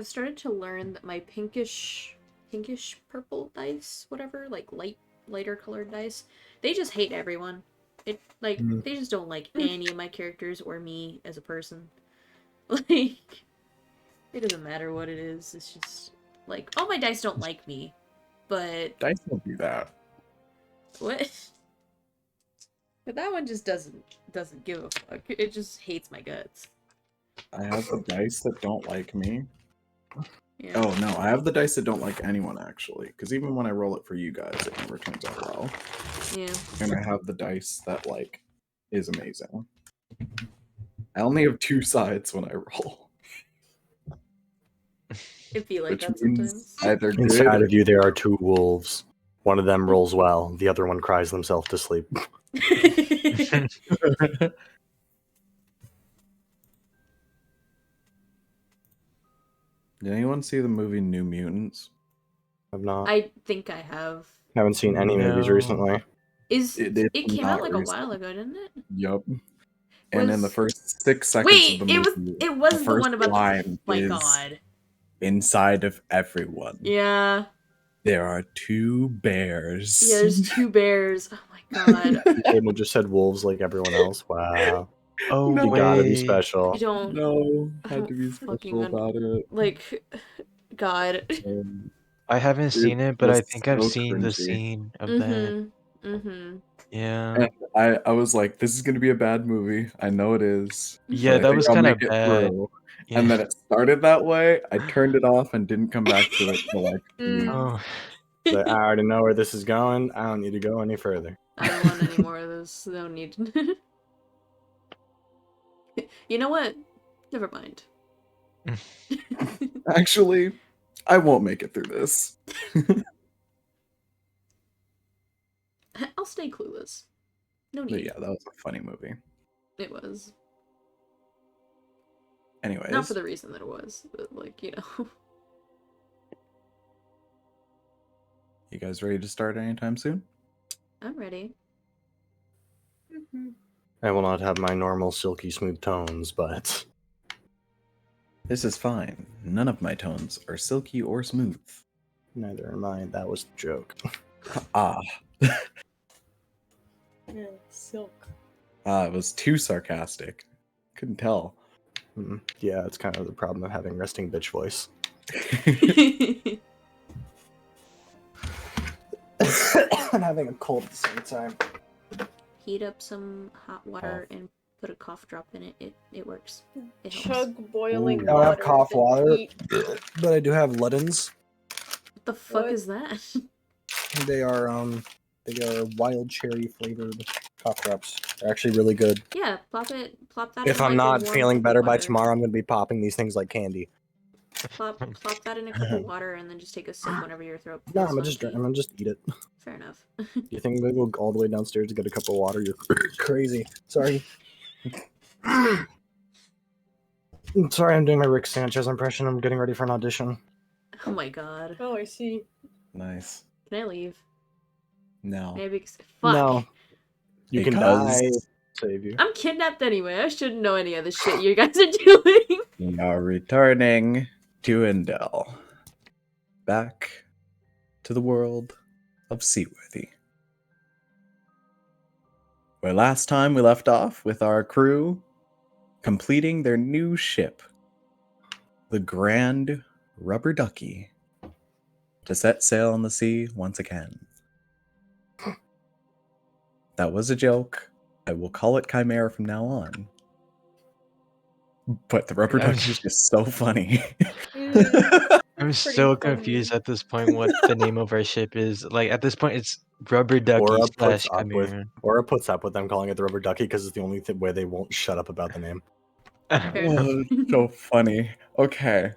I've started to learn that my pinkish purple dice, whatever, like lighter colored dice, they just hate everyone. They just don't like any of my characters or me as a person. Like, it doesn't matter what it is. It's just like all my dice don't like me, but Dice don't do that. what? But that one just doesn't give a fuck. It just hates my guts. I have the dice that don't like me. Yeah. Oh no, I have the dice that don't like anyone actually. Because even when I roll it for you guys, it never turns out well. Yeah. And I have the dice that like is amazing. I only have 2 sides when I roll. It'd be like Which that means sometimes. either good Inside or of you, there are 2 wolves. One of them rolls well. The other one cries themselves to sleep. Did anyone see the movie New Mutants? I've not. I think I have. Haven't seen any movies No. recently. It came out not like a recent. while ago, didn't it? Yup. And in the Was- first 6 seconds Wait, of the movie, it was the first one about line my is god. inside of everyone. Yeah. There are 2 bears. Yeah, there's 2 bears. Oh my god. You couldn't have just said wolves like everyone else. Wow. Oh, No. You gotta be wait. special. I don't No, I had don't to be fucking special about it. like god. I haven't seen it, but I was think I've so seen the cringy. scene of that. Yeah. And I was like, this is gonna be a bad movie. I know it is. Yeah, but I that think was I'll kind of make it bad. through. Yeah. And then it started that way. I turned it off and didn't come back to it for like Oh. But I already know where this is going. I don't need to go any further. I don't want any more of this. No need. You know what? Never mind. Actually, I won't make it through this. I'll stay clueless. No But need. yeah, that was a funny movie. It was. Anyways, Not for the reason that it was, but like, you know. you guys ready to start anytime soon? I'm ready. I will not have my normal silky smooth tones, but This is fine. None of my tones are silky or smooth. neither am I. That was the joke. Ah, Yeah, silk. it was too sarcastic. Couldn't tell. Yeah, it's kind of the problem of having resting bitch voice. I'm having a cold at the same time. Heat up some hot water and put a cough drop in it. It works. It helps. Chug boiling I don't water. have cough then water, eat. but I do have Luddens. What the fuck What? is that? They are wild cherry flavored cough drops. They're actually really good. Yeah, plop that If in I'm like not a warm feeling cup of better by water. tomorrow, I'm gonna be popping these things like candy. Plop that in a cup of water and then just take a sip whenever your throat No, feels I'm funky. gonna just eat it. Fair enough. You think I'm gonna go all the way downstairs to get a cup of water? You're crazy. Sorry. I'm sorry, I'm doing my Rick Sanchez impression. I'm getting ready for an audition. Oh my god. Oh, I see. Nice. Can I leave? No. Maybe. Fuck. No. You can Because- die. Save you. I'm kidnapped anyway. I shouldn't know any of the shit you guys are doing. We are returning to Indel. Back to the world of Seaworthy. Where last time we left off with our crew completing their new ship, the Grand Rubber Ducky, to set sail on the sea once again. That was a joke. I will call it Chimera from now on. But the Rubber Ducky is just so funny. I'm Pretty so funny. confused at this point what the name of our ship is. Like, at this point, it's Rubber Ducky Aura slash puts up with Chimera. Aura puts up with them calling it the Rubber Ducky because it's the only way they won't shut up about the name. Fair enough. Oh, so funny. Okay.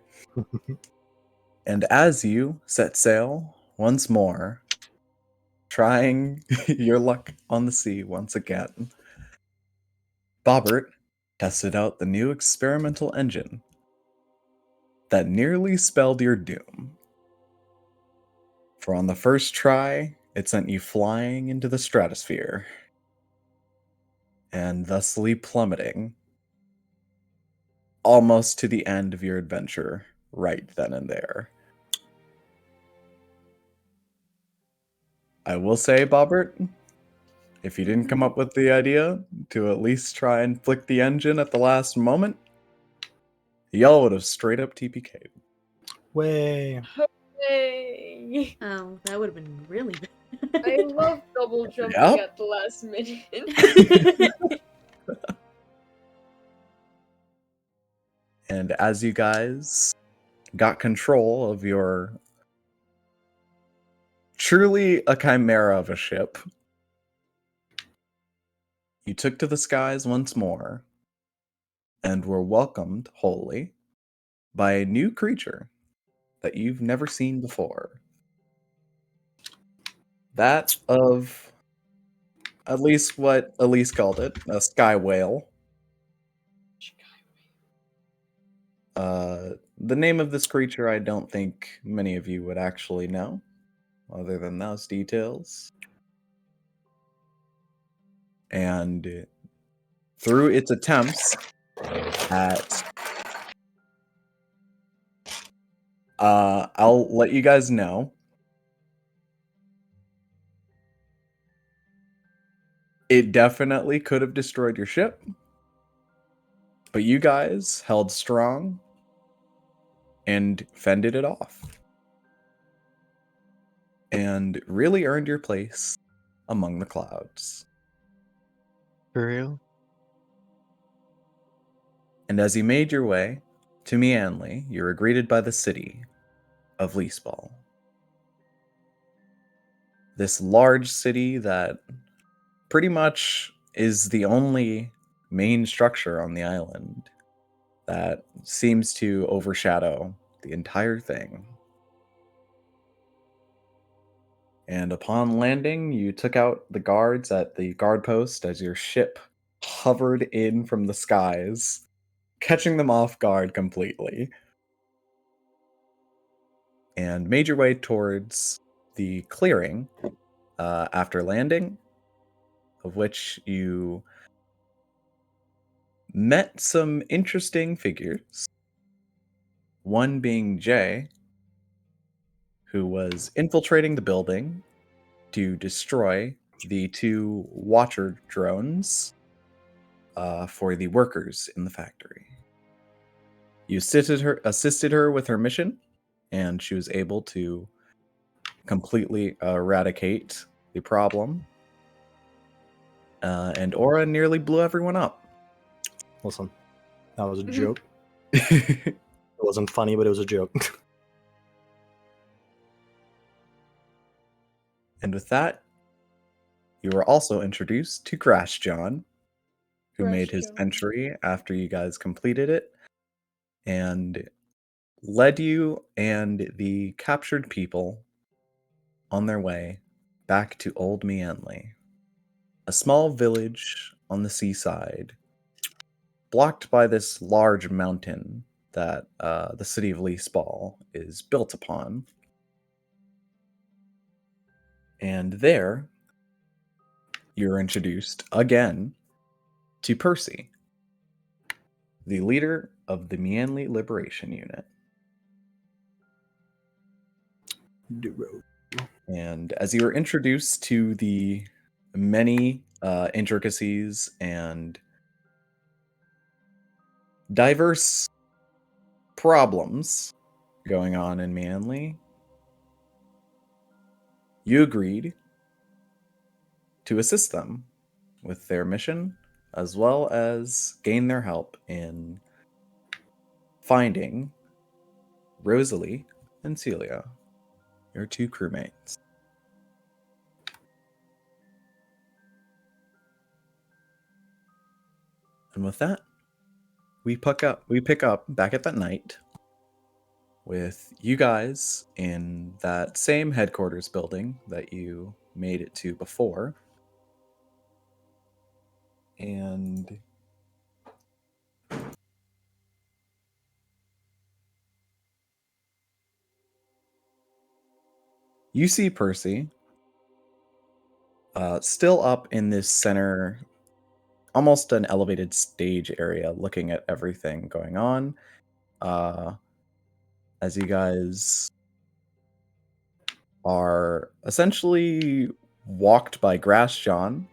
And as you set sail once more, trying your luck on the sea once again, Bobbert tested out the new experimental engine that nearly spelled your doom. For on the first try, it sent you flying into the stratosphere, and thusly plummeting almost to the end of your adventure right then and there. I will say, Bobbert, if you didn't come up with the idea to at least try and flick the engine at the last moment, y'all would have straight up TPK'd. Way. Yay! Oh, that would have been really bad. I love double jumping Yep. at the last minute. And as you guys got control of your truly a chimera of a ship, you took to the skies once more and were welcomed wholly by a new creature that you've never seen before. That of at least what Elise called it, a sky whale. The name of this creature I don't think many of you would actually know, other than those details. And through its attempts at I'll let you guys know, it definitely could have destroyed your ship, but you guys held strong and fended it off and really earned your place among the clouds. For real? And as you made your way to Mianli, you were greeted by the city of Leaseball. This large city that pretty much is the only main structure on the island that seems to overshadow the entire thing. And upon landing, you took out the guards at the guard post as your ship hovered in from the skies, catching them off guard completely, and made your way towards the clearing after landing, of which you met some interesting figures. One being Jay, who was infiltrating the building to destroy the 2 Watcher drones for the workers in the factory. You assisted her with her mission, and she was able to completely eradicate the problem. And Aura nearly blew everyone up. Listen, that was a joke. It wasn't funny, but it was a joke. And with that, you were also introduced to Crash John, who made his John. entry after you guys completed it, and led you and the captured people on their way back to Old Mianli, a small village on the seaside, blocked by this large mountain that the city of Leaseball is built upon. And there, you're introduced again to Percy, the leader of the Mianli Liberation Unit. And as you were introduced to the many intricacies and diverse problems going on in Mianli, you agreed to assist them with their mission, as well as gain their help in finding Rosalie and Celia, your 2 crewmates. And with that, we pick up back at that night with you guys in that same headquarters building that you made it to before. And you see Percy still up in this center, almost an elevated stage area, looking at everything going on. as you guys are essentially walked by Grass John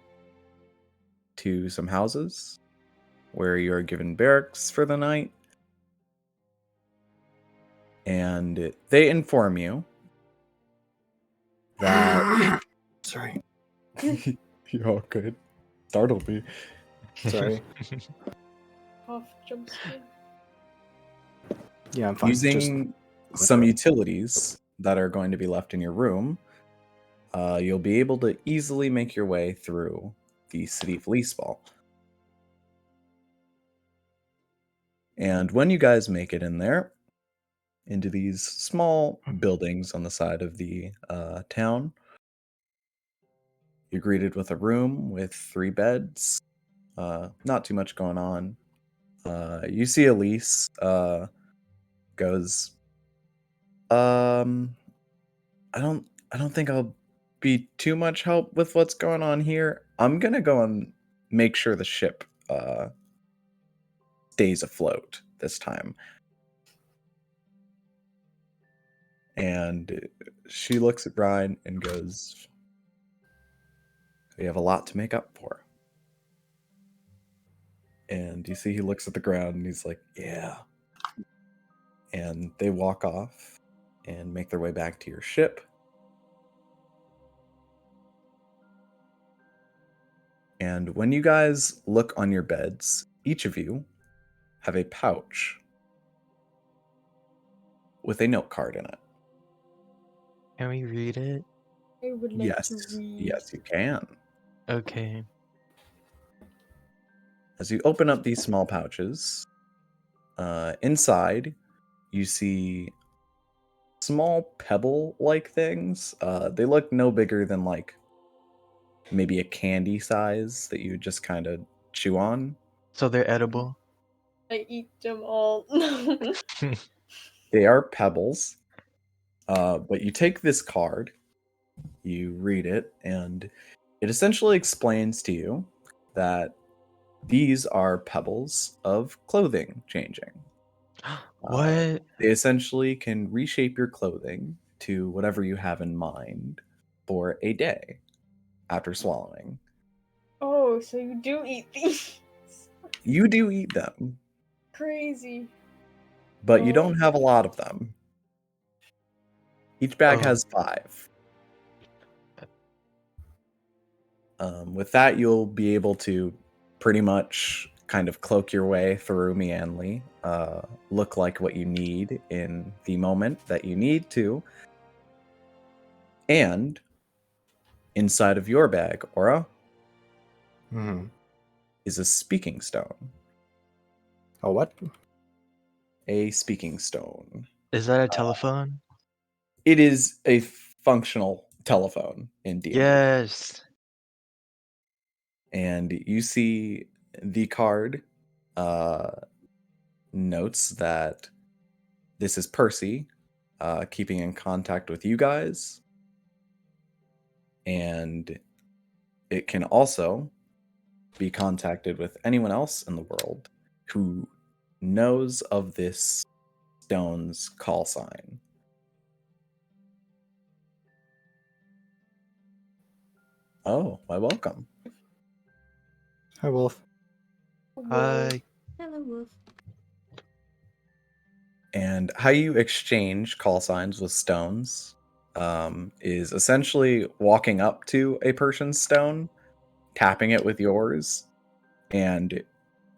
to some houses where you are given barracks for the night. And they inform you that Sorry. you're all good. Startled me. Sorry. Off jump scare. Yeah, I'm fine. Using some utilities that are going to be left in your room, you'll be able to easily make your way through the city of Leaseball. And when you guys make it in there, into these small buildings on the side of the town, you're greeted with a room with 3 beds. Not too much going on. You see Elise goes, I don't think I'll be too much help with what's going on here. I'm gonna go and make sure the ship stays afloat this time. And she looks at Brian and goes, we have a lot to make up for. And you see he looks at the ground and he's like, yeah. And they walk off and make their way back to your ship. And when you guys look on your beds, each of you have a pouch with a note card in it. Can we read it? I would like Yes, to read. yes, you can. Okay. As you open up these small pouches, inside you see small pebble-like things. They look no bigger than like maybe a candy size that you would just kind of chew on. So they're edible. I eat them all. They are pebbles, but you take this card, you read it, and it essentially explains to you that these are pebbles of clothing changing. What? They essentially can reshape your clothing to whatever you have in mind for a day after swallowing. Oh, so you do eat these? You do eat them, Crazy. but you Oh. don't have a lot of them. Each bag Oh. has 5. With that, you'll be able to pretty much kind of cloak your way through Meanly, look like what you need in the moment that you need to. And inside of your bag, Aura, Mm-hmm. is a speaking stone. Oh, what? A speaking stone. Is that a telephone? It is a functional telephone in D&D. Yes. And you see the card notes that this is Percy keeping in contact with you guys. And it can also be contacted with anyone else in the world who knows of this stone's call sign. Oh, why welcome. Hi, Wolf. Hi. Hello, Wolf. And how you exchange call signs with stones is essentially walking up to a person's stone, tapping it with yours, and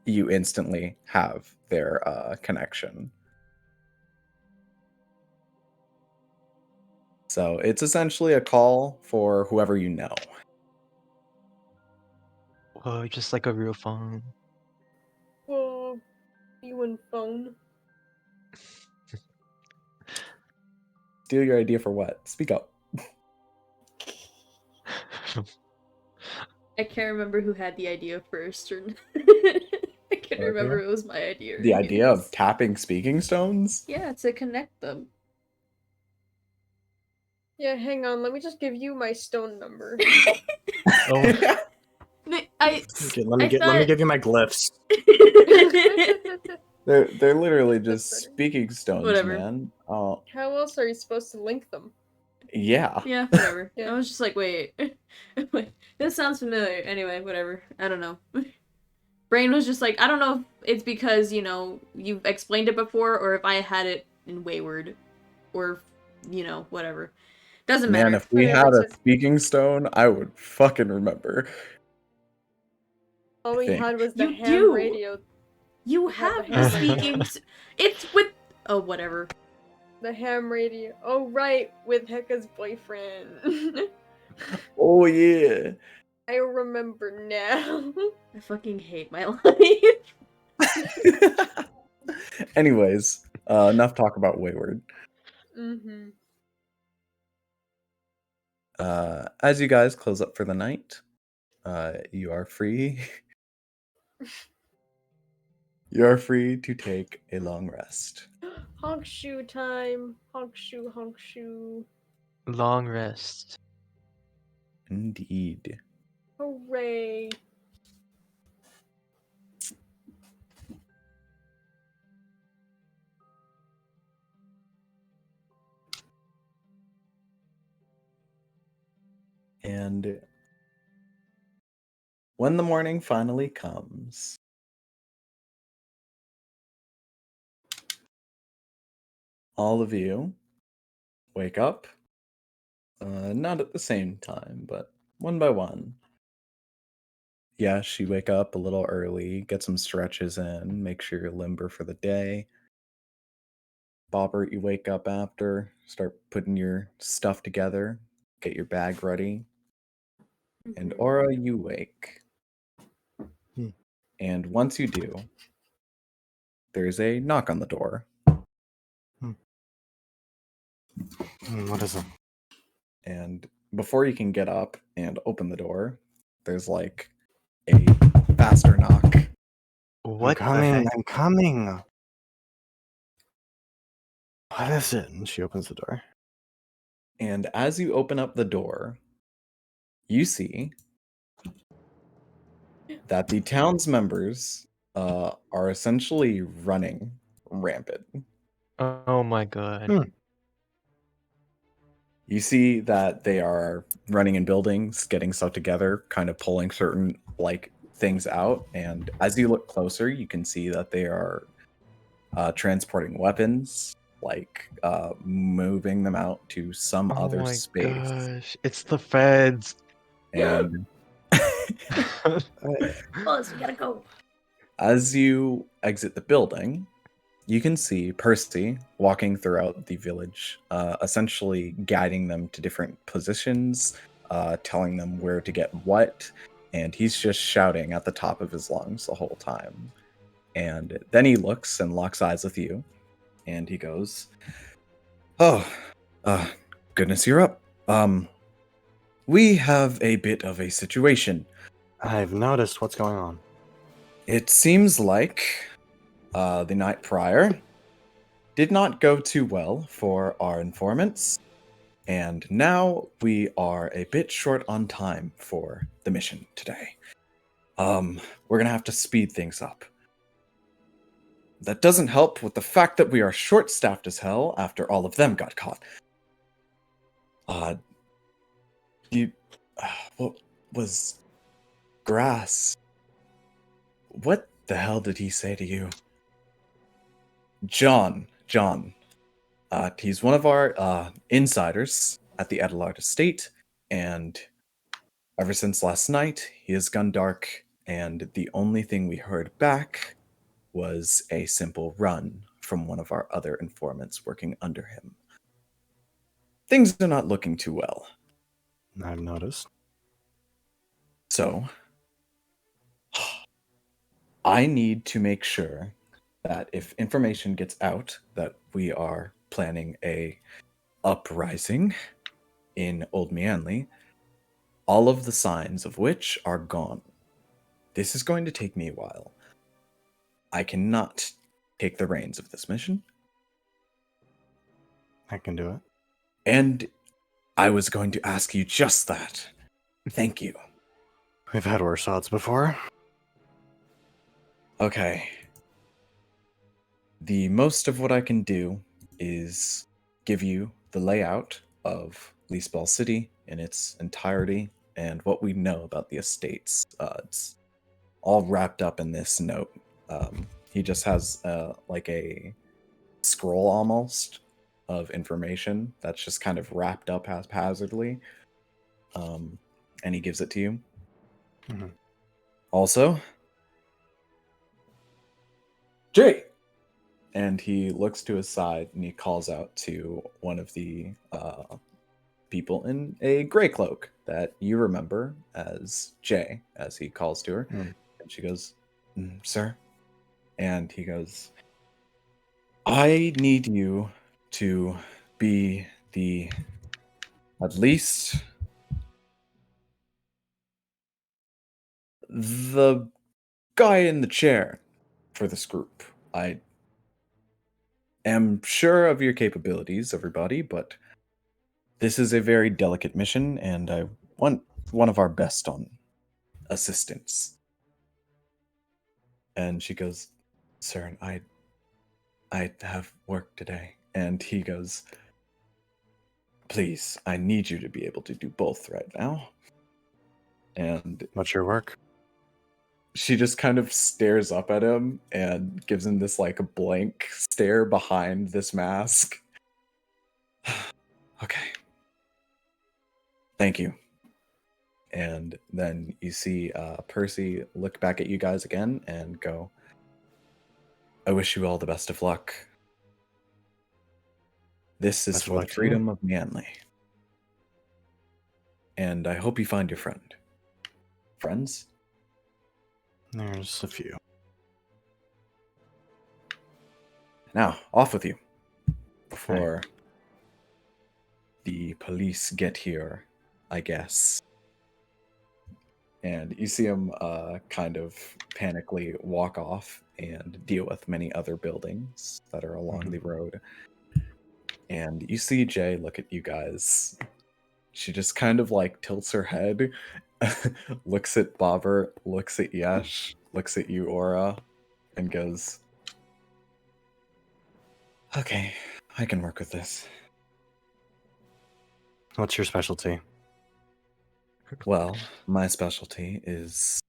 you instantly have their connection. So it's essentially a call for whoever you know. Whoa, just like a real phone. Whoa. You and phone. Steal your idea for what? Speak up. I can't remember who had the idea first, or I can't What remember idea? it was my idea. Or The idea of anybody's. tapping speaking stones? Yeah, to connect them. Yeah, hang on. Let me just give you my stone number. I Okay, let me thought... give you my glyphs. They're literally just That's better. speaking stones, Whatever. man. Oh, How else are you supposed to link them? yeah. Yeah, whatever. Yeah. I was just like, wait. Wait, this sounds familiar. Anyway, whatever. I don't know. Brain was just like, I don't know if it's because, you've explained it before, or if I had it in Wayward, or, whatever. Doesn't Man, matter. if we Whatever, had a it's speaking stone, I would fucking remember. all I we think. had was the You ham do. radio. You We had have the the ham radio. speaking. It's with. Oh, whatever. The ham radio. Oh, right, with Heka's boyfriend. Oh yeah. I remember now. I fucking hate my life. Anyways, enough talk about Wayward. Mm-hmm. As you guys close up for the night, you are free. You are free to take a long rest. Honk shoe time. Honk shoe, honk shoe. Long rest. Indeed. Hooray. And when the morning finally comes, all of you wake up. Not at the same time, but one by one. Yes, you wake up a little early, get some stretches in, make sure you're limber for the day. Bobbert, you wake up after, start putting your stuff together, get your bag ready. And Aura, you wake. Hmm. And once you do, there's a knock on the door. What is it? And before you can get up and open the door, there's like a faster knock. What I'm the coming. heck? I'm coming. What is it? And she opens the door. And as you open up the door, you see that the town's members are essentially running rampant. Oh my god. Hmm. You see that they are running in buildings, getting stuff together, kind of pulling certain things out. And as you look closer, you can see that they are transporting weapons, moving them out to some Oh other my space. gosh. It's the feds. And Buzz, we gotta go. as you exit the building, you can see Percy walking throughout the village, essentially guiding them to different positions, telling them where to get what, and he's just shouting at the top of his lungs the whole time. And then he looks and locks eyes with you, and he goes, "Oh, goodness, you're up. We have a bit of a situation. I've noticed what's going on. It seems like the night prior did not go too well for our informants, and now we are a bit short on time for the mission today. We're gonna have to speed things up. That doesn't help with the fact that we are short-staffed as hell after all of them got caught. What was Grass? What the hell did he say to you? John. He's one of our insiders at the Ablod estate, and ever since last night, he has gone dark, and the only thing we heard back was a simple run from one of our other informants working under him. Things are not looking too well. I've noticed. So, I need to make sure that if information gets out that we are planning a uprising in Old Meanley, all of the signs of which are gone. This is going to take me a while. I cannot take the reins of this mission. I can do it. And I was going to ask you just that. Thank you. We've had worse odds before. Okay. the most of what I can do is give you the layout of Leaseball City in its entirety and what we know about the estates. It's all wrapped up in this note. He just has like a scroll almost of information that's just kind of wrapped up haphazardly, and he gives it to you. Mhm. Also, Jay! And he looks to his side and he calls out to one of the people in a gray cloak that you remember as Jay, as he calls to her. Mm. And she goes, Sir? And he goes, I need you to be at least the guy in the chair for this group. I am sure of your capabilities, everybody, but this is a very delicate mission, and I want one of our best on assistance. And she goes, Sir, I have work today. And he goes, please, I need you to be able to do both right now. And What's your work? she just kind of stares up at him and gives him this like blank stare behind this mask. Okay. Thank you. And then you see Percy look back at you guys again and go, I wish you all the best of luck. This is Best of for the luck to you. freedom of Manly. And I hope you find your friend. Friends? There's a few. Now, off with you. Before the police get here, I guess. And you see him kind of panically walk off and deal with many other buildings that are along the road. And you see Jay look at you guys. She just kind of like tilts her head, looks at Bobber, looks at Yesh, looks at you, Aura, and goes, okay, I can work with this. What's your specialty? Well, my specialty is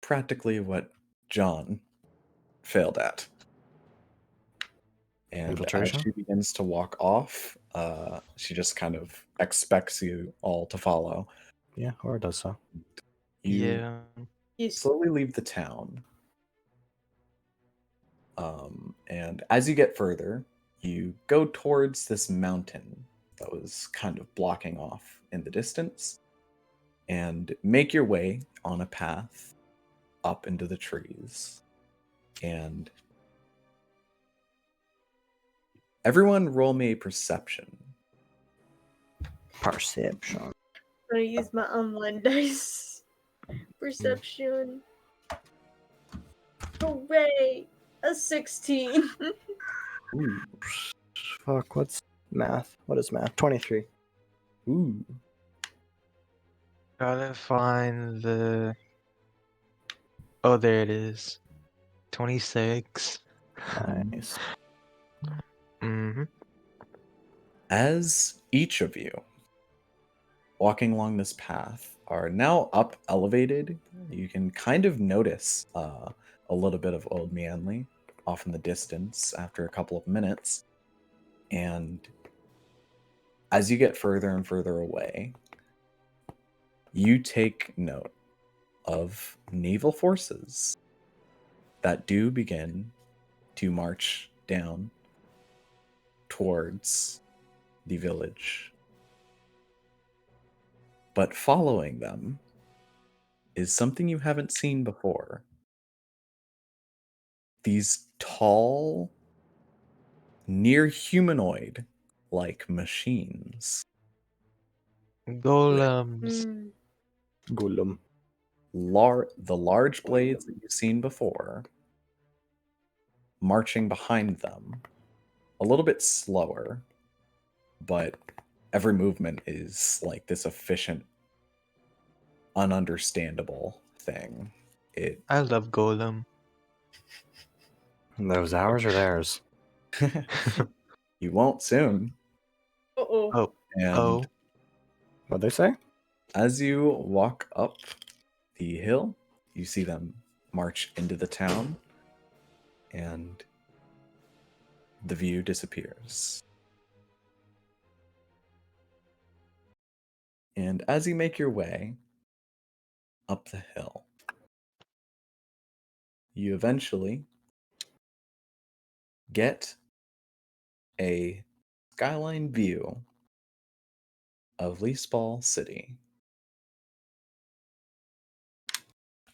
practically what John failed at. And Infiltration? as she begins to walk off, she just kind of expects you all to follow. Yeah, or it does so. You Yeah. slowly leave the town. And as you get further, you go towards this mountain that was kind of blocking off in the distance and make your way on a path up into the trees. And everyone roll me a perception. Perception. I'm gonna use my online dice. Perception. Hooray! A 16. Ooh. Fuck, what's math? What is math? 23. Ooh. Gotta find the. Oh, there it is. 26. Nice. Mm-hmm. As each of you walking along this path are now up elevated, you can kind of notice a little bit of Old Manly off in the distance after a couple of minutes. And as you get further and further away, you take note of naval forces that do begin to march down towards the village. But following them is something you haven't seen before. These tall, near humanoid like machines. Golems. Mm. Golem. The large blades that you've seen before, marching behind them, a little bit slower, but every movement is like this efficient, ununderstandable thing. I love Golem. Those ours or theirs? You won't soon. Uh-oh. Oh, And oh, What'd they say? as you walk up the hill, you see them march into the town, and the view disappears. And as you make your way up the hill, you eventually get a skyline view of Leafball City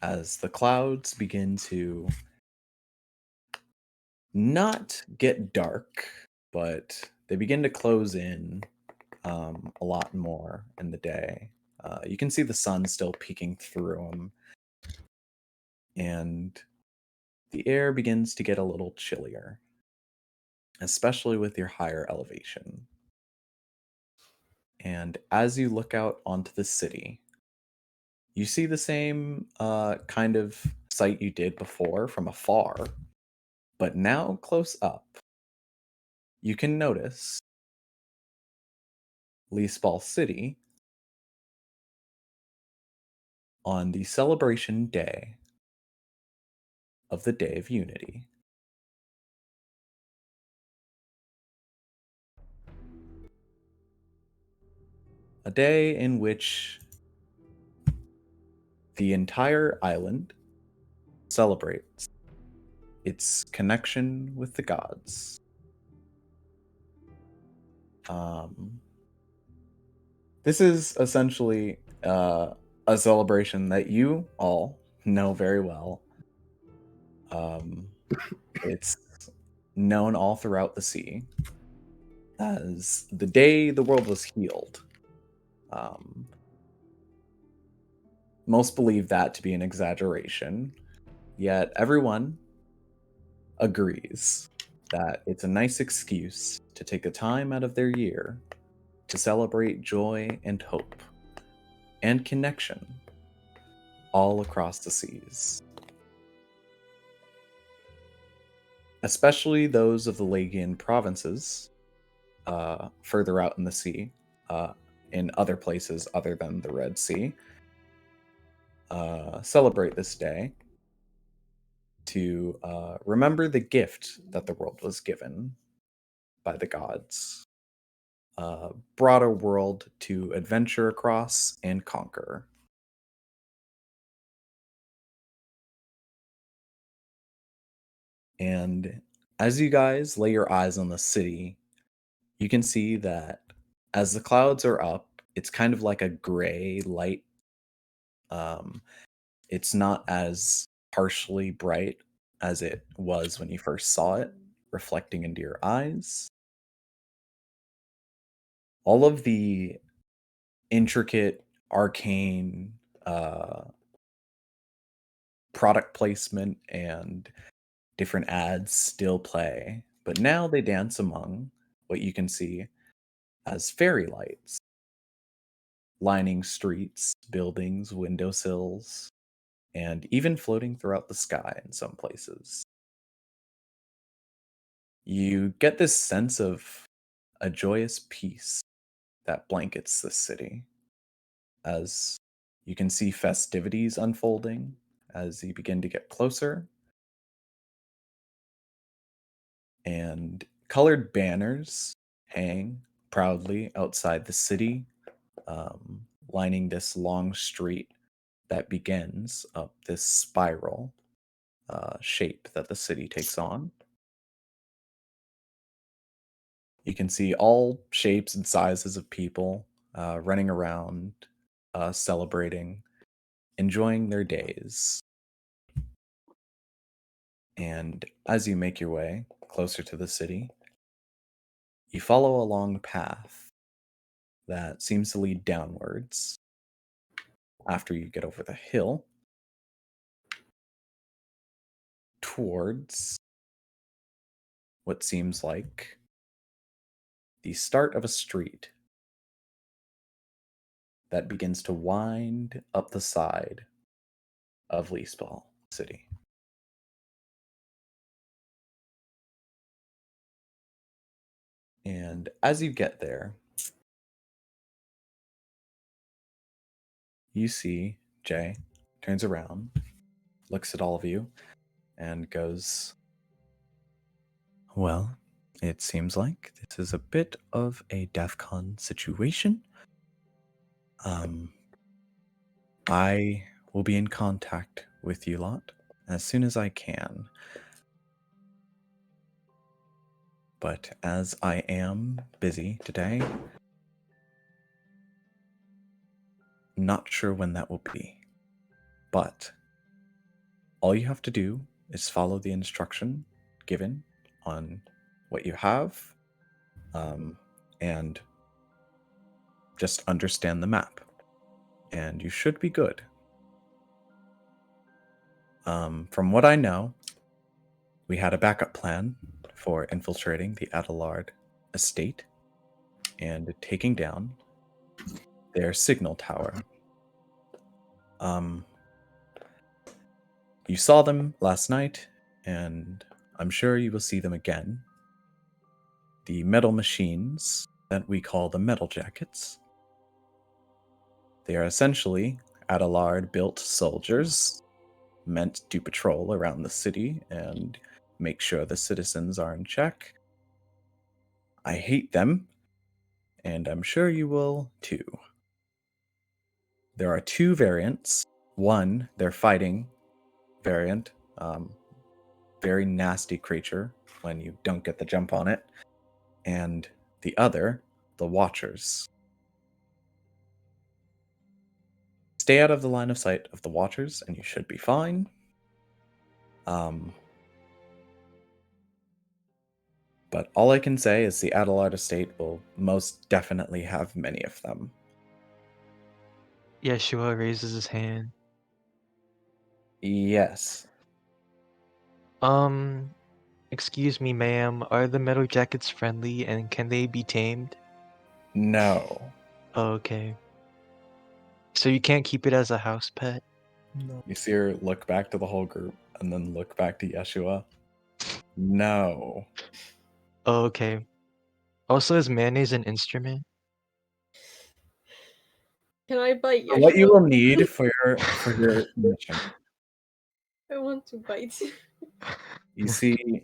as the clouds begin to not get dark, but they begin to close in a lot more in the day. You can see the sun still peeking through them, and the air begins to get a little chillier, especially with your higher elevation. And as you look out onto the city, you see the same kind of sight you did before from afar, but now close up. You can notice Leafball City on the celebration day of the Day of Unity. A day in which the entire island celebrates its connection with the gods. This is essentially a celebration that you all know very well. It's known all throughout the sea as the day the world was healed. Most believe that to be an exaggeration, yet everyone agrees that it's a nice excuse to take a time out of their year to celebrate joy and hope and connection all across the seas. Especially those of the Lagian provinces further out in the sea, in other places other than the Red Sea, celebrate this day to remember the gift that the world was given by the gods. Brought a world to adventure across and conquer. And as you guys lay your eyes on the city, you can see that as the clouds are up, it's kind of like a gray light. It's not as harshly bright as it was when you first saw it, reflecting into your eyes. All of the intricate, arcane product placement and different ads still play, but now they dance among what you can see as fairy lights, lining streets, buildings, windowsills, and even floating throughout the sky in some places. You get this sense of a joyous peace that blankets this city as you can see festivities unfolding as you begin to get closer, and colored banners hang proudly outside the city, lining this long street that begins up this spiral shape that the city takes on. You can see all shapes and sizes of people running around, celebrating, enjoying their days. And as you make your way closer to the city, you follow along a path that seems to lead downwards after you get over the hill towards what seems like the start of a street that begins to wind up the side of Leafball City. And as you get there, you see Jay turns around, looks at all of you, and goes, "Well, it seems like this is a bit of a DEF CON situation. I will be in contact with you lot as soon as I can. But as I am busy today, not sure when that will be. But all you have to do is follow the instruction given on what you have, and just understand the map, and you should be good. From what I know, we had a backup plan for infiltrating the Adelard estate and taking down their signal tower. You saw them last night, and I'm sure you will see them again. The metal machines that we call the metal jackets. They are essentially Adelard-built soldiers meant to patrol around the city and make sure the citizens are in check. I hate them, and I'm sure you will too. There are two variants. One, their fighting variant, very nasty creature when you don't get the jump on it. And the other, the Watchers. Stay out of the line of sight of the Watchers, and you should be fine. But all I can say is the Adelard estate will most definitely have many of them. Yeshua raises his hand. Yes. Excuse me, ma'am. Are the metal jackets friendly and can they be tamed? No. Oh, okay. So you can't keep it as a house pet? No. You see her look back to the whole group and then look back to Yeshua. No. Oh, okay. Also, is mayonnaise an instrument? Can I bite For what you will Yeshua? need for your mission, I want to bite. you see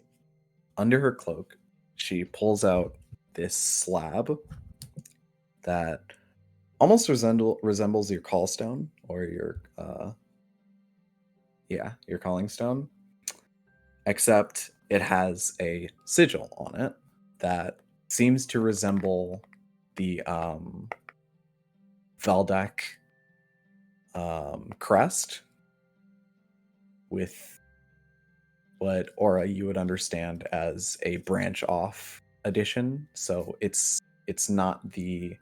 under her cloak, she pulls out this slab that almost resembles your call stone or your your calling stone, except it has a sigil on it that seems to resemble the Valdak crest, with what Aura you would understand as a branch off edition. So it's not the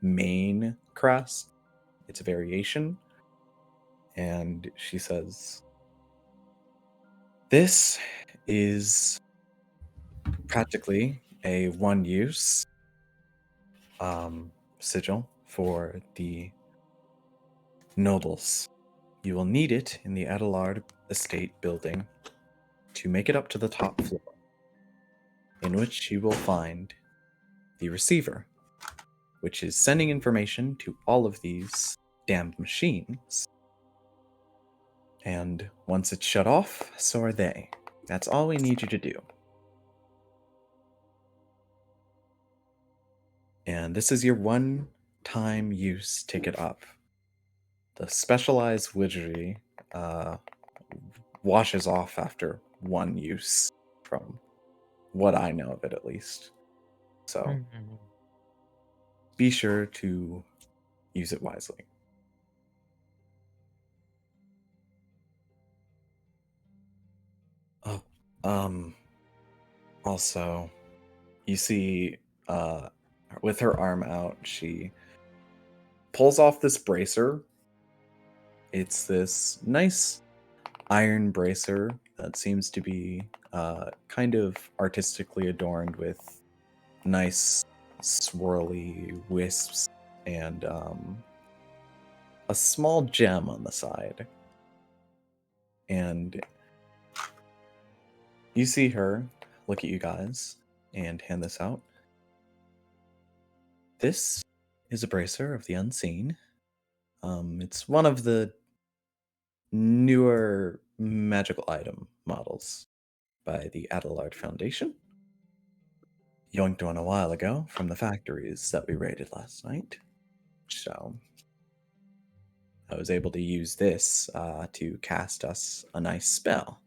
main crest, it's a variation. And she says, "This is practically a one-use sigil for the nobles. You will need it in the Adelard estate building to make it up to the top floor, in which you will find the receiver, which is sending information to all of these damned machines. And once it's shut off, so are they. That's all we need you to do. And this is your one-time use ticket up. The specialized wizardry washes off after one use, from what I know of it at least. So be sure to use it wisely. Oh, also, you see, with her arm out, she pulls off this bracer. It's this nice iron bracer that seems to be kind of artistically adorned with nice swirly wisps and a small gem on the side. And you see her look at you guys and hand this out. this is a bracer of the unseen. It's one of the newer magical item models by the Ablod Foundation. Yoinked one a while ago from the factories that we raided last night. So I was able to use this to cast us a nice spell.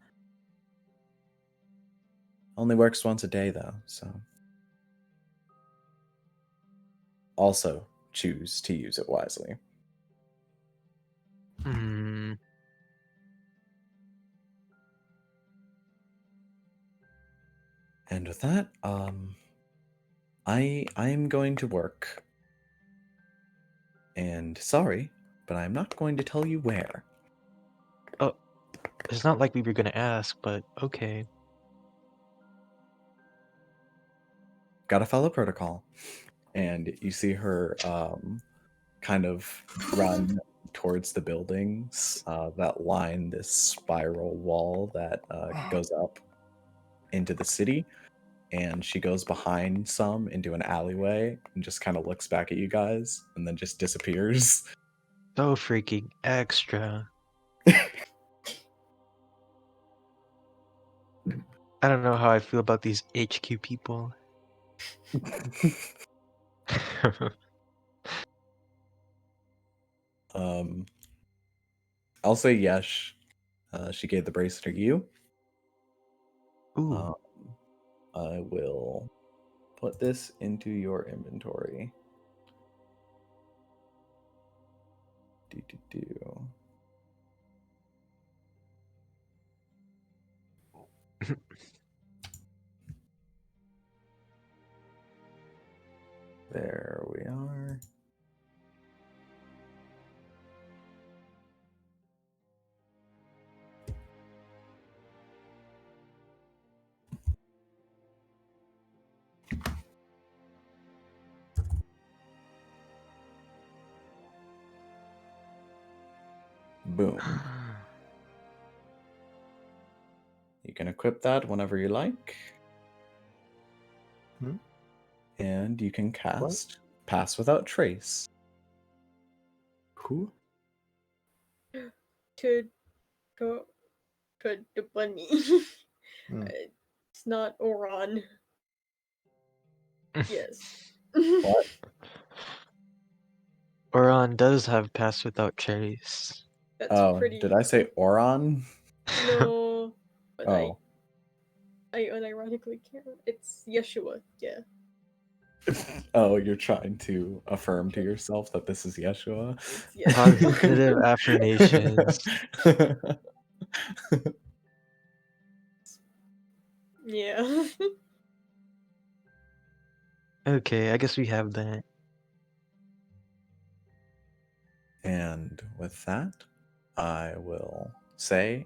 Only works once a day though, so also choose to use it wisely. Hmm. And with that, I'm going to work. And sorry, but I'm not going to tell you where. Oh, it's not like we were gonna ask, but okay. Gotta follow protocol. And you see her kind of run towards the buildings that line this spiral wall that goes up into the city. And she goes behind some into an alleyway and just kind of looks back at you guys and then just disappears. So freaking extra. I don't know how I feel about these HQ people. I'll say yes. She gave the bracelet to you. Ooh. I will put this into your inventory. Do. There we are. Boom. You can equip that whenever you like. Hmm? And you can cast Pass Without Trace. Who? To go to the bunny. Hmm. It's not Oran. Yes. What? Oron does have Pass Without Trace. That's Oh, pretty. did I say Oron? No, but Oh. I unironically can't. It's Yeshua. Yeah. Oh, you're trying to affirm to yourself that this is Yeshua? It's Yeshua. Positive affirmations. Yeah. Okay, I guess we have that. And with that, I will say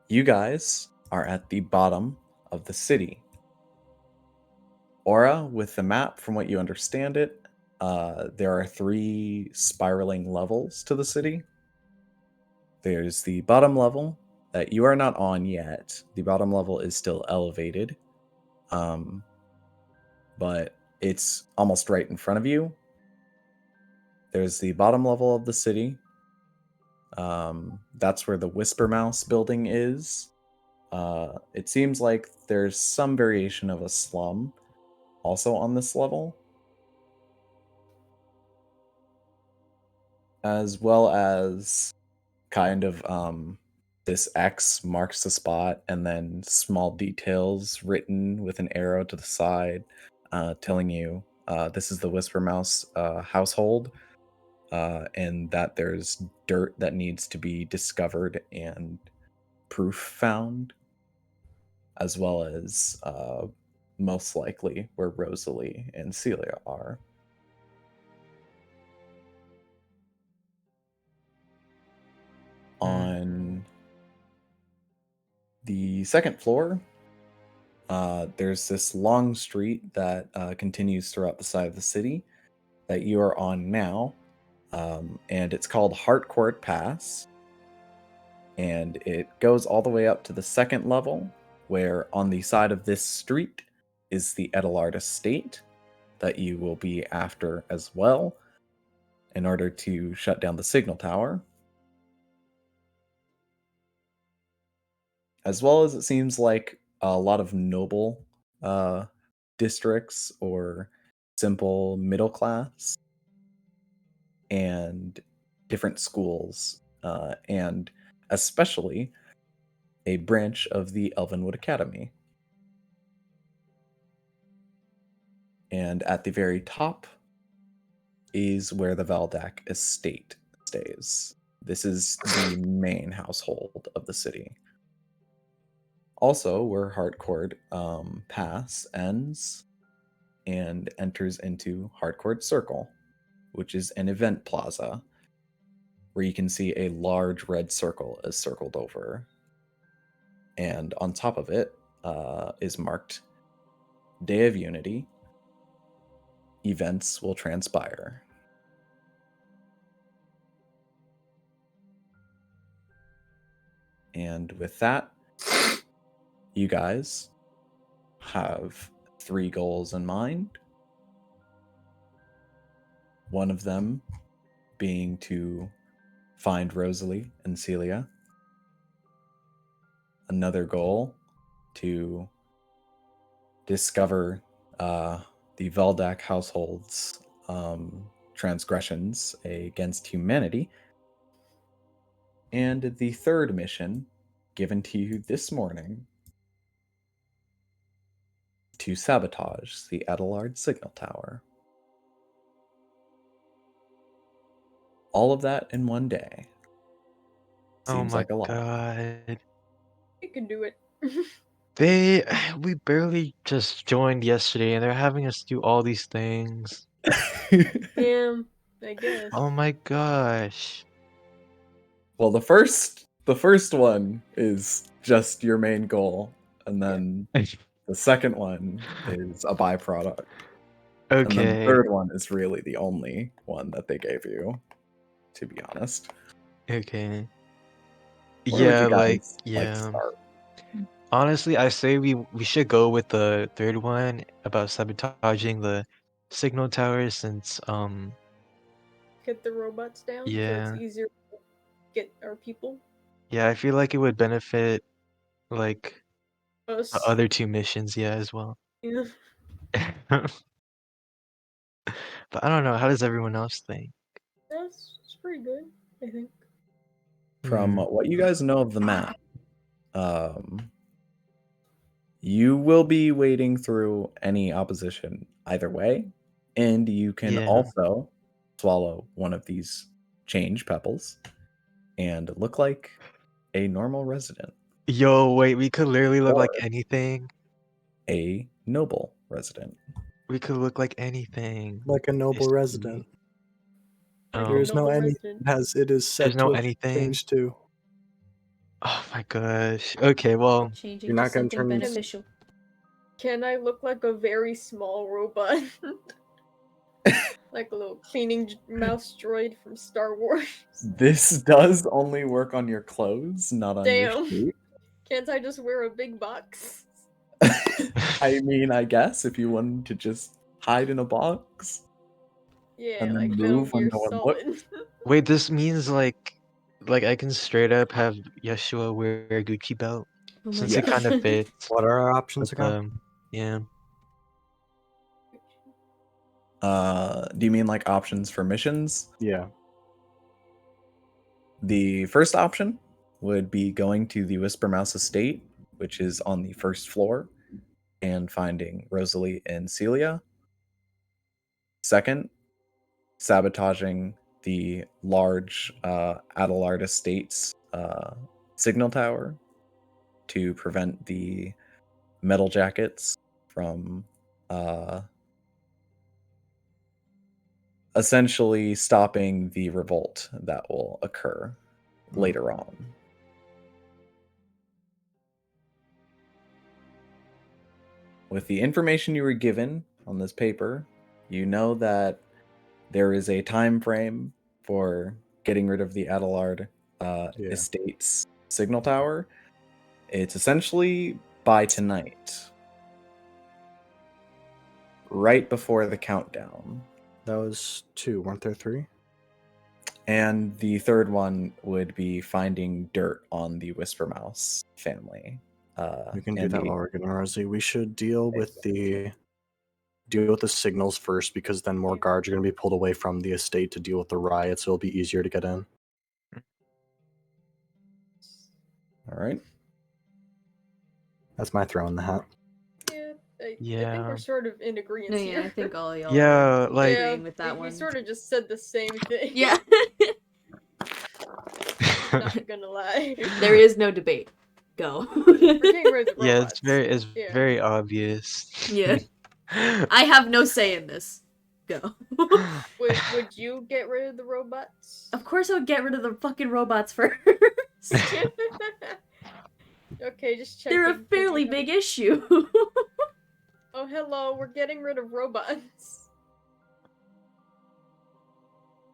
you guys are at the bottom of the city. Aura, with the map, from what you understand it, there are 3 spiraling levels to the city. There's the bottom level that you are not on yet. The bottom level is still elevated, but it's almost right in front of you. There's the bottom level of the city. That's where the Whispermouse building is. It seems like there's some variation of a slum also on this level, as well as kind of this X marks the spot, and then small details written with an arrow to the side, telling you this is the Whispermouse household, and that there's dirt that needs to be discovered and proof found, as well as most likely where Rosalie and Celia are. On the second floor, there's this long street that continues throughout the side of the city that you are on now, and it's called Hartcourt Pass, and it goes all the way up to the second level, where on the side of this street is the Edelard Estate. that you will be after as well in order to shut down the signal tower. As well as it seems like a lot of noble districts or simple middle class and different schools, and especially a branch of the Elvenwood Academy. And at the very top is where the Valdak estate stays. This is the main household of the city. Also, where Harcourt Pass ends and enters into Harcourt Circle, which is an event plaza where you can see a large red circle is circled over. And on top of it is marked Day of Unity. Events will transpire. And with that, you guys have 3 goals in mind. One of them being to find Rosalie and Celia. Another goal to discover the Valdak household's transgressions against humanity. And the third mission, given to you this morning, to sabotage the Adelard signal tower. All of that in one day. Oh Seems my like a lot. god. You can do it. We barely just joined yesterday and they're having us do all these things. Damn, I guess. Oh my gosh. Well, the first one is just your main goal, and then the second one is a byproduct. And then the Okay. third one is really the only one that they gave you, to be honest. Okay. Where would Yeah, you guys like like to yeah. start? Honestly, I say we should go with the third one about sabotaging the signal tower since Get the robots down so yeah. it's easier to get our people. Yeah, I feel like it would benefit like the Us. other 2 missions, yeah, as well. Yeah. But I don't know, how does everyone else think? It's pretty good, I think. From what you guys know of the map, you will be wading through any opposition either way, and you can Yeah. also swallow one of these change pebbles and look like a normal resident, Yo, wait, we could literally look like Or- anything. a noble resident. We could look like anything. Like a noble Basically. resident. Like There a is no noble any. resident. It is set There's no to anything. change to. Oh my gosh. Okay, well, Changing You're to not gonna something turn- beneficial. Can I look like a very small robot? Like a little cleaning mouse droid from Star Wars. This does only work on your clothes, not on your Damn. sheet. Can't I just wear a big box? I mean, I guess if you wanted to just hide in a box Yeah, and then like Metal move when Gear no one Solid. looks. wait, this means like I can straight up have Yeshua wear a Gucci belt Oh my since Yeah. it kind of fits What are our options with again? yeah. Do you mean like options for missions? Yeah. The first option would be going to the Whispermouse estate, which is on the first floor, and finding Rosalie and Celia. Second, sabotaging the large Adelard Estates signal tower to prevent the metal jackets from essentially stopping the revolt that will occur later on. With the information you were given on this paper, you know that there is a time frame for getting rid of the Adelard Estates signal tower. It's essentially by tonight. right before the countdown. That was 2, weren't there 3? And the third one would be finding dirt on the Whispermouse family. We can do and that the- while we're getting Rosie. We should deal with the signals first, because then more guards are going to be pulled away from the estate to deal with the riot, so it'll be easier to get in. All right. That's my throw in the hat. Yeah, I think Yeah. we're sort of in agreement No, here. yeah, I think all y'all Yeah, are like- agreeing with that we one. sort of just said the same thing. Yeah. Not gonna lie. There is no debate. Go. We're getting rid of the Yeah, robots. it's Yeah. very obvious. Yeah. I have no say in this. Go. Would you get rid of the robots? Of course I would get rid of the fucking robots first. Okay, just checking. They're a fairly big issue. Oh, hello, we're getting rid of robots.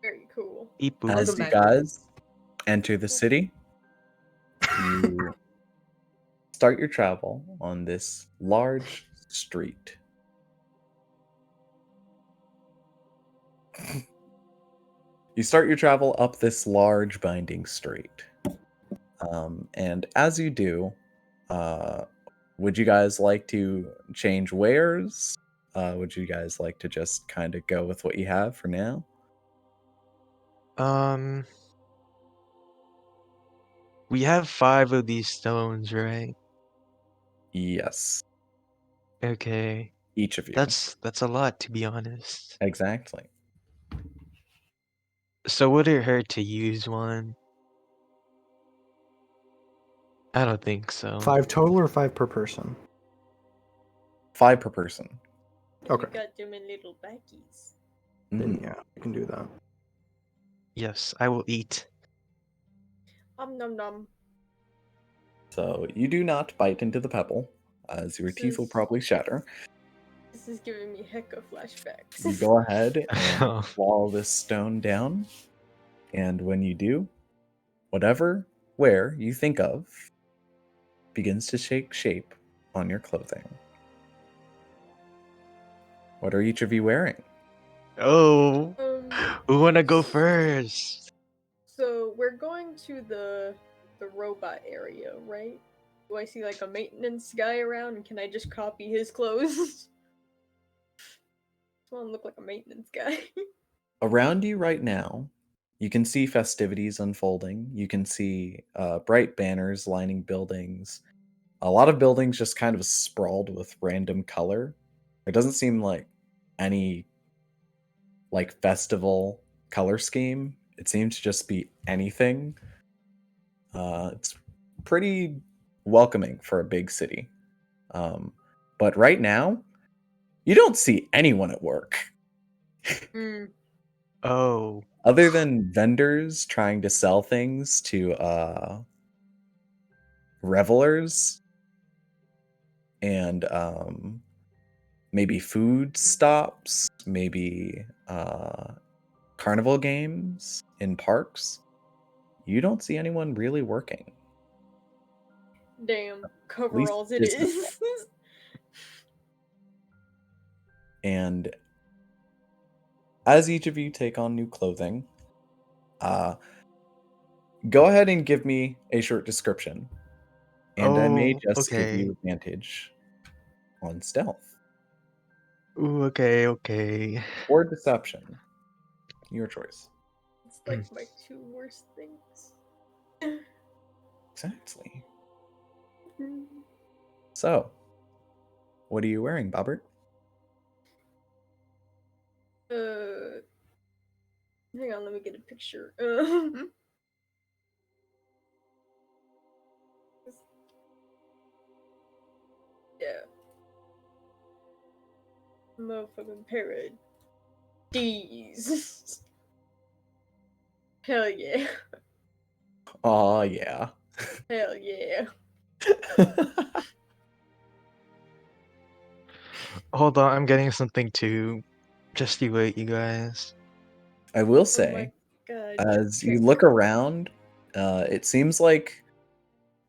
Very cool. Beep boop. As Welcome you back. guys enter the city, you start your travel on this large street. You start your travel up this large binding street. And as you do, would you guys like to change wares? Would you guys like to just kind of go with what you have for now? We have 5 of these stones, right? Yes, Okay. each of you. That's a lot, to be honest. Exactly. So would it hurt to use one? I don't think so. 5 total or 5 per person? 5 per person. Okay. We got them in little baggies. Then Mhm. yeah, we can do that. Yes, I will eat. Nom nom. So you do not bite into the pebble, as your This teeth will is- probably shatter. This is giving me hecka flashbacks. You go ahead and swallow this stone down, and when you do, whatever where you think of begins to take shape on your clothing. What are each of you wearing? Oh, Um, who wanna go first? so we're going to the robot area, right? Do I see like a maintenance guy around, and can I just copy his clothes? I want to look like a maintenance guy. Around you right now, you can see festivities unfolding. You can see bright banners lining buildings. A lot of buildings just kind of sprawled with random color. There doesn't seem like any like festival color scheme. It seems to just be anything. It's pretty welcoming for a big city. But right now, you don't see anyone at work. Oh, Other than vendors trying to sell things to revelers and maybe food stops, maybe carnival games in parks, you don't see anyone really working. Damn, least coveralls it business is. And as each of you take on new clothing, go ahead and give me a short description. And I may Oh, just give okay. you advantage on stealth Ooh, okay. or deception. Your choice. It's like my 2 worst things. Exactly. So, what are you wearing, Bobbert? Hang on, let me get a picture. Yeah. Motherfucking parodies. Hell yeah. Aw, yeah. Hell yeah. Hold on, I'm getting something too. Just you wait, you guys. I will Oh say, my god. as you look around, it seems like,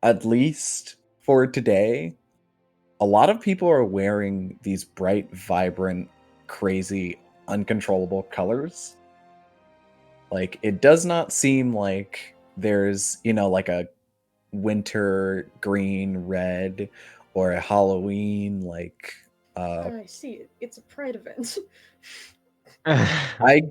at least for today, a lot of people are wearing these bright, vibrant crazy, uncontrollable colors. Like, it does not seem like there's, like a winter green, red, or a Halloween, like, I see it. It's a pride event. I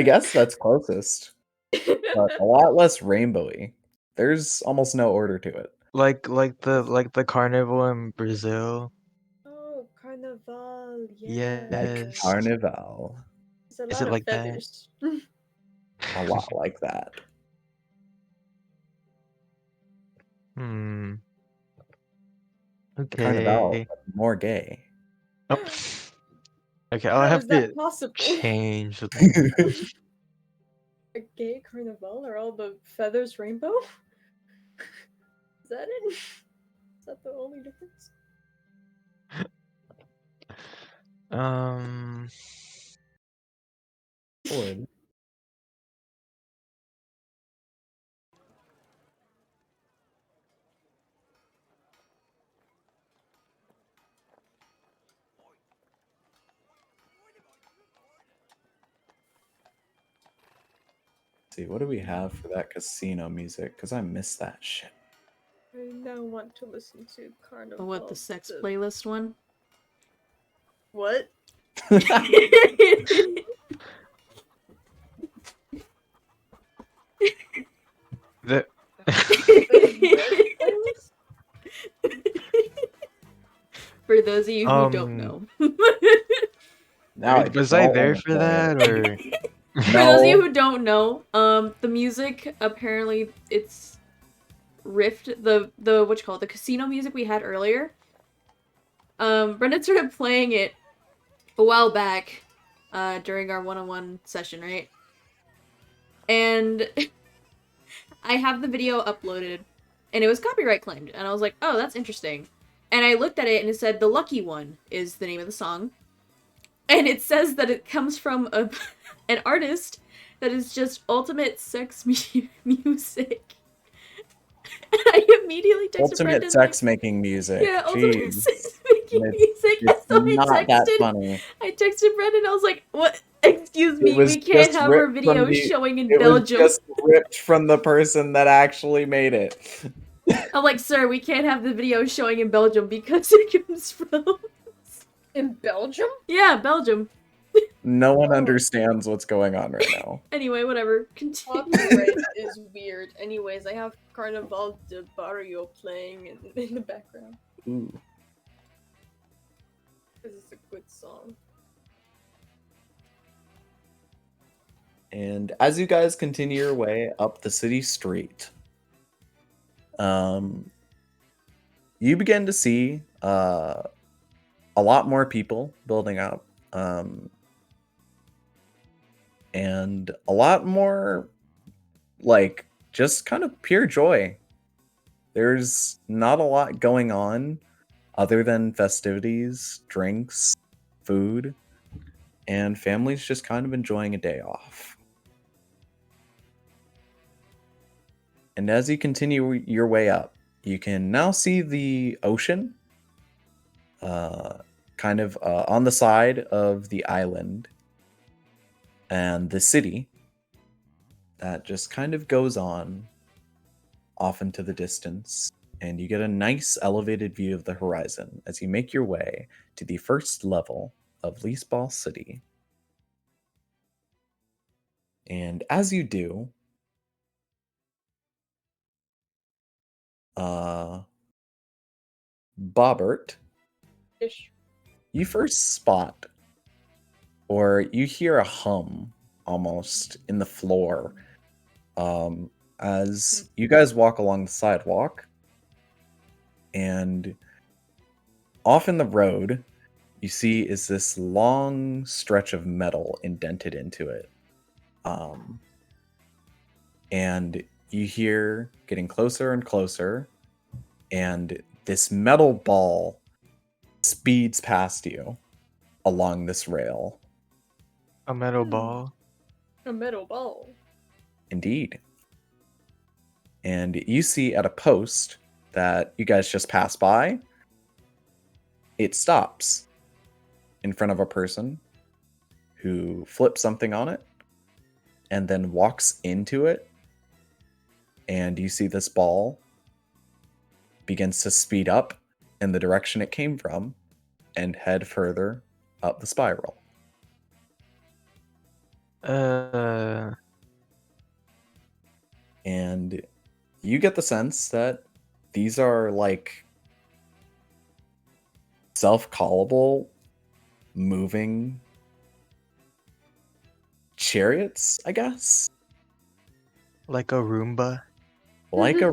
guess that's closest, but a lot less rainbowy. There's almost no order to it. like the carnival in Brazil. Oh, Carnival, Yes. yeah. Like Carnival. It's a Is lot it of like that? feathers. A lot like that. Hmm. Carnival, Okay. but more gay. Oh. Okay, I'll How have is that to possible? change. A gay carnival? Are all the feathers rainbow? Is that it? Is that the only difference? Um. Forward. See, what do we have for that casino music? Because I miss that shit. I now want to listen to Carnival. What, the sex playlist one? What? The. Playlist? For those of you who don't know. Now I Was I don't there wanna for play that it. or? For those of you No. who don't know, the music apparently it's riffed the what you call it, the casino music we had earlier. Brendan started playing it a while back, during our one-on-one session, right? And I have the video uploaded, and it was copyright claimed, and I was like, oh, that's interesting. And I looked at it, and it said "The Lucky One" is the name of the song, and it says that it comes from an artist that is just ultimate sex music. And I immediately texted Ultimate Brendan, sex like, making music. yeah, ultimate Jeez. sex making music. It's So not that funny. I texted Brendan. I was like, "What? Excuse me, It was we can't just have our ripped video from the. showing in It was Belgium." just ripped from the person that actually made it. I'm like, "Sir, we can't have the video showing in Belgium because it comes from In Belgium? yeah, Belgium." No one Oh. understands what's going on right now. Anyway, whatever. Continue. Copyright is weird. Anyways, I have Carnival de Barrio playing in the background. Ooh. Because it's a good song. And as you guys continue your way up the city street, you begin to see a lot more people building up, and a lot more, like, just kind of pure joy. There's not a lot going on other than festivities, drinks, food, and families just kind of enjoying a day off. And as you continue your way up, you can now see the ocean, kind of on the side of the island, and the city that just kind of goes on off into the distance. And you get a nice elevated view of the horizon as you make your way to the first level of Leaseball City. And as you do, Bobbert, Ish. you first spot, or you hear a hum almost in the floor, as you guys walk along the sidewalk, and off in the road you see is this long stretch of metal indented into it, and you hear getting closer and closer, and this metal ball speeds past you along this rail. A metal ball. A metal ball. Indeed. And you see at a post that you guys just passed by, it stops. in front of a person who flips something on it and then walks into it, and you see this ball begins to speed up in the direction it came from and head further up the spiral. And you get the sense that these are like self-callable moving chariots, I guess. Like a Roomba. Like a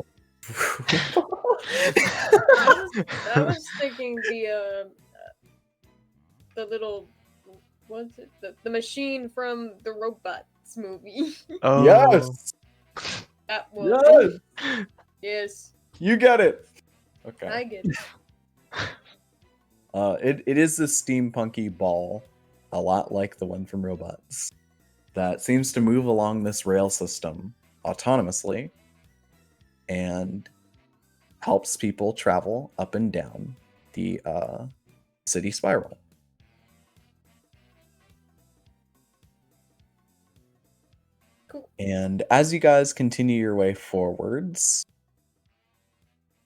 I was thinking the little, what's it? The machine from the Robots movie. Oh. Yes. That one. Yes. Yes. You get it. Okay. I get it. It is this steampunky ball, a lot like the one from Robots, that seems to move along this rail system autonomously and helps people travel up and down the city spiral. Cool. And as you guys continue your way forwards,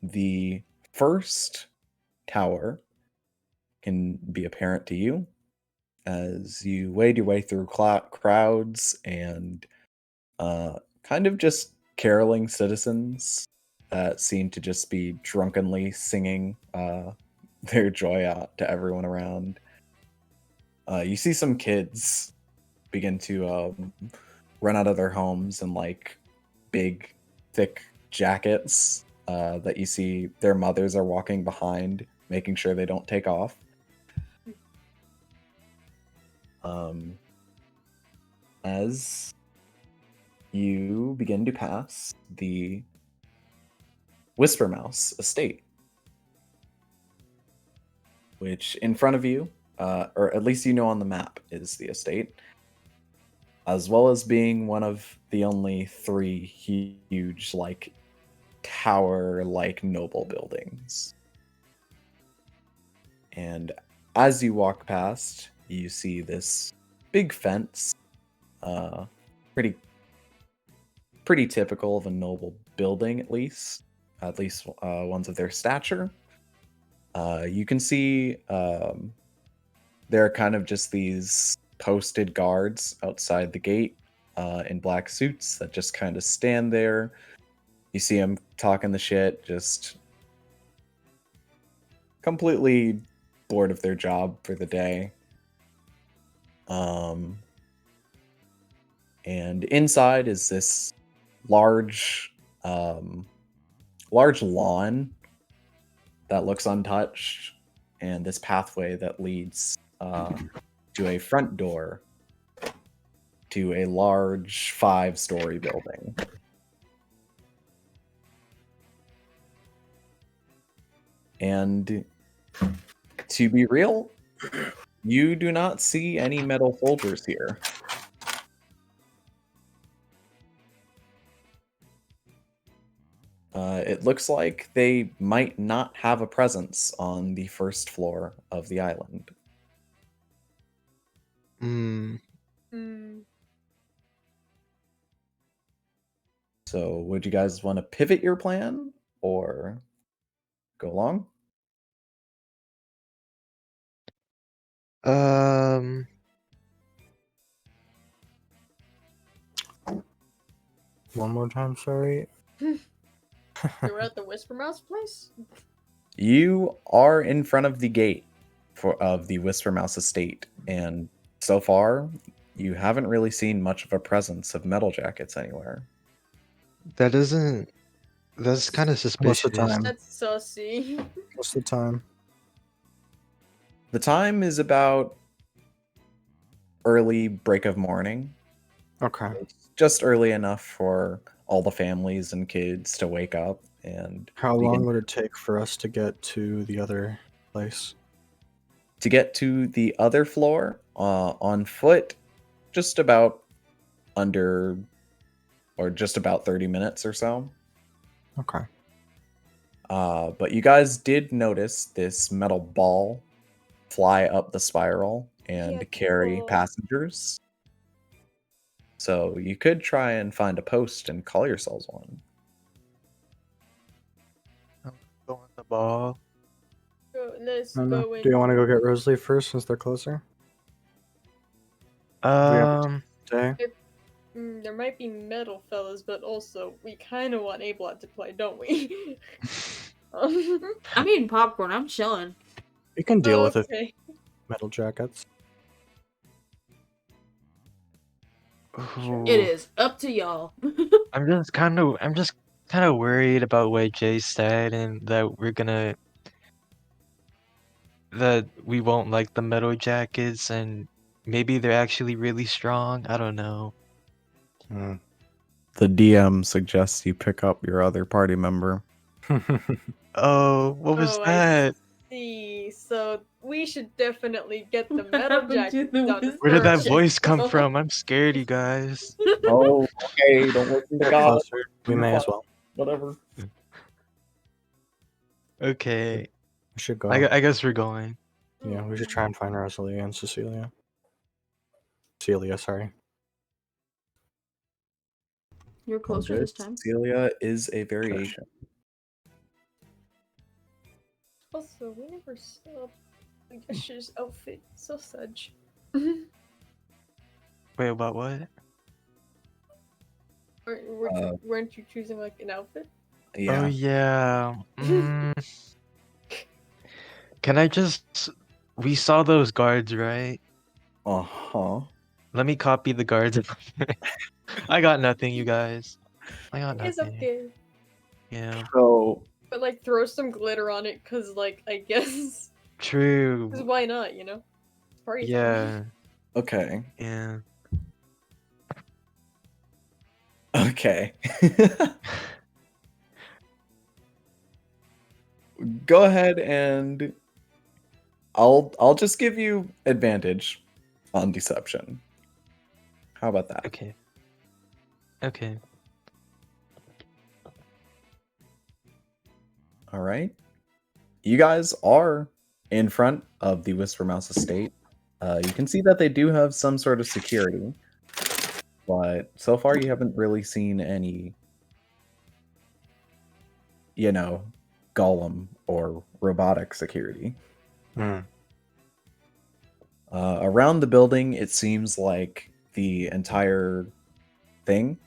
the first tower can be apparent to you as you wade your way through crowds and kind of just caroling citizens that seem to just be drunkenly singing their joy out to everyone around. You see some kids begin to run out of their homes in like big, thick jackets that you see their mothers are walking behind, making sure they don't take off. As you begin to pass the Whispermouse estate, which in front of you, or at least you know on the map, is the estate, as well as being one of the only 3 huge, like, tower-like noble buildings. And as you walk past, you see this big fence, pretty typical of a noble building, at least ones of their stature. You can see there are kind of just these posted guards outside the gate in black suits that just kind of stand there. You see them talking the shit, just completely bored of their job for the day. And inside is this large lawn that looks untouched, and this pathway that leads to a front door to a large 5-story building. And to be real, you do not see any metal soldiers here. It looks like they might not have a presence on the first floor of the island. Hmm. So would you guys want to pivot your plan or go along? One more time, sorry. We're at the Whispermouse place? You are in front of the gate of the Whispermouse estate, and so far, you haven't really seen much of a presence of metal jackets anywhere. That doesn't. That's kind of What's the suspicious. time? That's sussy. What's the time? The time is about early break of morning. Okay. It's just early enough for all the families and kids to wake up and How begin long would it take for us to get to the other place? to get to the other floor on foot. Just about under, or just about 30 minutes or so. Okay. But you guys did notice this metal ball fly up the spiral and Yeah, carry cool. passengers. So you could try and find a post and call yourselves one. Go on the ball. Let's I don't know. go in. Do you want to go get Rosalie first since they're closer? Um, Day? There might be metal fellas, but also we kind of want Ablod to play, don't we? I'm eating popcorn. I'm chilling. You can deal with it. Okay. Metal jackets. ooh, It is up to y'all. I'm just kind of worried about what Jay said and that we won't like the metal jackets and maybe they're actually really strong. I don't know. Hmm. The DM suggests you pick up your other party member. Oh, what was Oh, I that? see. So we should definitely get the What metal happened to jacket the done Where did that first. whisper voice come jacket? from? I'm scared, you guys. Oh, okay. Don't listen to They're God. closer. We may as well. Whatever. Okay, We should go. I guess we're going. Yeah, we should try and find Rosalie and Cecilia. Celia, sorry. You're All closer good. this time. Celia is a variation. Also, we never saw Yash's outfit. So such. Wait, about what? Weren't you choosing like an outfit? Yeah. Oh yeah. Can I just? We saw those guards, right? Uh-huh. Let me copy the guards. I got nothing, you guys. I got It's nothing. okay. Yeah. So But like throw some glitter on it, cause like I guess, cause True. why not? You know, it's party time. Yeah. okay. Yeah. Okay. Go ahead and I'll just give you advantage on deception. How about that? Okay. Okay. All right. You guys are in front of the Whispermouse estate. You can see that they do have some sort of security, but so far you haven't really seen any, golem or robotic security. Hmm. Around the building, it seems like the entire thing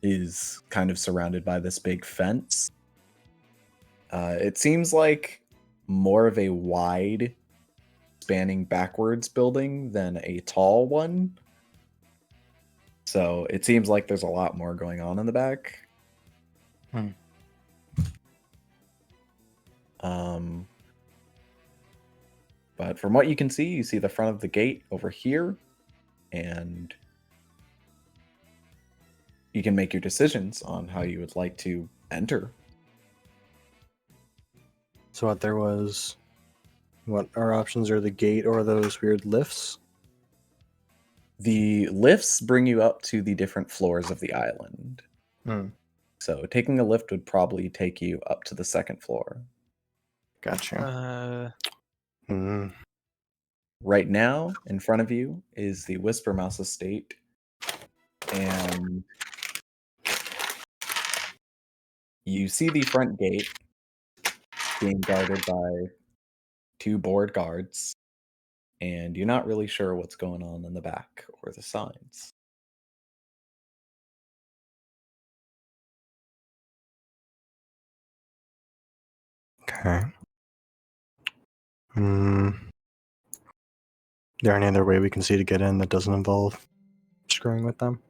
is kind of surrounded by this big fence. It seems like more of a wide, spanning backwards building than a tall one. So it seems like there's a lot more going on in the back. But from what you can see, you see the front of the gate over here, and you can make your decisions on how you would like to enter. So what our options are: the gate or those weird lifts? The lifts bring you up to the different floors of the island. Hmm. So taking a lift would probably take you up to the second floor. Gotcha. Hmm. Right now, in front of you is the Whispermouse estate, and you see the front gate being guarded by 2 board guards, and you're not really sure what's going on in the back or the signs. Okay. Is there any other way we can see to get in that doesn't involve screwing with them?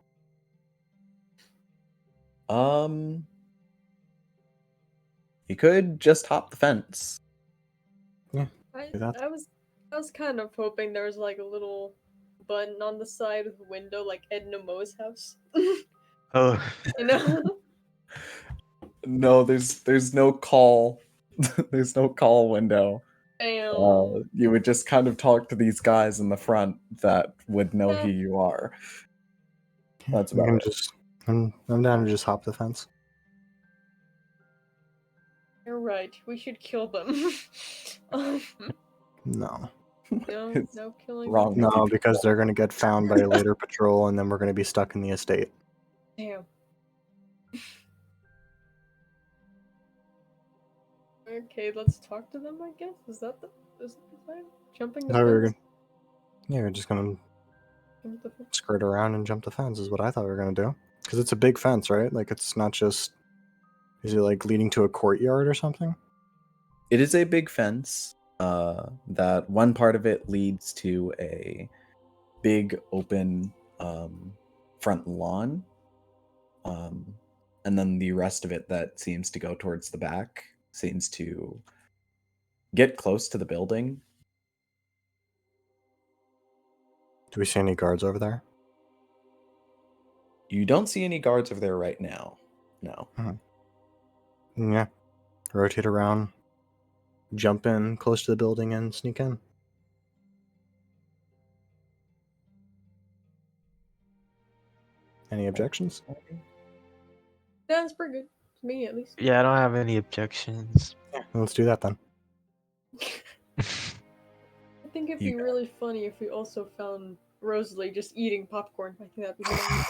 You could just hop the fence. Yeah. I Do that. I was kind of hoping there was like a little button on the side of the window, like Edna Moe's house. Oh. You know? No, there's no call. There's no call window. Damn. You would just kind of talk to these guys in the front that would know Yeah. who you are. That's We about can it. just. I'm down to just hop the fence. You're right. We should kill them. Um, No. No, is no killing. wrong with you No, people? because they're going to get found by a later patrol, and then we're going to be stuck in the estate. Damn. Okay, let's talk to them, I guess. Is that the plan? Jumping the I thought we were fence? Yeah, we're just going to Jump the fence? skirt around and jump the fence is what I thought we were going to do. Because it's a big fence, right? Like, it's not just... Is it, like, leading to a courtyard or something? It is a big fence. That one part of it leads to a big open front lawn. And then the rest of it that seems to go towards the back seems to get close to the building. Do we see any guards over there? You don't see any guards over there right now. No. Yeah. Rotate around, jump in close to the building, and sneak in. Any objections? That's pretty good. To me, at least. Yeah, I don't have any objections. Yeah, let's do that then. I think it'd be You- really funny if we also found Rosalie just eating popcorn. I think that'd be hilarious.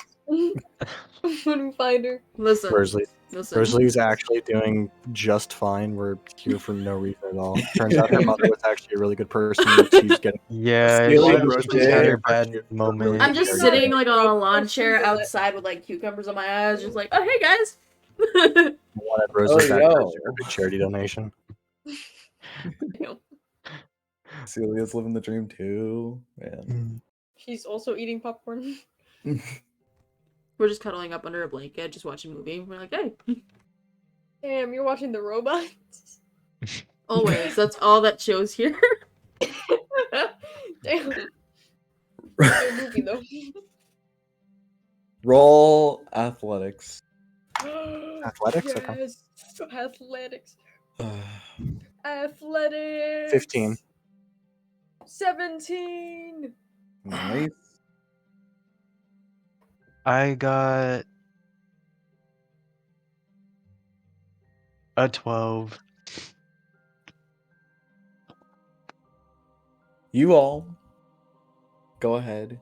When we find her. Listen, Rosalie. listen. Rosalie's actually doing just fine. We're here for no reason at all. Turns out her mother was actually a really good person. She's getting Yeah, Stealing she Rosalie just had her for bad really moment. I'm just You're sitting not like on a broke lawn person, chair but- outside with like cucumbers on my eyes, just like, oh hey guys. wanted Rosalie back for yo. a super big charity donation. Celia's living the dream too. Man. She's also eating popcorn. We're just cuddling up under a blanket, just watching a movie. We're like, hey. Damn, you're watching the robots? Always. That's all that shows here. Damn. Good movie though. Roll athletics. Athletics? Okay. Yes. Athletics. Athletics. 15. 17. Nice. I got a 12. You all go ahead.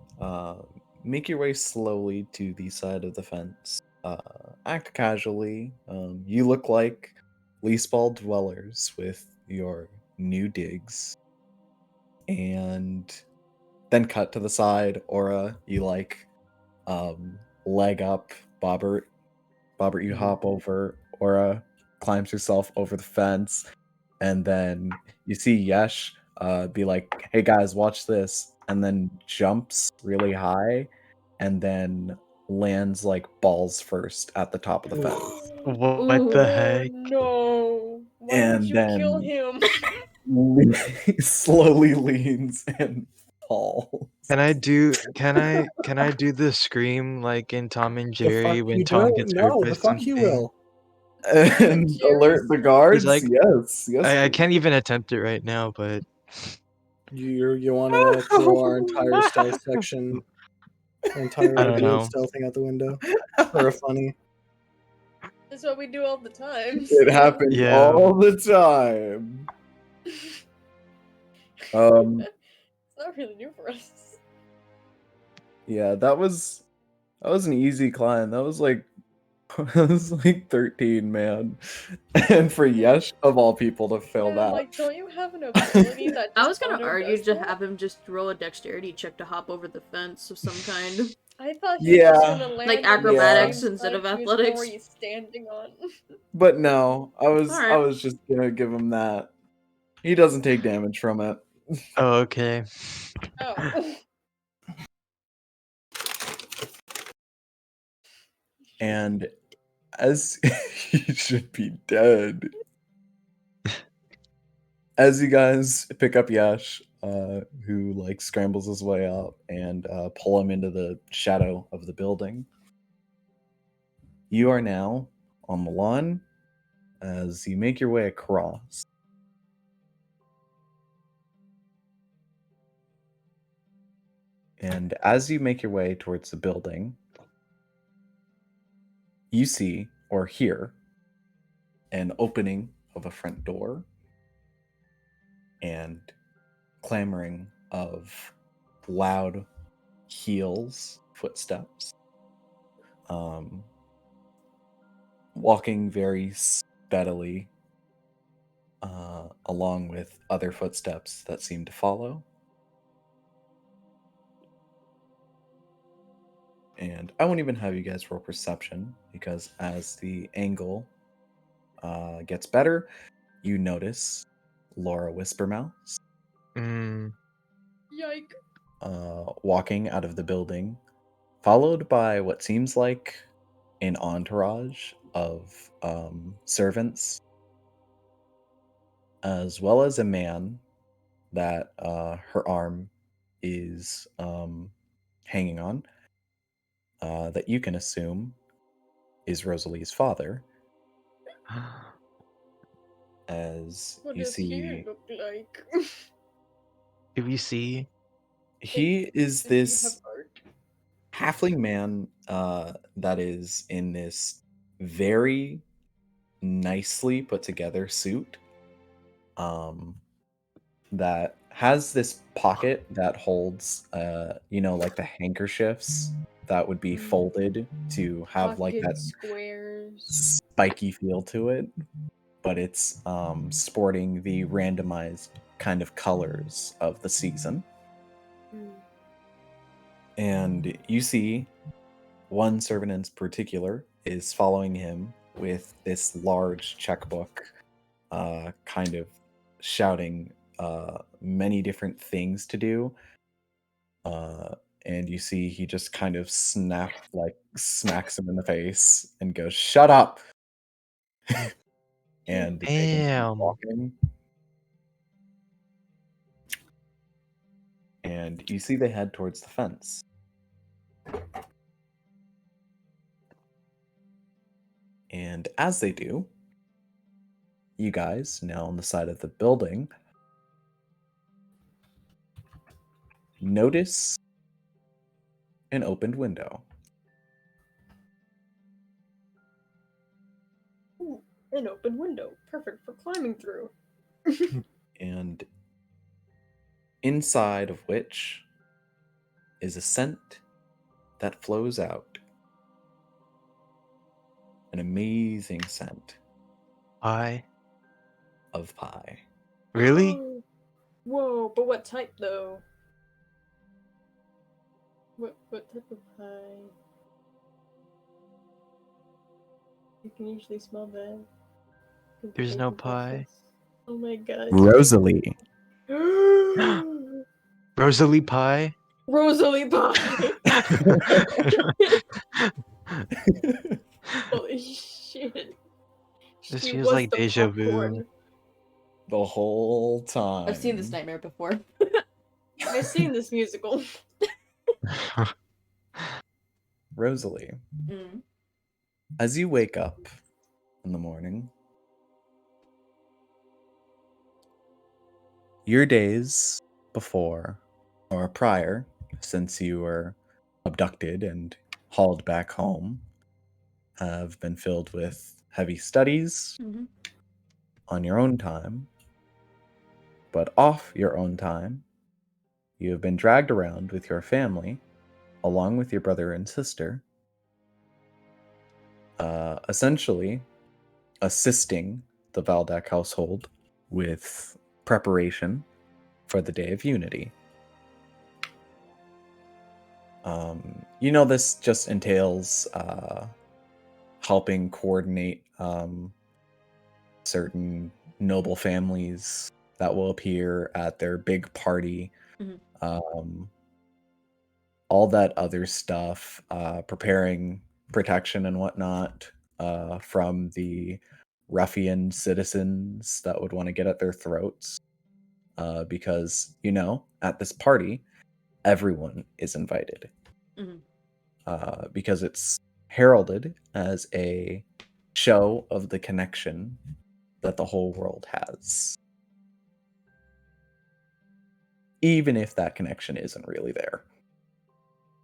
Make your way slowly to the side of the fence. Act casually. You look like leaseball dwellers with your new digs. And then cut to the side. Aura, you like leg up Bobbert. Bobbert, you hop over. Aura climbs herself over the fence. And then you see Yesh be like, hey guys, watch this. And then jumps really high. And then lands like balls first at the top of the fence. What the heck? No. Why And would you kill then- him? Slowly leans and falls. Can I do the scream like in Tom and Jerry when Tom gets hurt by something? And alert the guards? like- yes. I please. can't even attempt it right now, but You want to throw our entire stealth section, entire I don't idea of know. stealthing out the window for a funny? That's what we do all the time. It happens Yeah. all the time. It's not really new for us. Yeah, that was an easy climb. That was like 13, man. And for Yesh of all people to fill Yeah, that. like, don't you have an ability that I just was gonna auto argue does to that? have him just roll a dexterity check to hop over the fence of some kind. I thought he was just Yeah. gonna land Like on the acrobatics same instead of side he was athletics. already standing on. But no, I Alright. was just gonna give him that. He doesn't take damage from it. oh, okay. Oh. And as he should be dead. As you guys pick up Yash, who like scrambles his way up and pull him into the shadow of the building, you are now on the lawn as you make your way across. And as you make your way towards the building, you see or hear an opening of a front door and clamoring of loud heels, footsteps, walking very steadily along with other footsteps that seem to follow. And I won't even have you guys roll perception, because as the angle gets better, you notice Laura Whispermouse Mm. Yike. walking out of the building, followed by what seems like an entourage of servants, as well as a man that her arm is hanging on, that you can assume is Rosalie's father. As What you does he see, look like? Do we see? he is Does he have this art? halfling man that is in this very nicely put together suit, that has this pocket that holds like the handkerchiefs that would be folded to have like Pocket that squares. spiky feel to it, but it's sporting the randomized kind of colors of the season. Hmm. And you see one servant in particular is following him with this large checkbook, kind of shouting many different things to do. And you see he just kind of smacks him in the face and goes, "Shut up!" And they continue Damn. walking. And you see they head towards the fence. And as they do, you guys, now on the side of the building, notice an opened window. Ooh, an open window. Perfect for climbing through. And inside of which is a scent that flows out. An amazing scent Pie? of pie. Really? Oh. Whoa, but what type though? What type of pie? You can usually smell that. Could be There's no bacon pie. process. Oh my god. Rosalie. Rosalie pie? Rosalie pie! Holy shit. This She feels was like the deja vu. popcorn. The whole time. I've seen this nightmare before. I've seen this musical. Rosalie, Mm. as you wake up in the morning, your days before or prior, since you were abducted and hauled back home, have been filled with heavy studies Mhm. on your own time. But off your own time, you have been dragged around with your family, along with your brother and sister, essentially assisting the Valdak household with preparation for the Day of Unity. This just entails helping coordinate certain noble families that will appear at their big party. Mhm. All that other stuff, preparing protection and whatnot from the ruffian citizens that would want to get at their throats. Because, at this party, everyone is invited. Mhm. Because it's heralded as a show of the connection that the whole world has. Even if that connection isn't really there.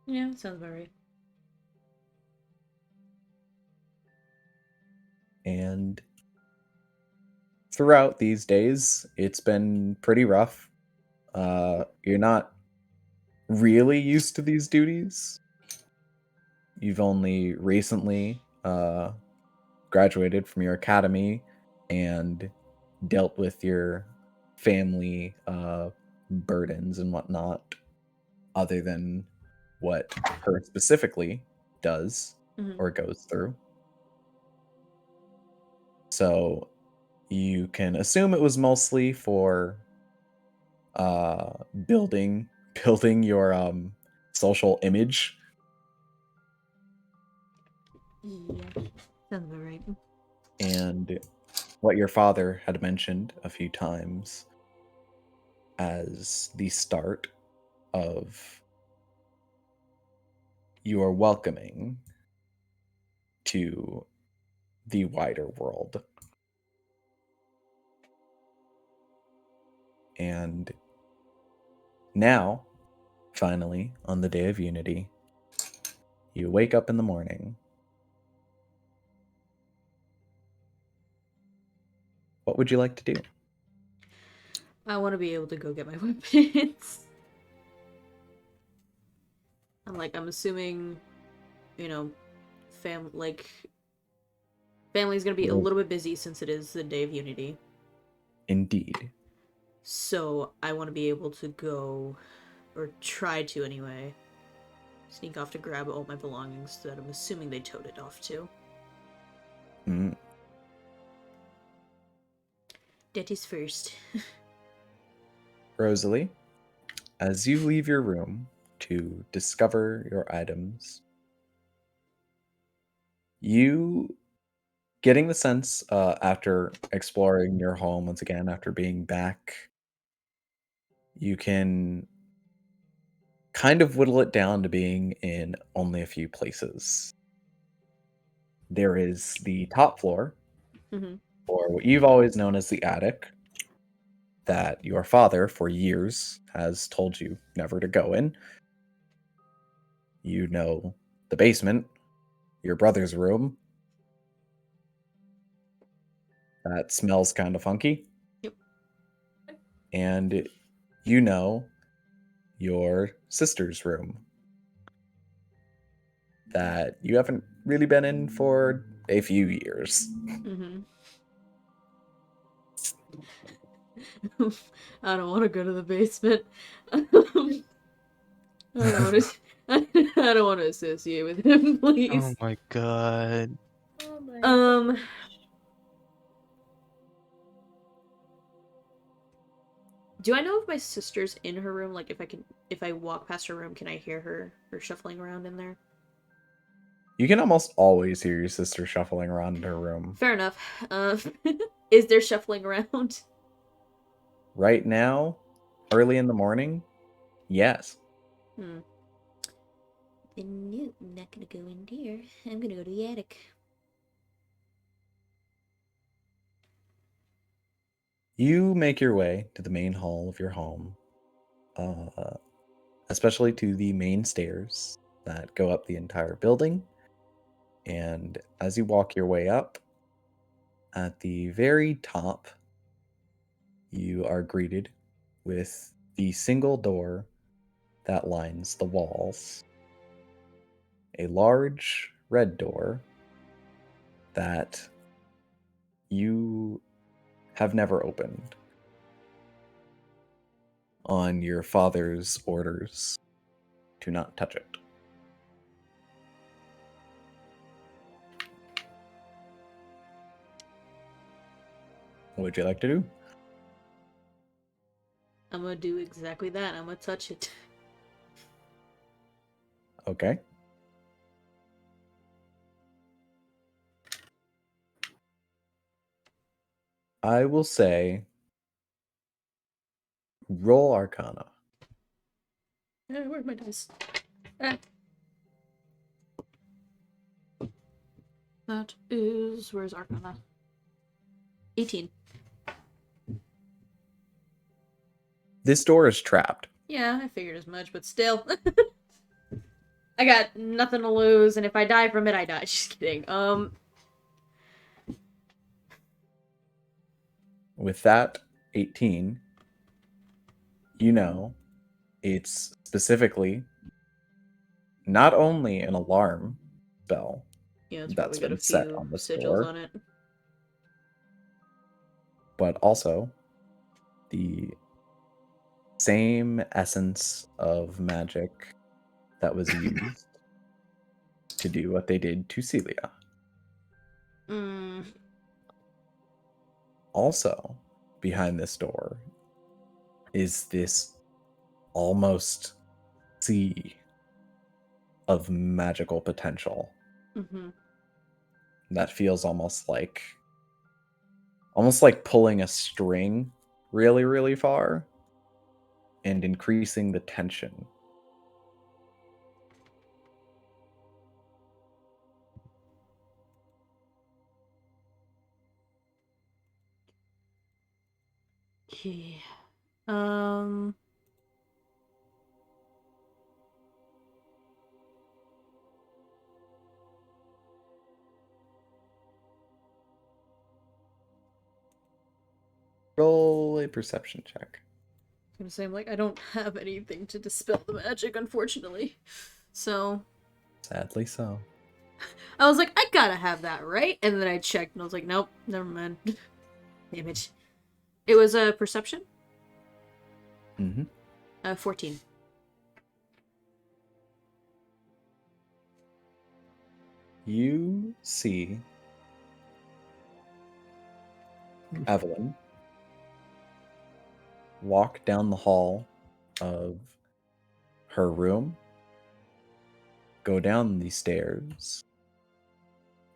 Yeah, sounds about right. And throughout these days, it's been pretty rough. You're not really used to these duties. You've only recently graduated from your academy and dealt with your family burdens and whatnot, other than what her specifically does or goes through. So you can assume it was mostly for building your social image. Yeah, sounds about right. And what your father had mentioned a few times as the start of your welcoming to the wider world. And now, finally, on the day of Unity, you wake up in the morning. What would you like to do? I want to be able to go get my weapons. I'm assuming, you know, family's gonna be a little bit busy since it is the day of Unity. Indeed. So I want to be able to go, or try to anyway, sneak off to grab all my belongings that I'm assuming they towed it off to. Mm. Daddy's first. Rosalie, as you leave your room to discover your items, you getting the sense after exploring your home once again, after being back, you can kind of whittle it down to being in only a few places. There is the top floor, Mm-hmm. or what you've always known as the attic, that your father for years has told you never to go in. You know the basement, your brother's room. That smells kind of funky. Yep. And you know your sister's room that you haven't really been in for a few years. Mm-hmm. I don't want to go to the basement. I don't want to. I don't want to associate with him, please. Oh my god. Oh my Um. Do I know if my sister's in her room? Like, if I walk past her room, can I hear her shuffling around in there? You can almost always hear your sister shuffling around in her room. Fair enough. Is there shuffling around? Right now, early in the morning, yes. Then no, I'm not gonna go in here. I'm gonna go to the attic. You make your way to the main hall of your home, especially to the main stairs that go up the entire building. And as you walk your way up, at the very top, you are greeted with the single door that lines the walls. A large red door that you have never opened on your father's orders to not touch it. What would you like to do? I'm gonna do exactly that. I'm gonna touch it. Okay. I will say roll Arcana. Where's my dice? Ah. That is... Where's Arcana? 18. This door is trapped. Yeah, I figured as much, but still. I got nothing to lose, and if I die from it, I die. Just kidding. With that 18, you know it's specifically not only an alarm spell Yeah, it's that's probably got a been set few on this sigils door, on it. but also the same essence of magic that was used to do what they did to Celia. Mm. Also, behind this door is this almost sea of magical potential Mm-hmm. that feels almost like pulling a string really, really far and increasing the tension. Okay. Um. Roll a perception check. I'm gonna say, I'm like, I don't have anything to dispel the magic, unfortunately. So Sadly so. I was like, I gotta have that, right? And then I checked and I was like, nope, never mind. Damn it. It was a perception? Mm-hmm. 14. You see Evelyn walk down the hall of her room, go down the stairs,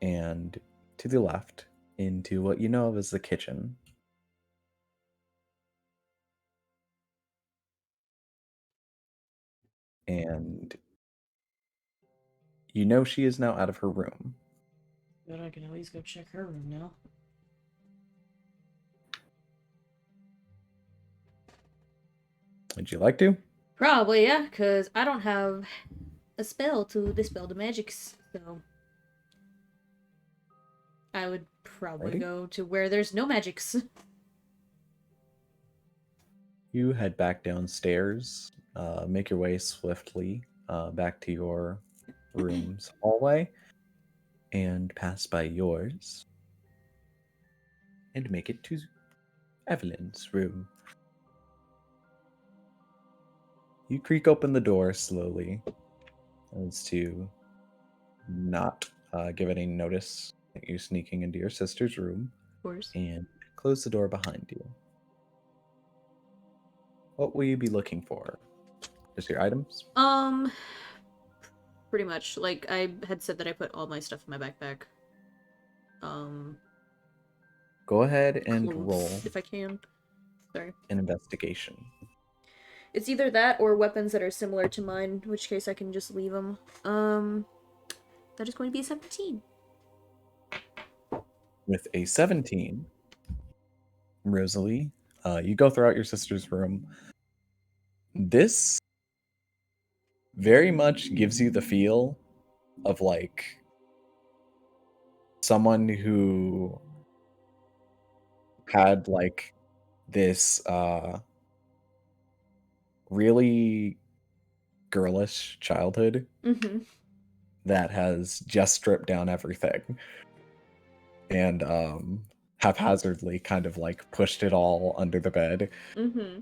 and to the left into what you know of as the kitchen. And you know she is now out of her room. But I can at least go check her room now. Would you like to? Probably, yeah, because I don't have a spell to dispel the magics, so I would probably Alrighty. go to where there's no magics. You head back downstairs, make your way swiftly back to your room's hallway, and pass by yours, and make it to Evelyn's room. You creak open the door slowly, as to not give any notice that you're sneaking into your sister's room, Of course. and close the door behind you. What will you be looking for? Just your items? Pretty much. Like, I had said that I put all my stuff in my backpack. Go ahead and Clothes, roll if I can. Sorry. an investigation. It's either that or weapons that are similar to mine, in which case I can just leave them. That is going to be a 17. With a 17, Rosalie, you go throughout your sister's room. This very much gives you the feel of like someone who had like this really girlish childhood Mm-hmm. that has just stripped down everything and haphazardly kind of like pushed it all under the bed Mm-hmm.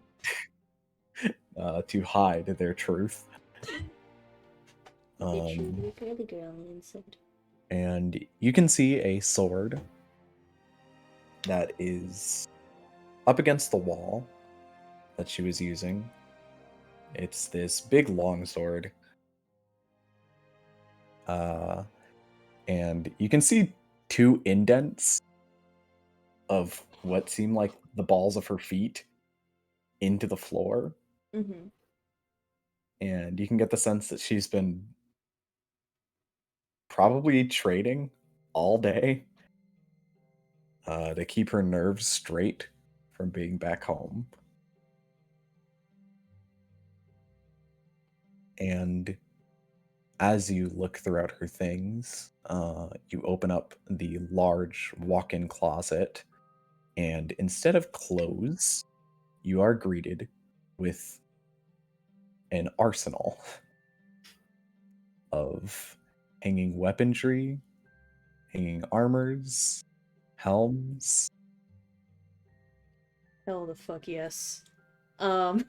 to hide their truth. Girly girl inside. And you can see a sword that is up against the wall that she was using. It's this big long sword. And you can see two indents of what seem like the balls of her feet into the floor. Mm-hmm. And you can get the sense that she's been probably trading all day to keep her nerves straight from being back home. And as you look throughout her things, you open up the large walk-in closet, and instead of clothes, you are greeted with an arsenal of hanging weaponry, hanging armors, helms. Hell the fuck yes. Alrighty.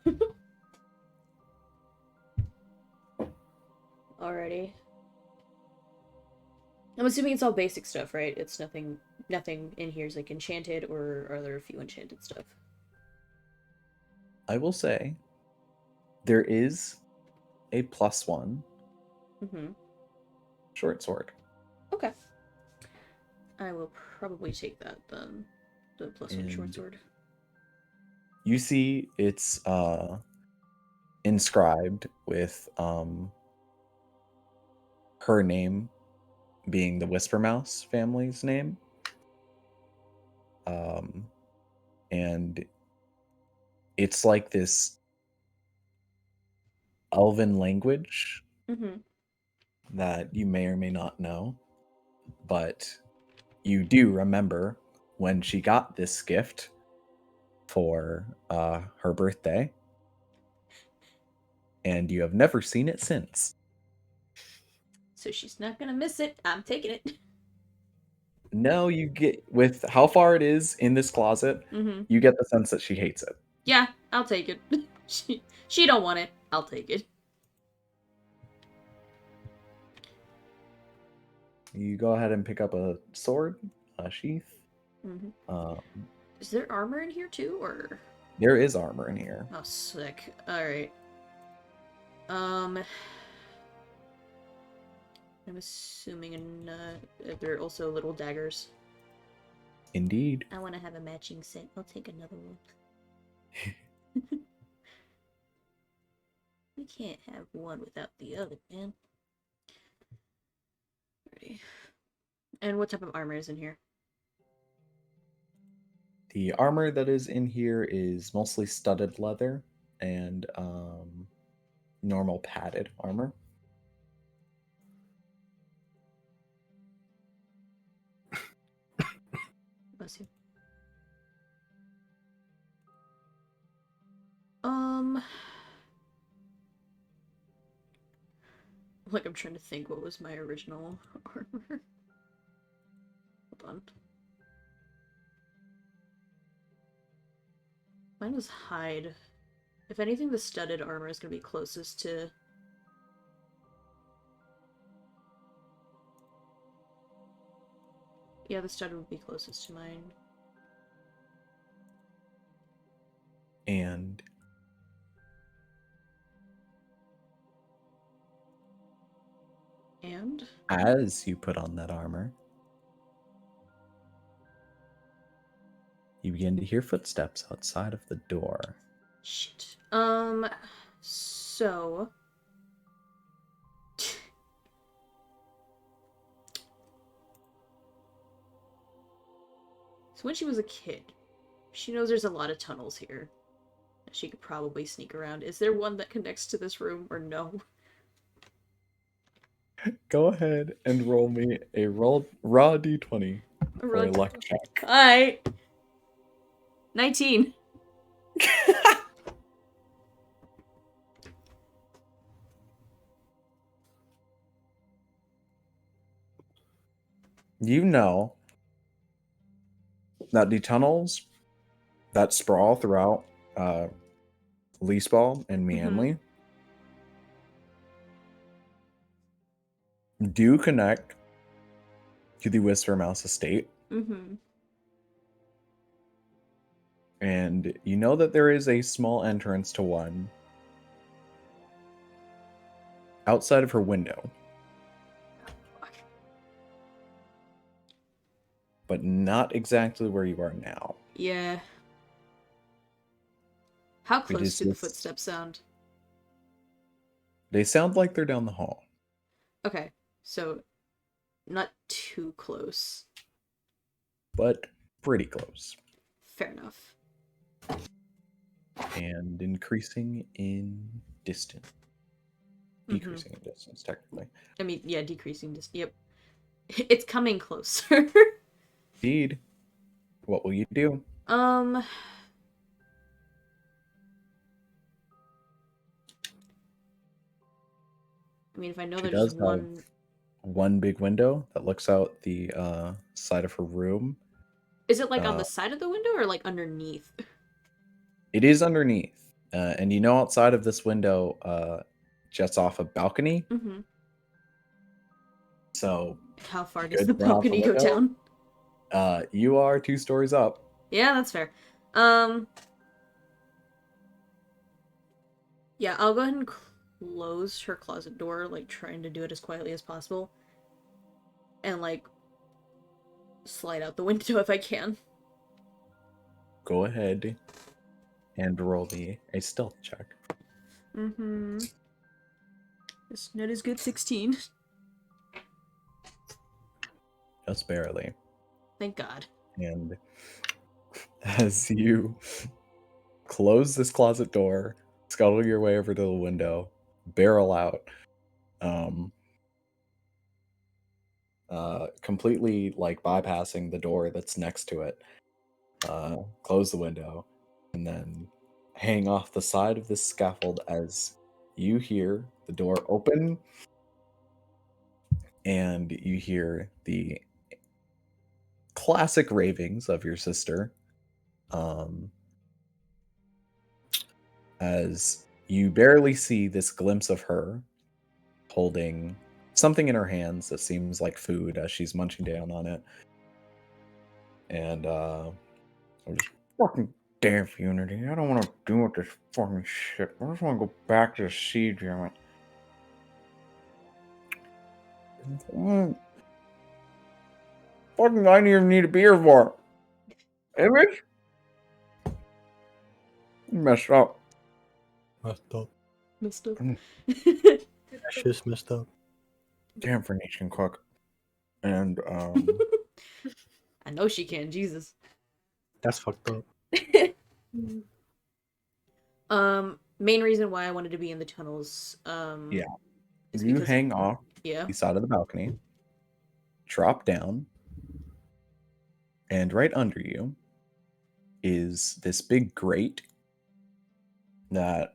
I'm assuming it's all basic stuff, right? It's nothing in here is like enchanted, or are there a few enchanted stuff? I will say there is a +1 Mm-hmm. short sword. Okay. I will probably take that then. The +1 short And sword. you see it's inscribed with her name being the Whispermouse family's name. And it's like this elven language Mm-hmm. that you may or may not know, but you do remember when she got this gift for her birthday, and you have never seen it since. So she's not gonna miss it. I'm taking it. No, you get, with how far it is in this closet, Mm-hmm. you get the sense that she hates it. Yeah, I'll take it. she don't want it. I'll take it. You go ahead and pick up a sword, a sheath. Mm-hmm. Is there armor in here too, or? There is armor in here. Oh, sick. Alright. I'm assuming there are also little daggers. Indeed. I want to have a matching set. I'll take another one. We can't have one without the other, man. Ready. And what type of armor is in here? The armor that is in here is mostly studded leather and normal padded armor. Bless you. Like, I'm trying to think what was my original armor. Hold on. Mine was hide. If anything, the studded armor is going to be closest to... Yeah, the studded would be closest to mine. And as you put on that armor, you begin to hear footsteps outside of the door. Shit. So... So when she was a kid, she knows there's a lot of tunnels here. She could probably sneak around. Is there one that connects to this room, or no? Go ahead and roll me a raw d20 for a luck check. Alright. 19. You know that the tunnels that sprawl throughout Leaseball and Meanley do connect to the Whispermouse estate. Mm-hmm. And you know that there is a small entrance to one outside of her window. Fuck. But not exactly where you are now. Yeah. How It close is do the this- footsteps sound? They sound like they're down the hall. Okay, so not too close. But pretty close. Fair enough. And increasing in distance. Decreasing in distance, technically. I mean, yeah, decreasing distance. Yep. It's coming closer. Indeed. What will you do? I mean, if I know She there's does just have one. one big window that looks out the side of her room. Is it like on Uh, the side of the window or like underneath? It is underneath, and you know outside of this window jets off a balcony. Mm-hmm. So How far does good the run off the balcony go window. down? You are 2 stories up. Yeah, that's fair. Yeah, I'll go ahead and close her closet door, like trying to do it as quietly as possible. And like slide out the window if I can. Go ahead and roll me a stealth check. Mm-hmm. It's not as good 16. Just barely. Thank God. And as you close this closet door, scuttle your way over to the window, barrel out, completely like bypassing the door that's next to it, close the window, and then hang off the side of this scaffold as you hear the door open and you hear the classic ravings of your sister, as you barely see this glimpse of her holding something in her hands that seems like food as she's munching down on it. And I'm just fucking damn Unity. I don't want to deal with this fucking shit. I just want to go back to the sea, damn it. Fucking I didn't even need a beer for. Image? You messed up. Messed up. Messed up. That shit's messed up. Damn Phoenician cook. And I know she can, Jesus. That's fucked up. Main reason why I wanted to be in the tunnels, Yeah. is you because hang off yeah. the side of the balcony, drop down, and right under you is this big grate that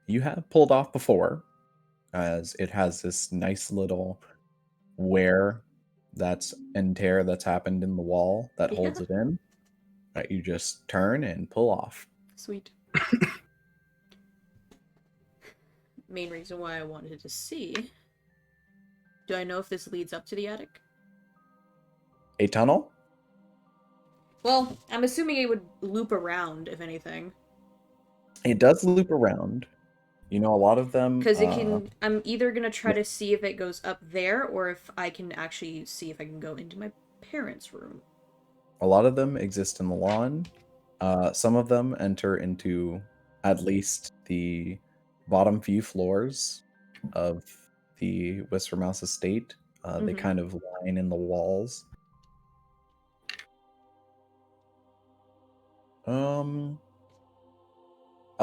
you have pulled off before, as it has this nice little wear and tear that's happened in the wall that holds Yeah. it in, that you just turn and pull off. Sweet. Main reason why I wanted to see. Do I know if this leads up to the attic? A tunnel? Well, I'm assuming it would loop around, if anything. It does loop around. You know, a lot of them. Because it can. I'm either gonna try to see if it goes up there, or if I can actually see if I can go into my parents' room. A lot of them exist in the lawn. Some of them enter into at least the bottom few floors of the Whispermouse estate. They kind of line in the walls. I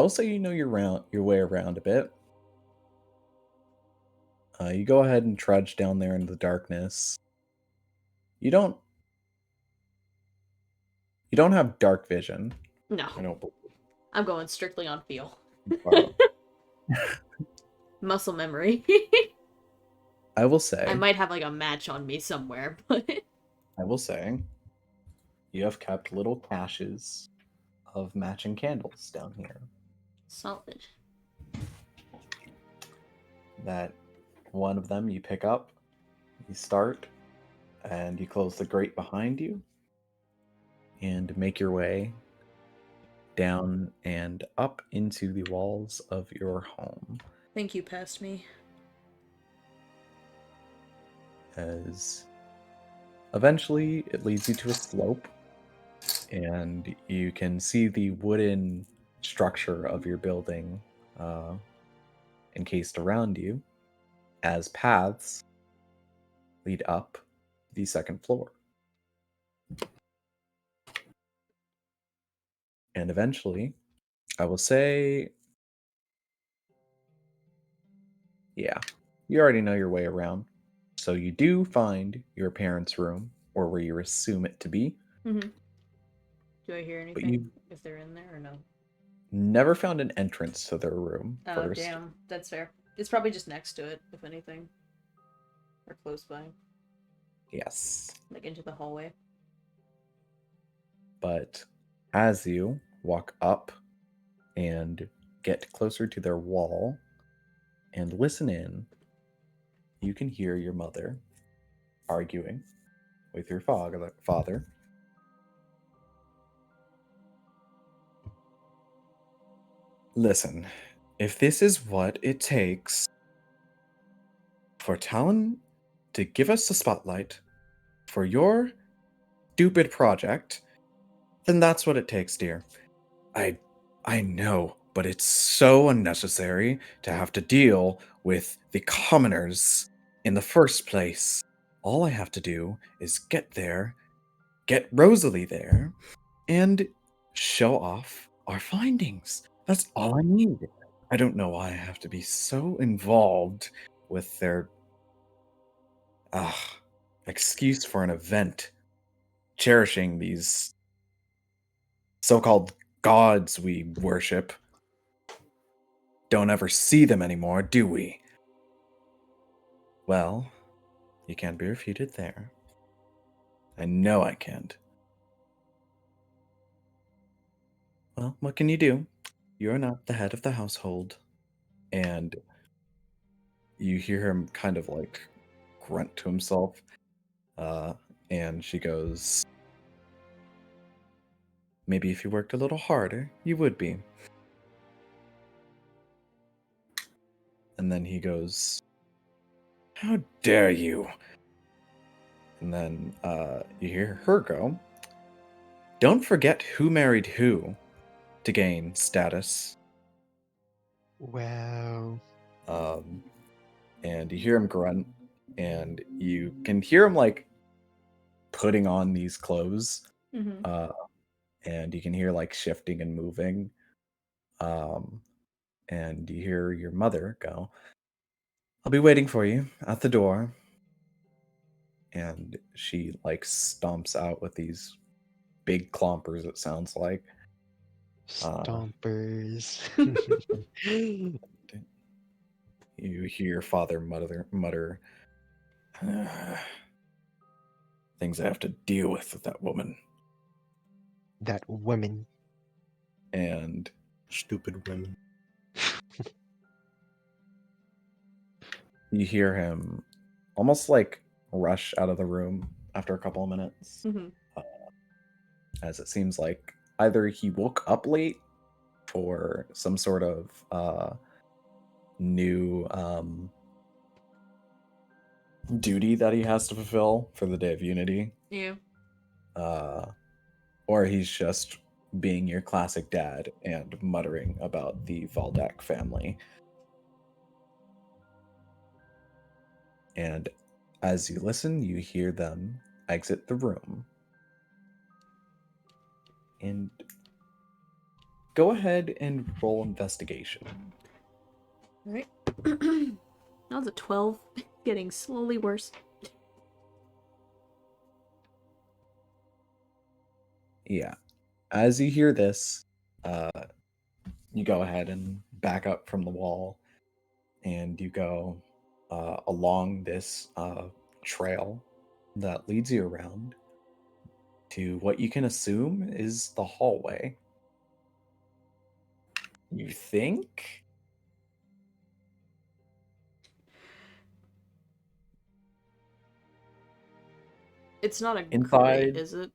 will say you know your way around a bit. You go ahead and trudge down there into the darkness. You don't have dark vision. No. I don't believe. I'm going strictly on feel. Wow. Muscle memory. I will say. I might have like a match on me somewhere, but I will say. You have kept little caches of matching candles down here. solid. That one of them you pick up, you start, and you close the grate behind you, and make your way down and up into the walls of your home. Thank you, past me. As eventually it leads you to a slope, and you can see the wooden structure of your building encased around you, as paths lead up the second floor. And eventually, I will say, yeah, you already know your way around. So you do find your parents' room, or where you assume it to be. Mm-hmm. Do I hear anything you- if they're in there or no? Never found an entrance to their room Oh, first. damn. That's fair. It's probably just next to it, if anything. Or close by. Yes. Like into the hallway. But as you walk up and get closer to their wall and listen in, you can hear your mother arguing with your father. Listen, if this is what it takes for Talon to give us the spotlight for your stupid project, then that's what it takes, dear. I know, but it's so unnecessary to have to deal with the commoners in the first place. All I have to do is get there, get Rosalie there, and show off our findings. That's all I need. I don't know why I have to be so involved with their excuse for an event, cherishing these so-called gods we worship. Don't ever see them anymore, do we? Well, you can't be refuted there. I know I can't. Well, what can you do? You're not the head of the household. And you hear him kind of like grunt to himself. And she goes, maybe if you worked a little harder, you would be. And then he goes, how dare you? And then you hear her go, don't forget who married who to gain status. Wow. And you hear him grunt, and you can hear him like putting on these clothes. Mm-hmm. And you can hear like shifting and moving. And you hear your mother go, I'll be waiting for you at the door. And she like stomps out with these big clompers, it sounds like. Stompers. You hear your father mutter things I have to deal with that woman. That woman. And Stupid women. you hear him almost like rush out of the room after a couple of minutes. Mm-hmm. As it seems like either he woke up late for some sort of new duty that he has to fulfill for the Day of Unity. Yeah. Or he's just being your classic dad and muttering about the Valdak family. And as you listen, you hear them exit the room. And go ahead and roll investigation. All right. That was a 12. Getting slowly worse. Yeah. As you hear this, you go ahead and back up from the wall, and you go along this trail that leads you around to what you can assume is the hallway. You think? It's not a grate, Inside. is it?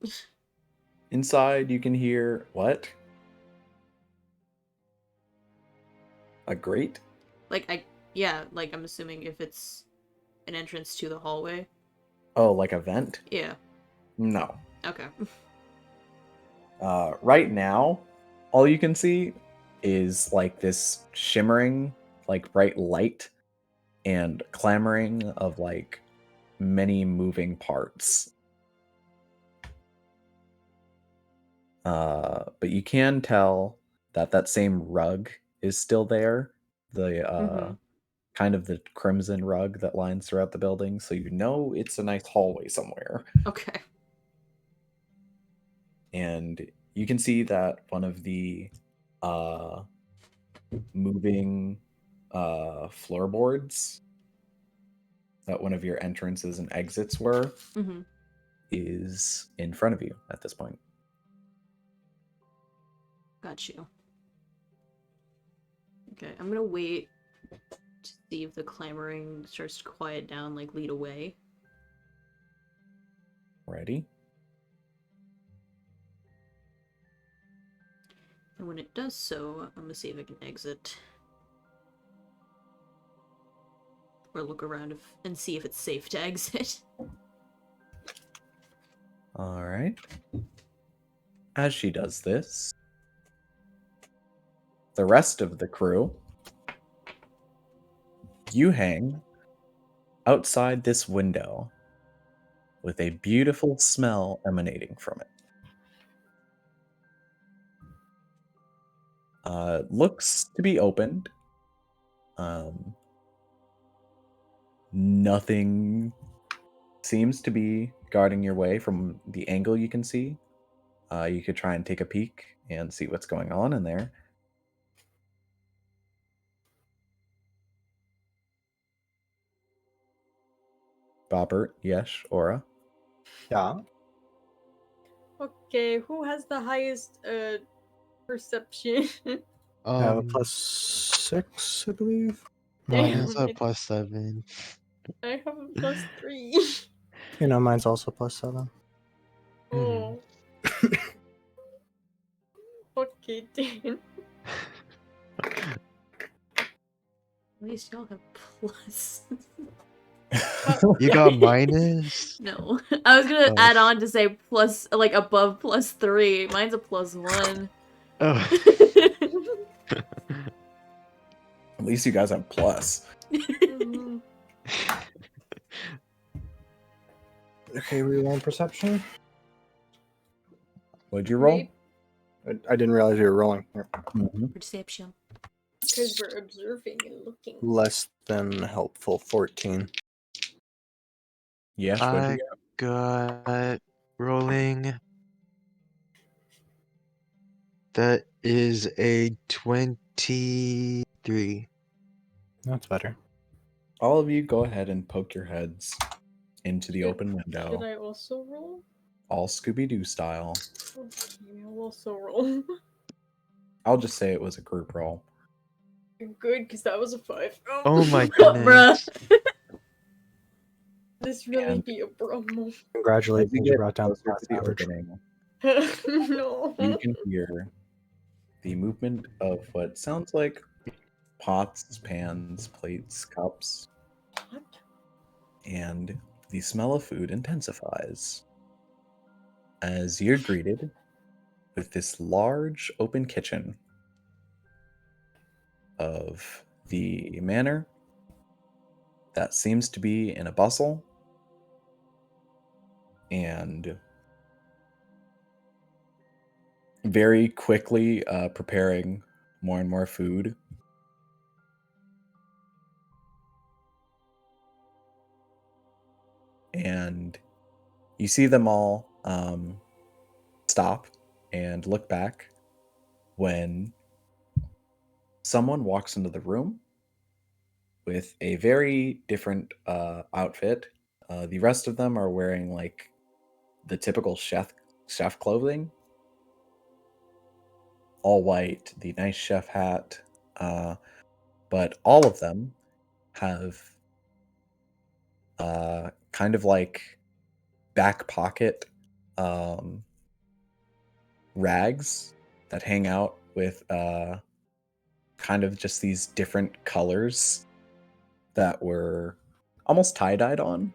Inside, you can hear what? A grate? Yeah, like I'm assuming if it's an entrance to the hallway. Oh, like a vent? Yeah. No. Okay. Right now, all you can see is like this shimmering, like bright light and clamoring of like many moving parts. But you can tell that that same rug is still there. The kind of the crimson rug that lines throughout the building, so you know it's a nice hallway somewhere. Okay. And you can see that one of the moving floorboards that one of your entrances and exits were Mm-hmm. is in front of you at this point. Got you. Okay, I'm gonna wait to see if the clamoring starts to quiet down, like lead away. Ready? And when it does so, I'm gonna see if I can exit. Or look around and see if it's safe to exit. All right. As she does this, the rest of the crew, you hang outside this window with a beautiful smell emanating from it. Looks to be opened. Nothing seems to be guarding your way from the angle you can see. You could try and take a peek and see what's going on in there. Bobbert, Yesh, Aura. Yeah. Okay, who has the highest perception? I have a Um, +6, I believe. mine Damn has a it. +7. I have a +3. You know, mine's also +7. Oh. Okay, Dan. At least y'all have plus. You got minus? No. I was gonna Oh. add on to say plus, like above +3. Mine's a +1. Oh. At least you guys have plus. Mhm. Okay, we roll perception. What'd you roll? I didn't realize you were rolling. Perception. Because we're observing and looking. Less than helpful, 14. Yesh, what'd you I get? got rolling. That is a 23. That's better. All of you go ahead and poke your heads into the Should- open window, Should I also roll? all Scooby-Doo style. Okay, I'll also roll. I'll just say it was a group roll. Good, because that was a 5. Oh my Bruh. goodness. This really And- be a Bromo. As Congratulations, you you get brought down the closer to class the average. opening, No. you can hear the movement of what sounds like pots, pans, plates, cups, What? and the smell of food intensifies as you're greeted with this large open kitchen of the manor that seems to be in a bustle and very quickly preparing more and more food. And you see them all stop and look back when someone walks into the room with a very different outfit. The rest of them are wearing like the typical chef clothing, all white, the nice chef hat. But all of them have kind of like back pocket rags that hang out with kind of just these different colors that were almost tie-dyed on.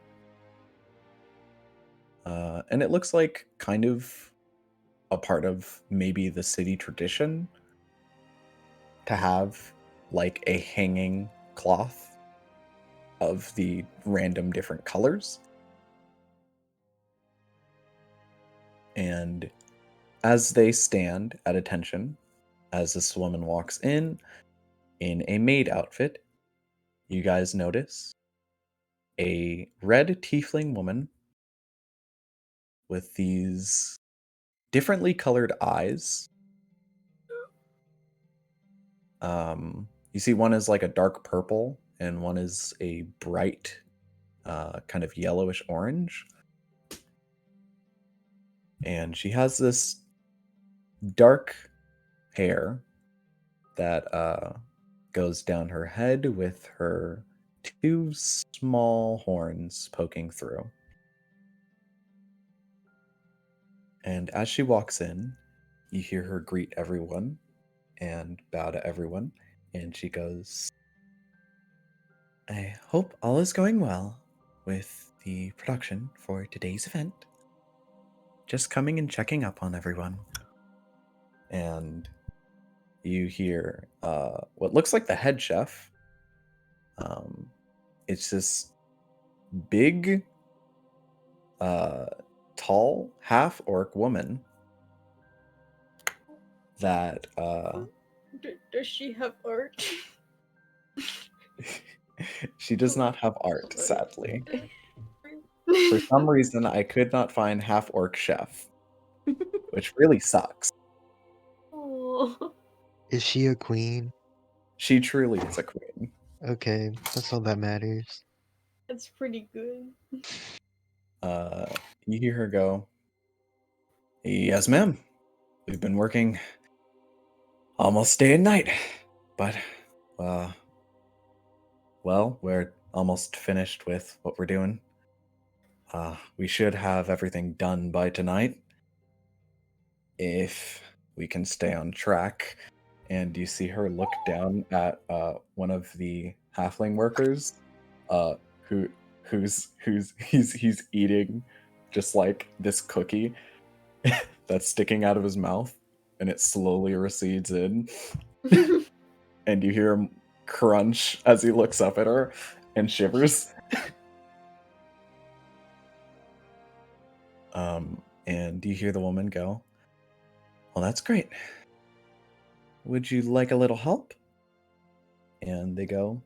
And it looks like kind of a part of maybe the city tradition to have like a hanging cloth of the random different colors. And as they stand at attention, as this woman walks in a maid outfit, you guys notice a red tiefling woman with these differently colored eyes. You see one is like a dark purple and one is a bright kind of yellowish orange. And she has this dark hair that goes down her head with her 2 small horns poking through. And as she walks in, you hear her greet everyone and bow to everyone. And she goes, I hope all is going well with the production for today's event. Just coming and checking up on everyone. And you hear what looks like the head chef. It's this big, tall, half-orc woman that Does she have art? she does not have art, sadly. For some reason, I could not find half-orc chef, which really sucks. Oh. Is she a queen? She truly is a queen. Okay, that's all that matters. That's pretty good. You hear her go, yes, ma'am. We've been working almost day and night, but, well, we're almost finished with what we're doing. We should have everything done by tonight, if we can stay on track. And you see her look down at one of the halfling workers, who's he's eating just like this cookie that's sticking out of his mouth, and it slowly recedes in. And you hear him crunch as he looks up at her and shivers. And you hear the woman go, well, that's great. Would you like a little help? And they go,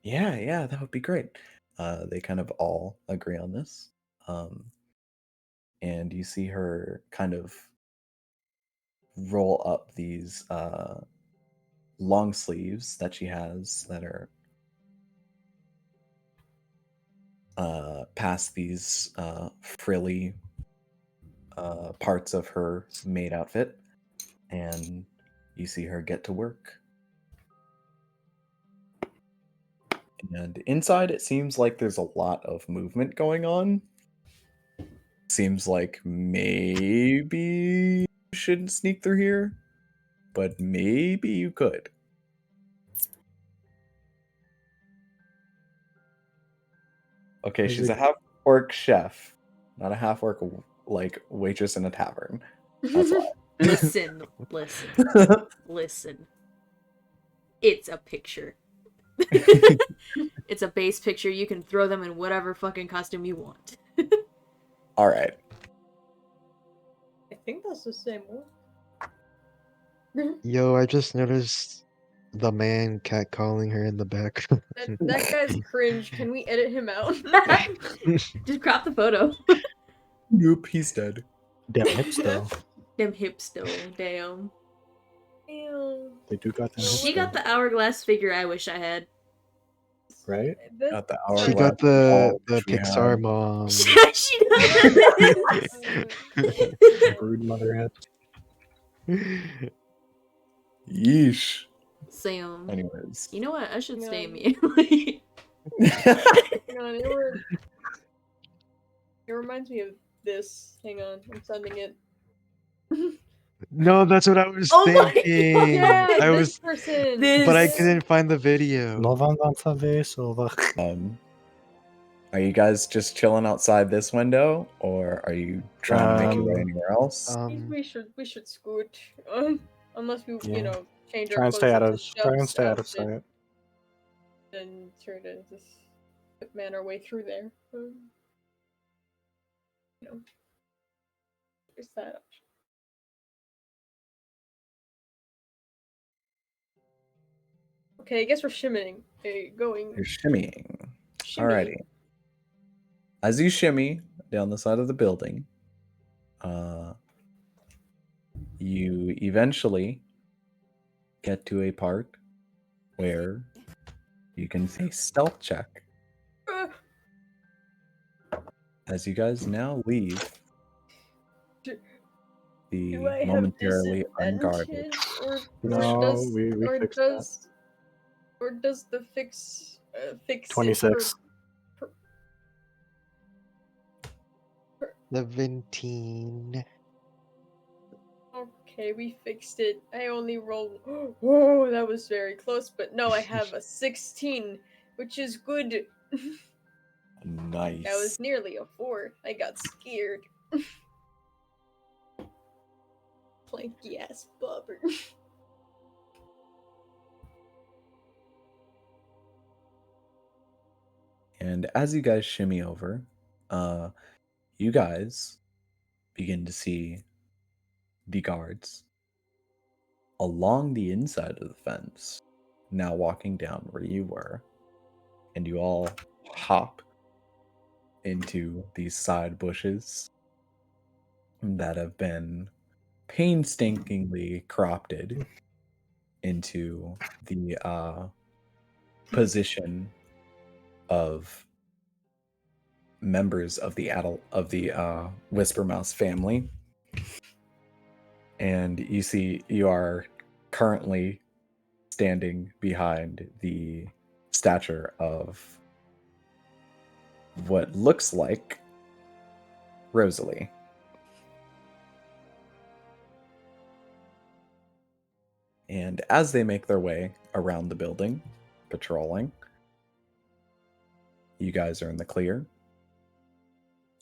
yeah, that would be great. They kind of all agree on this. And you see her kind of roll up these long sleeves that she has that are past these frilly parts of her maid outfit. And you see her get to work. And inside, it seems like there's a lot of movement going on. Seems like maybe you shouldn't sneak through here, but maybe you could. Okay, Is she's it- a half-orc chef, not a half-orc like waitress in a tavern. That's why. Listen. It's a picture. It's a base picture. You can throw them in whatever fucking costume you want. All right. I think that's the same one. Yo, I just noticed the man catcalling her in the background. That guy's cringe. Can we edit him out? Just crop the photo. Nope, he's dead. Damn hips though. Them hips though, damn. Ew. They do got them hips. She got though, the hourglass figure I wish I had. right. This- Got the She hourglass got the which we Pixar had. mom. She does. Brood mother hips. Yeesh. Sam. Anyways. You know what? I should stay No. immediately. Hang on, it reminds me of this. Hang on, I'm sending it. No, that's what I was Oh my thinking. Yeah, I this was, person. but I This- couldn't find the video. No van over. Are you guys just chilling outside this window, or are you trying to make your way anywhere else? We should scoot. Unless we, Yeah. change Try our and stay out of clothes sight. and try to just man our way through there. There's that option. Okay, I guess we're shimmying. Going. You're shimmying. Shimmy. Alrighty. As you shimmy down the side of the building, you eventually get to a part where you can see a stealth check as you guys now leave the Do I have momentarily unguarded. disadvantage, or No, does we or fixed that. does the fix fix it 26. per- 17. Okay, we fixed it. I only rolled. Oh, that was very close, but no, I have a 16, which is good. Nice. That was nearly a 4. I got scared. Planky ass bobber. And as you guys shimmy over, you guys begin to see the guards along the inside of the fence, now walking down where you were, and you all hop into these side bushes that have been painstakingly cropped into the position of members of the Whispermouse family. And you see you are currently standing behind the stature of what looks like Rosalie. And as they make their way around the building, patrolling, you guys are in the clear.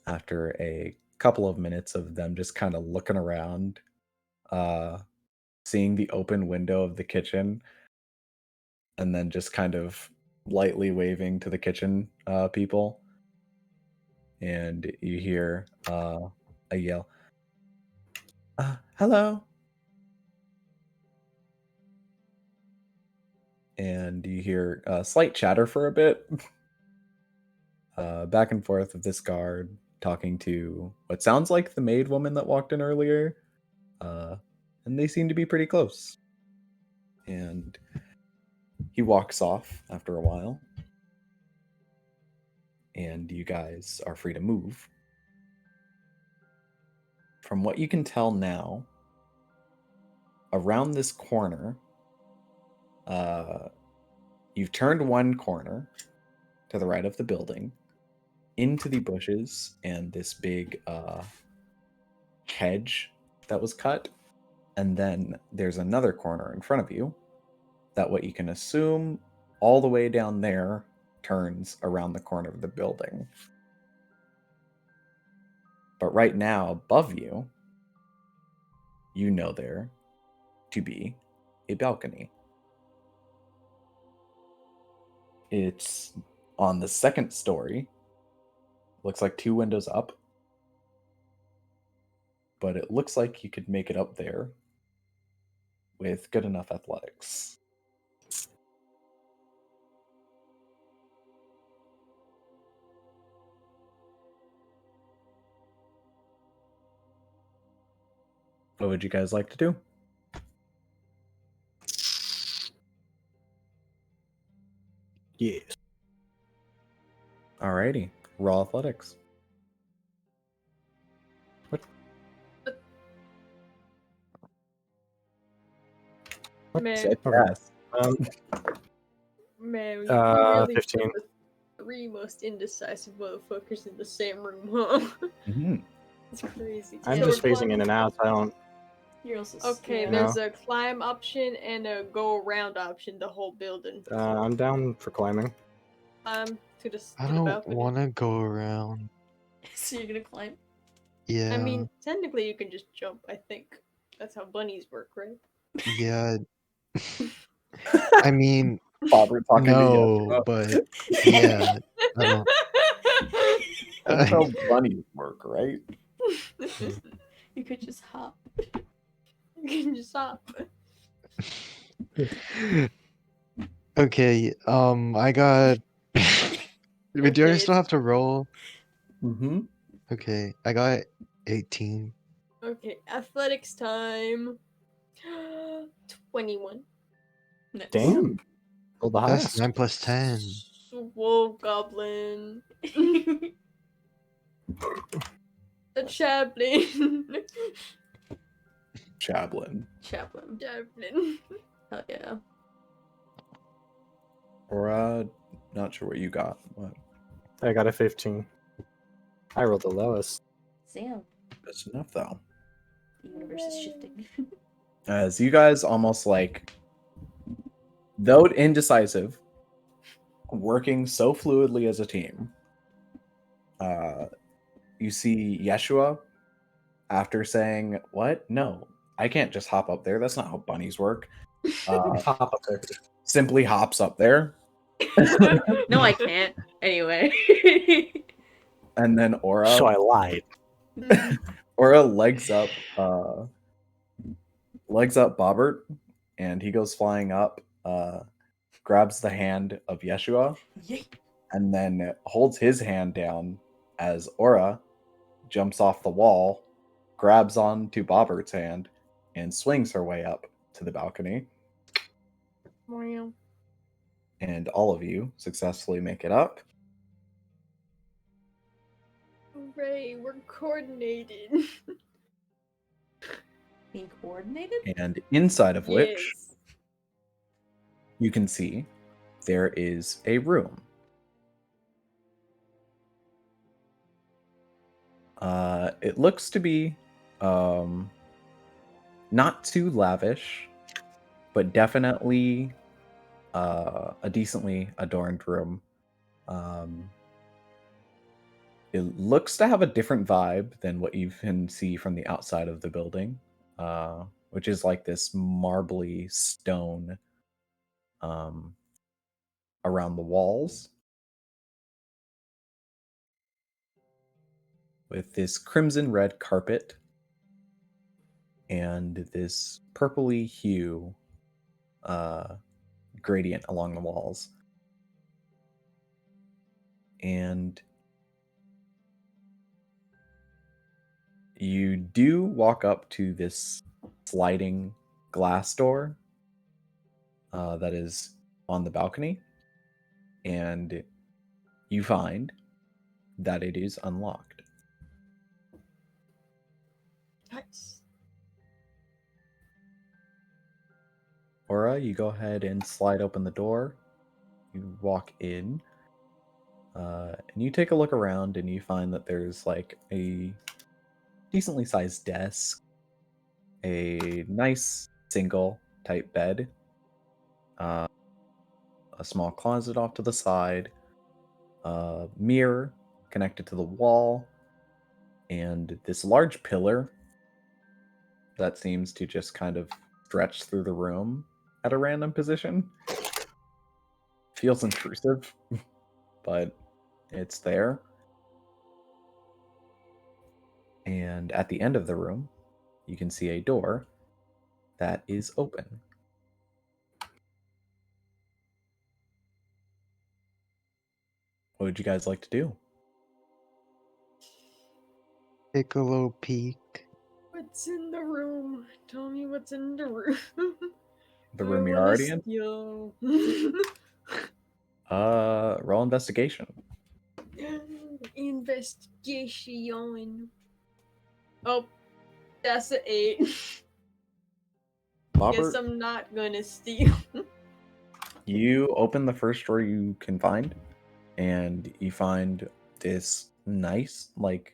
After a couple of minutes of them just kind of looking around, seeing the open window of the kitchen, and then just kind of lightly waving to the kitchen people, and you hear a yell, hello. And you hear slight chatter for a bit, back and forth of this guard talking to what sounds like the maid woman that walked in earlier, and they seem to be pretty close. And he walks off after a while, and you guys are free to move. From what you can tell now, around this corner, you've turned one corner to the right of the building into the bushes and this big hedge that was cut. And then there's another corner in front of you that what you can assume all the way down there turns around the corner of the building. But right now, above you, you know there to be a balcony. It's on the second story. Looks like 2 windows up. But it looks like you could make it up there with good enough athletics. What would you guys like to do? Yes. Alrighty. Raw athletics. Man, Yes. man, you really 15. put the 3 most indecisive motherfuckers in the same room, huh? Mm-hmm. It's crazy. I'm So just we're phasing in and out. I don't. You're also Okay, yeah. there's a climb option and a go around option. The whole building. I'm down for climbing. To the I to the don't balcony. want to go around. So you're gonna climb? Yeah. I mean, technically, you can just jump. I think that's how bunnies work, right? Yeah. I mean, Bobber talking no, to but yeah. I don't. That's how bunnies work, right? You could just hop. You can just hop. Okay. I got. Wait, do I Okay, still have to roll? Mm-hmm. Okay, I got 18. Okay, athletics time. 21. Nice. Damn. Roll the That's highest. 9 plus 10. Whoa, goblin. The chaplain. Chaplain. Chaplain. Chaplain. Hell yeah. Or not sure what you got. What? I got a 15. I rolled the lowest. Sam. That's enough though. The universe is shifting. As you guys almost like, though indecisive, working so fluidly as a team, you see Yeshua after saying, "What? No, I can't just hop up there. That's not how bunnies work." Hop up there. Simply hops up there, No, I can't. Anyway. and then Aura So I lied. Aura legs up Bobbert, and he goes flying up, grabs the hand of Yeshua, Yay. and then holds his hand down as Aura jumps off the wall, grabs onto Bobbert's hand, and swings her way up to the balcony. Mario. And all of you successfully make it up. Hooray, we're coordinated. Being coordinated? And inside of which Yes. you can see there is a room. It looks to be not too lavish, but definitely a decently adorned room. It looks to have a different vibe than what you can see from the outside of the building, which is like this marbly stone around the walls, with this crimson red carpet and this purpley hue gradient along the walls. And you do walk up to this sliding glass door that is on the balcony, and you find that it is unlocked. Nice. Aura, you go ahead and slide open the door. You walk in, and you take a look around, and you find that there's like a decently sized desk, a nice single type bed, a small closet off to the side, a mirror connected to the wall, and this large pillar that seems to just kind of stretch through the room at a random position. Feels intrusive, but it's there. And at the end of the room, you can see a door that is open. What would you guys like to do? Piccolo peak. What's in the room? Tell me what's in the room. The I room you're wanna already in? steal. Roll investigation. Investigation. Oh, that's an 8. Guess Bobbert, I'm not gonna steal. you open the first door you can find, and you find this nice, like,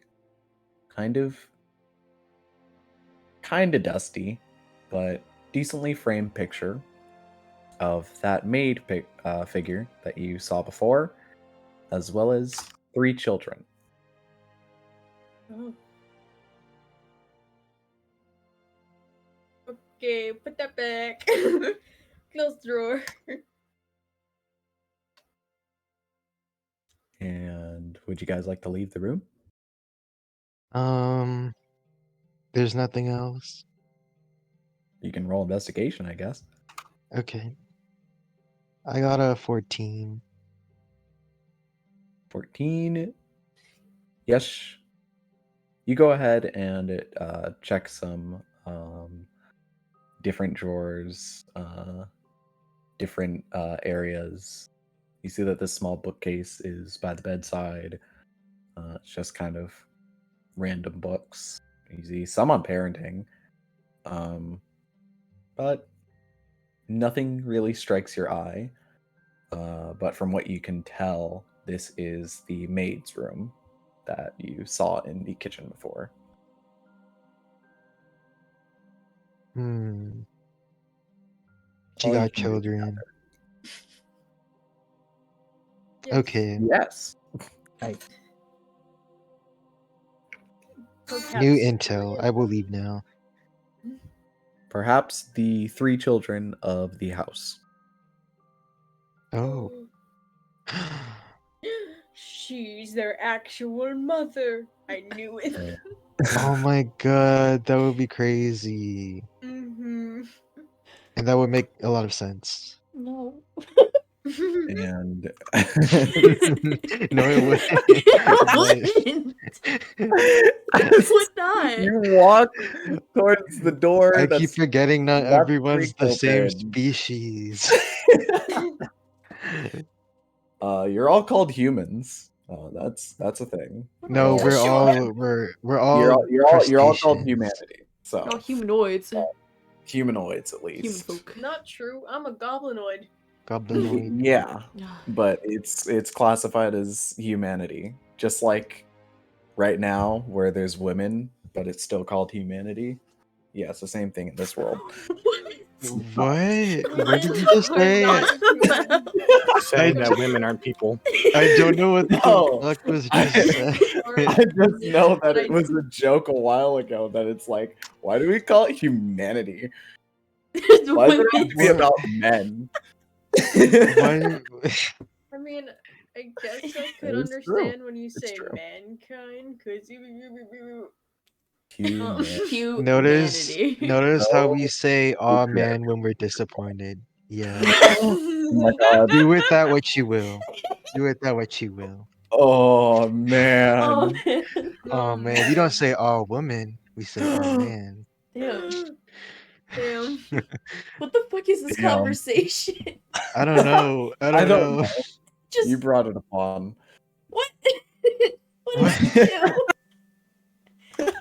kind of dusty, but decently framed picture of that maid figure that you saw before, as well as 3 children. Oh. Okay, put that back. Close drawer. And would you guys like to leave the room? There's nothing else. You can roll investigation, I guess. Okay. I got a 14. 14. Yes. You go ahead and check some different drawers different areas. You see that this small bookcase is by the bedside. It's just kind of random books. You see some on parenting, but nothing really strikes your eye. But from what you can tell, this is the maid's room that you saw in the kitchen before. She All you got can do- children. Yes. Okay. Yes. Perhaps New three intel. of I will them. leave now. Perhaps the 3 children of the house. Oh. She's their actual mother. I knew it. Oh my god, that would be crazy. Mm-hmm. And that would make a lot of sense. No. And No, it wouldn't. It would not. you walk towards the door I keep that's forgetting not left everyone's the creaked same open. species. You're all called humans. That's a thing. No, Well, we're Sure. all we're all you're all called crustaceans. humanity. So Oh, humanoids. humanoids at Human least. folk. Not true. I'm a goblinoid. Goblinoid. Yeah, but it's classified as humanity. Just like right now where there's women, but it's still called humanity. Yeah, it's the same thing in this world. What? What did you just We're say? not human. Saying that women aren't people. I don't know what No. the fuck was just said. I just know that it was a joke a while ago that it's like, why do we call it humanity? Why does it have to be Women. about men? Why? I mean, I guess I could It's true. understand when you It's say true. mankind, because Human. Notice how we No. say "aw man" when we're disappointed. Yeah. Oh my god. Do with that what you will. Do with that what you will. Oh man. Oh man. Oh man, we don't say "aw woman." We say "aw man." Damn. Damn. What the fuck is this Damn. conversation? I don't know. I don't know. Just You brought it upon. what? What did you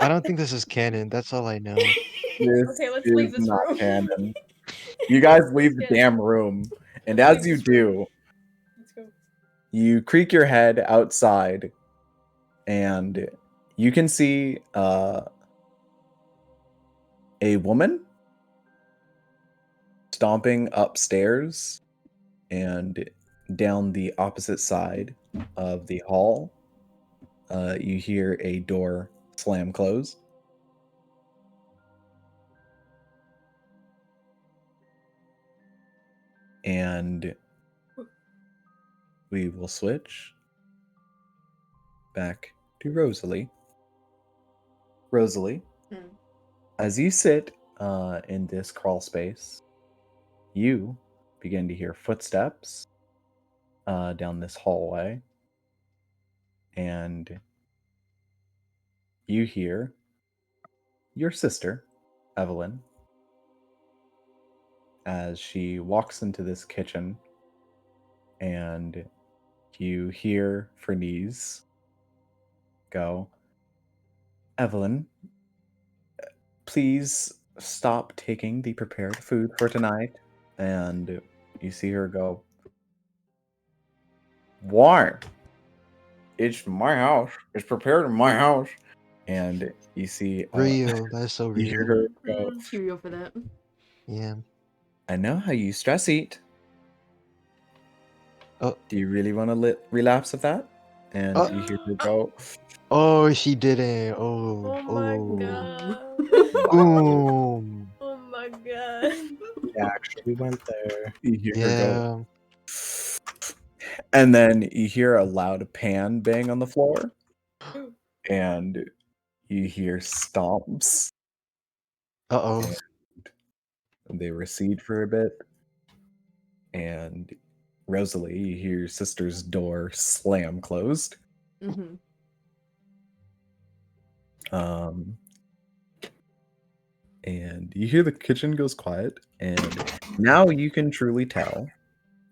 I don't think this is canon. That's all I know. This Okay, let's is leave this not room. canon. You guys leave the Let's get- damn room. And let's as leave you this room. do, Let's go. you creak your head outside and you can see a woman stomping upstairs and down the opposite side of the hall. You hear a door slam close. And we will switch back to Rosalie. Rosalie, as you sit in this crawl space, you begin to hear footsteps down this hallway. And you hear your sister, Evelyn, as she walks into this kitchen, and you hear Ferniz go, Evelyn, please stop taking the prepared food for tonight. And you see her go, why? It's my house. It's prepared in my house. And you see Real. That's so you hear real. her go, You're real for that. Yeah. I know how you stress eat. Oh. Do you really want to relapse of that? And Oh. you hear her go, Oh, she didn't. Oh. Oh my Oh. god. Boom. Oh my god. Yeah, actually went there. you hear her go, Yeah. and then you hear a loud pan bang on the floor, and you hear stomps. Uh-oh. And they recede for a bit, and Rosalie, you hear your sister's door slam closed. Mm-hmm. and you hear the kitchen goes quiet, and now you can truly tell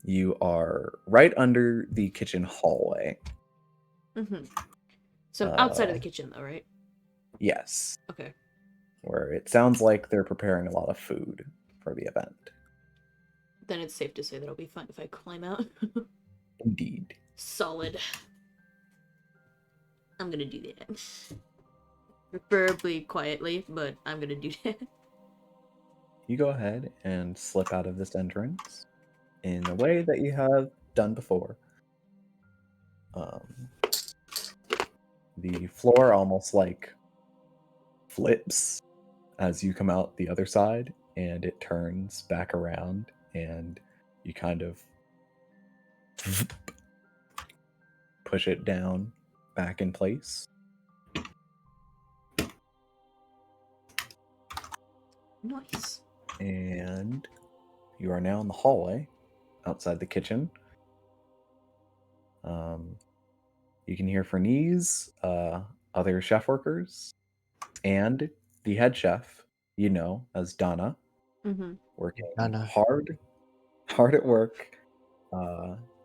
you are right under the kitchen hallway. Mm-hmm. So I'm outside of the Uh, kitchen, though, right? Yes, Okay. where it sounds like they're preparing a lot of food for the event. Then it's safe to say that it'll be fun if I climb out. Indeed. Solid. I'm gonna do that. Preferably quietly, but I'm gonna do that. You go ahead and slip out of this entrance in a way that you have done before. The floor almost like flips as you come out the other side, and it turns back around, and you kind of push it down back in place. Nice. And you are now in the hallway outside the kitchen. You can hear Ferniz, other chef workers, and the head chef, as Donna, Mm-hmm. working Donna. hard at work,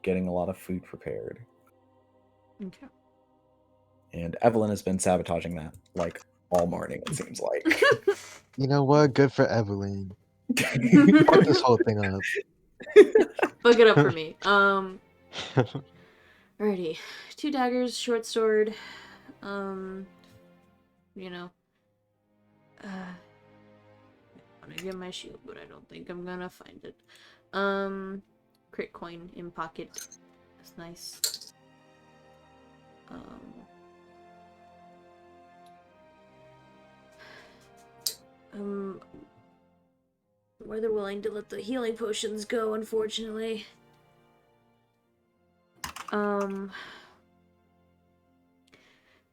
getting a lot of food prepared. Okay. And Evelyn has been sabotaging that like all morning, it seems like. You know what? Good for Evelyn. Fuck this whole thing up. Fuck it up for me. Alrighty. 2 daggers, short sword. You know. I want to get my shield, but I don't think I'm gonna find it. Crit coin in pocket. That's nice. More than willing to let the healing potions go, unfortunately.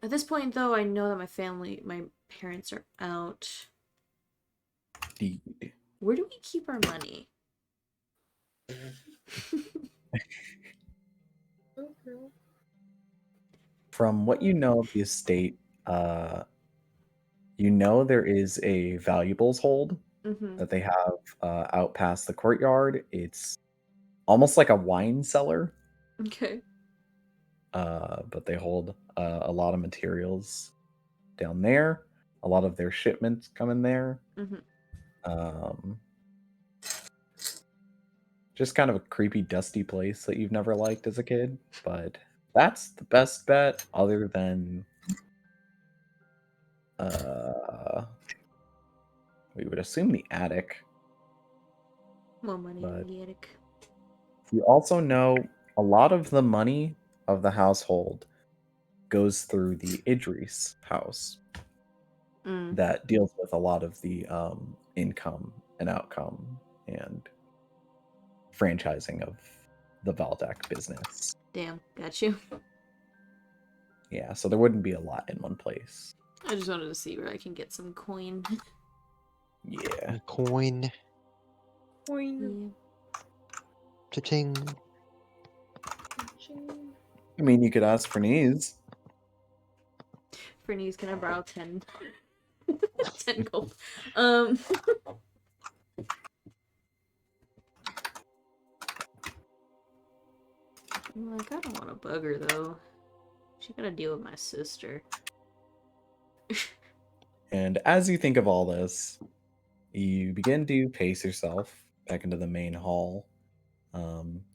At this point, though, I know that my parents are out. Indeed. Where do we keep our money? From what you know of the estate, there is a valuables hold Mm-hmm. that they have out past the courtyard. It's almost like a wine cellar, Okay. but they hold a lot of materials down there. A lot of their shipments come in there. Mm-hmm. Just kind of a creepy, dusty place that you've never liked as a kid, but that's the best bet other than we would assume the attic. More money in But the attic. you also know a lot of the money of the household goes through the Idris house that deals with a lot of the income and outcome and franchising of the Valdek business. Damn, got you. Yeah, so there wouldn't be a lot in one place. I just wanted to see where I can get some coin. Yeah. Coin. Yeah. Cha-ching. I mean, you could ask for knees. Fernies, can I borrow 10? 10 gold. I'm like, I don't want to bug her, though. She gotta deal with my sister. And as you think of all this, you begin to pace yourself back into the main hall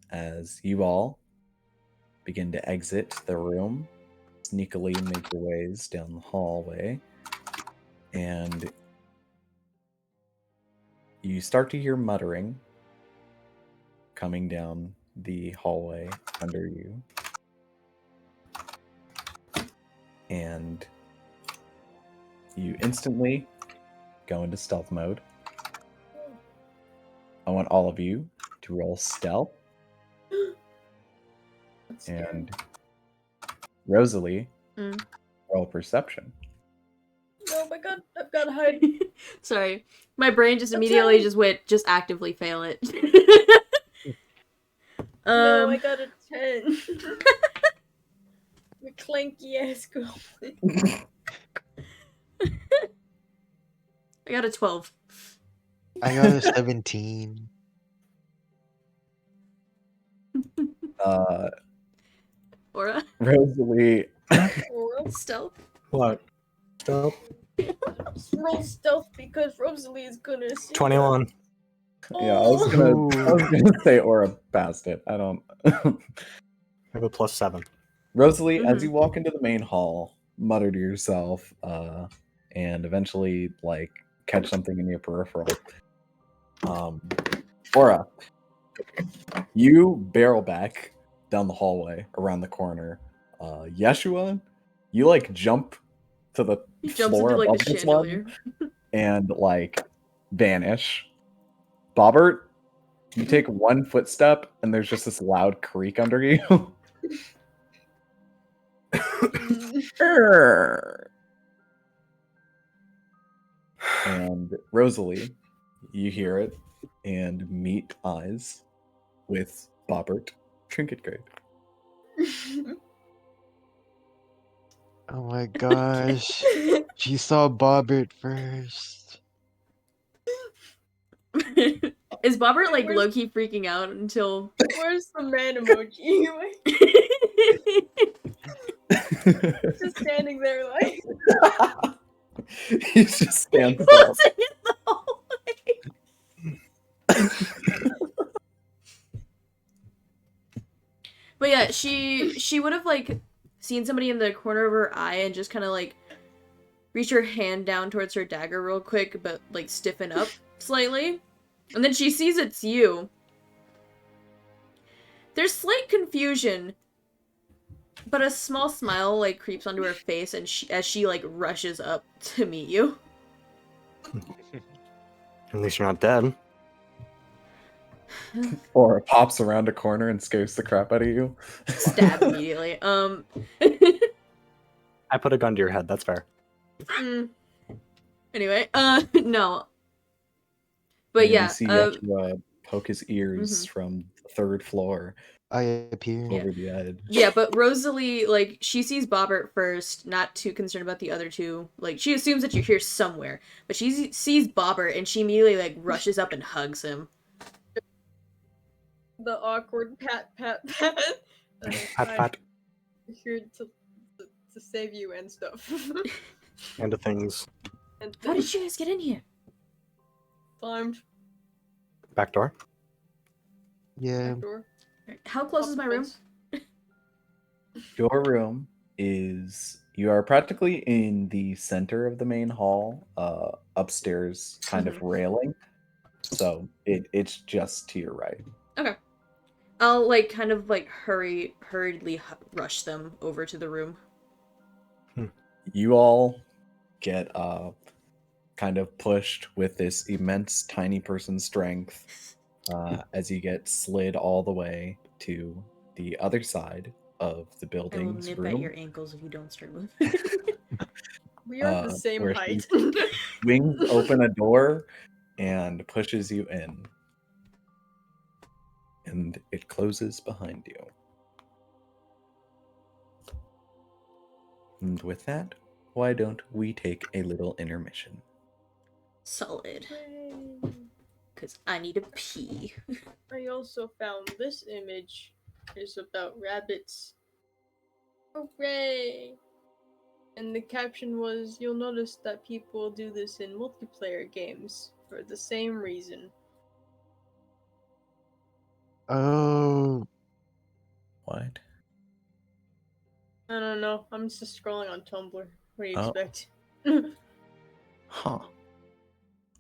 as you all begin to exit the room, sneakily make your ways down the hallway, and you start to hear muttering coming down the hallway under you. And you instantly go into stealth mode. I want all of you to roll stealth. And Rosalie, roll perception. Oh my god, I've got to hide. Sorry. My brain just immediately just actively fail it. No, I got a 10. The clanky ass goblin. I got a 12. I got a 17. Aura? Rosalie. Stealth? What? Stealth? Roll stealth because Rosalie is gonna see. 21. Yeah, I was gonna say Aura passed it. I don't. I have a +7. Rosalie, as you walk into the main hall, mutter to yourself, and eventually like catch something in your peripheral. Aura, you barrel back down the hallway around the corner. Yeshua, you like jump to the He jumps floor into like above the this one chandelier. and like vanish. Bobbert, you take one footstep and there's just this loud creak under you. And Rosalie, you hear it and meet eyes with Bobbert, Trinket Grade. Oh my gosh. She saw Bobbert first. Is Bobbert like Where's- low-key freaking out until Where's the man emoji? Just standing there like. He just stands up. Closing in the hallway? But yeah, she would have like seen somebody in the corner of her eye and just kind of like reach her hand down towards her dagger real quick, but like stiffen up slightly. And then she sees it's you. There's slight confusion, but a small smile like creeps onto her face, and as she like rushes up to meet you. At least you're not dead. Or pops around a corner and scares the crap out of you. Stab immediately. I put a gun to your head. That's fair. Anyway, no. But And yeah, you see Yeshua poke his ears from the third floor I appear. over the edge. yeah, but Rosalie, like, she sees Bobbert first, not too concerned about the other two. Like, she assumes that you're here somewhere, but she sees Bobbert and she immediately, like, rushes up and hugs him. The awkward pat. Pat, pat. I'm here to save you and stuff. And the things. And How did you guys get in here? climbed Back door. Yeah. back door. How close is my room? Your room is, you are practically in the center of the main hall, upstairs kind of railing. So it's just to your right. Okay. I'll, like, kind of, like, hurriedly rush them over to the room. You all get kind of pushed with this immense tiny person strength as you get slid all the way to the other side of the I will building's nip room. at your ankles if you don't start moving. We are the same where height. Wings open a door and pushes you in. And it closes behind you. And with that, why don't we take a little intermission? Solid. Because I need a pee. I also found this image is about rabbits. Hooray! And the caption was, you'll notice that people do this in multiplayer games for the same reason. Oh. What? I don't know. I'm just scrolling on Tumblr. What do you Oh. expect? Huh.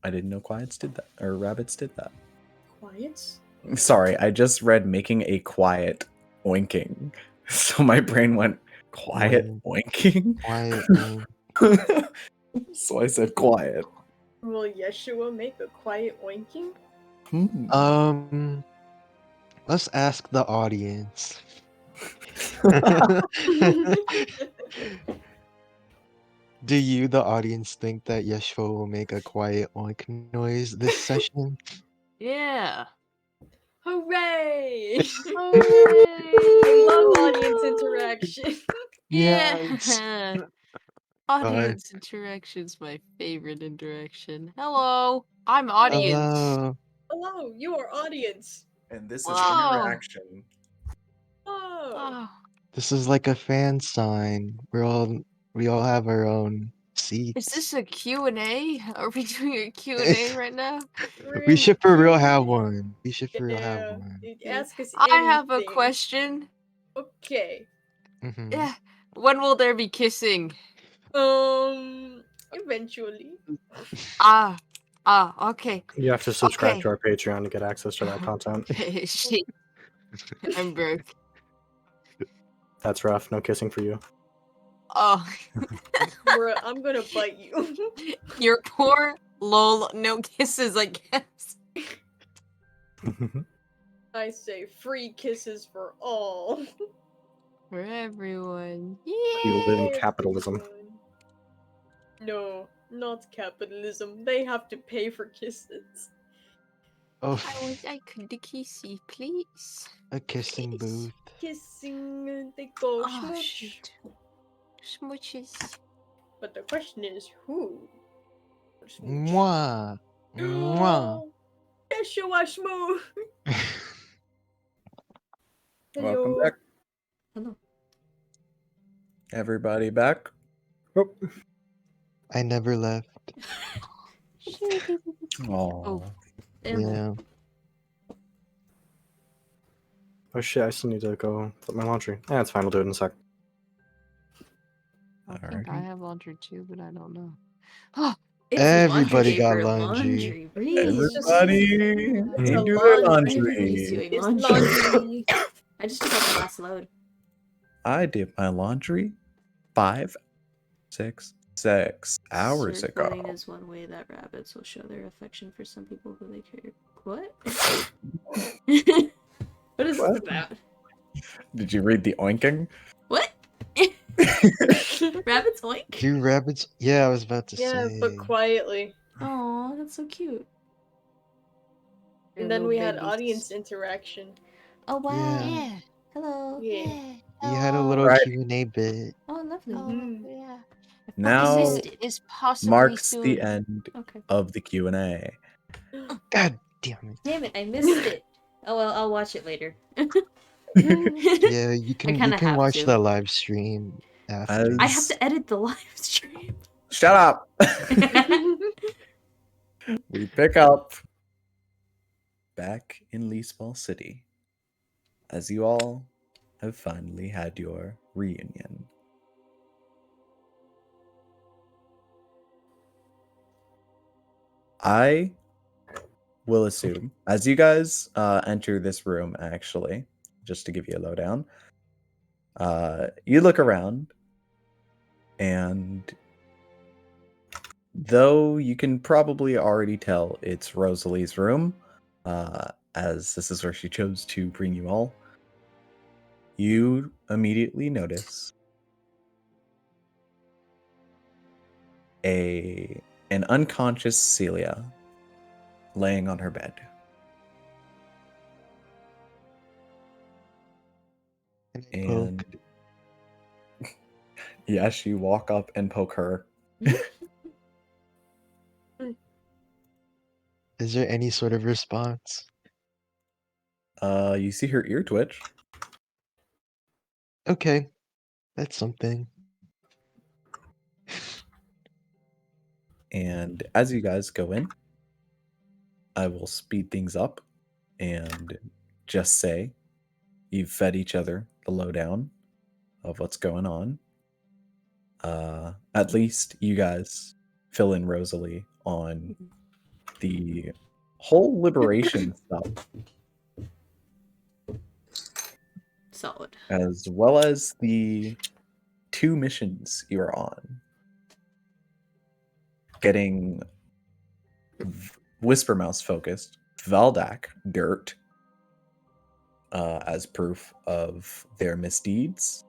I didn't know quiets did that, or rabbits did that. Quiets? Sorry, I just read making a quiet oinking. So my brain went, quiet oinking? Quiet. So I said quiet. Will Yeshua make a quiet oinking? Let's ask the audience. Do you, the audience, think that Yeshua will make a quiet oink noise this session? Yeah. Hooray! Hooray! I love audience interaction. Yes. Audience interaction's my favorite interaction. Hello, I'm audience. Hello. Hello, you are audience. And this is Wow. interaction. Oh, Oh, This is like a fan sign. We all have our own is seats. this a Q&A? Are we doing a Q&A right now? We we're should for real have Q&A. one. We should for real have Yeah, one. ask us I anything. have a question. Okay. Mhm. Yeah. When will there be kissing? Eventually. Okay. You have to subscribe Okay. to our Patreon to get access to that content. Shit. I'm broke. That's rough. No kissing for you. Oh. Bruh, I'm gonna bite you. Your poor lol. No kisses, I guess. I say free kisses for all. For everyone. We live in Yeah. capitalism. Everyone. No, not capitalism. They have to pay for kisses. Oh, I could kissy, please. a kissing Please. booth. Kissing, they go Oh, smooch. shoot. Smooches. But the question is, who? would smooch? Mwah. Mwah. Yeshua Shmoo! Welcome Hello. back, Hello. everybody. Back. I never left. Oh, Yeah. Oh shit, I still need to go flip my laundry. Yeah, it's fine. We'll do it in a sec. I think I Alrighty. have laundry too, but I don't know. Oh, it's Everybody laundry got for laundry. Breeze. Everybody, It's ain't a do their laundry. Everybody's laundry. doing It's laundry. laundry. I just took out the last load. I did my laundry 6 hours Circling ago. is one way that rabbits will show their affection for some people who they care. What? What is What? this about? Did you read the oinking? What? Rabbits oink? Do rabbits? Yeah, I was about to Yeah, say. but quietly. Aw, that's so cute. And then we had audience interaction. Oh wow. Yeah. Hello. Yeah. You had a little Right. Q&A bit. Oh, lovely. Mhm. Yeah. Now Is possibly marks soon. the end Okay. of the Q&A. God damn it. Damn it, I missed it. Oh well, I'll watch it later. Yeah, you I can kinda have watch to. the live stream after. I have to edit the live stream. Shut up! We pick up back in Leaseball City as you all have finally had your reunion. I will assume, as you guys enter this room, actually, just to give you a lowdown, you look around, and though you can probably already tell it's Rosalie's room, as this is where she chose to bring you all, you immediately notice an unconscious Celia laying on her bed. And yes, you walk up and poke her. Is there any sort of response? You see her ear twitch. Okay, that's something. And as you guys go in, I will speed things up and just say you've fed each other the lowdown of what's going on. At least you guys fill in Rosalie on the whole liberation stuff, Solid. as well as the 2 missions you're on. Getting Whispermouse focused, Valdak dirt, as proof of their misdeeds.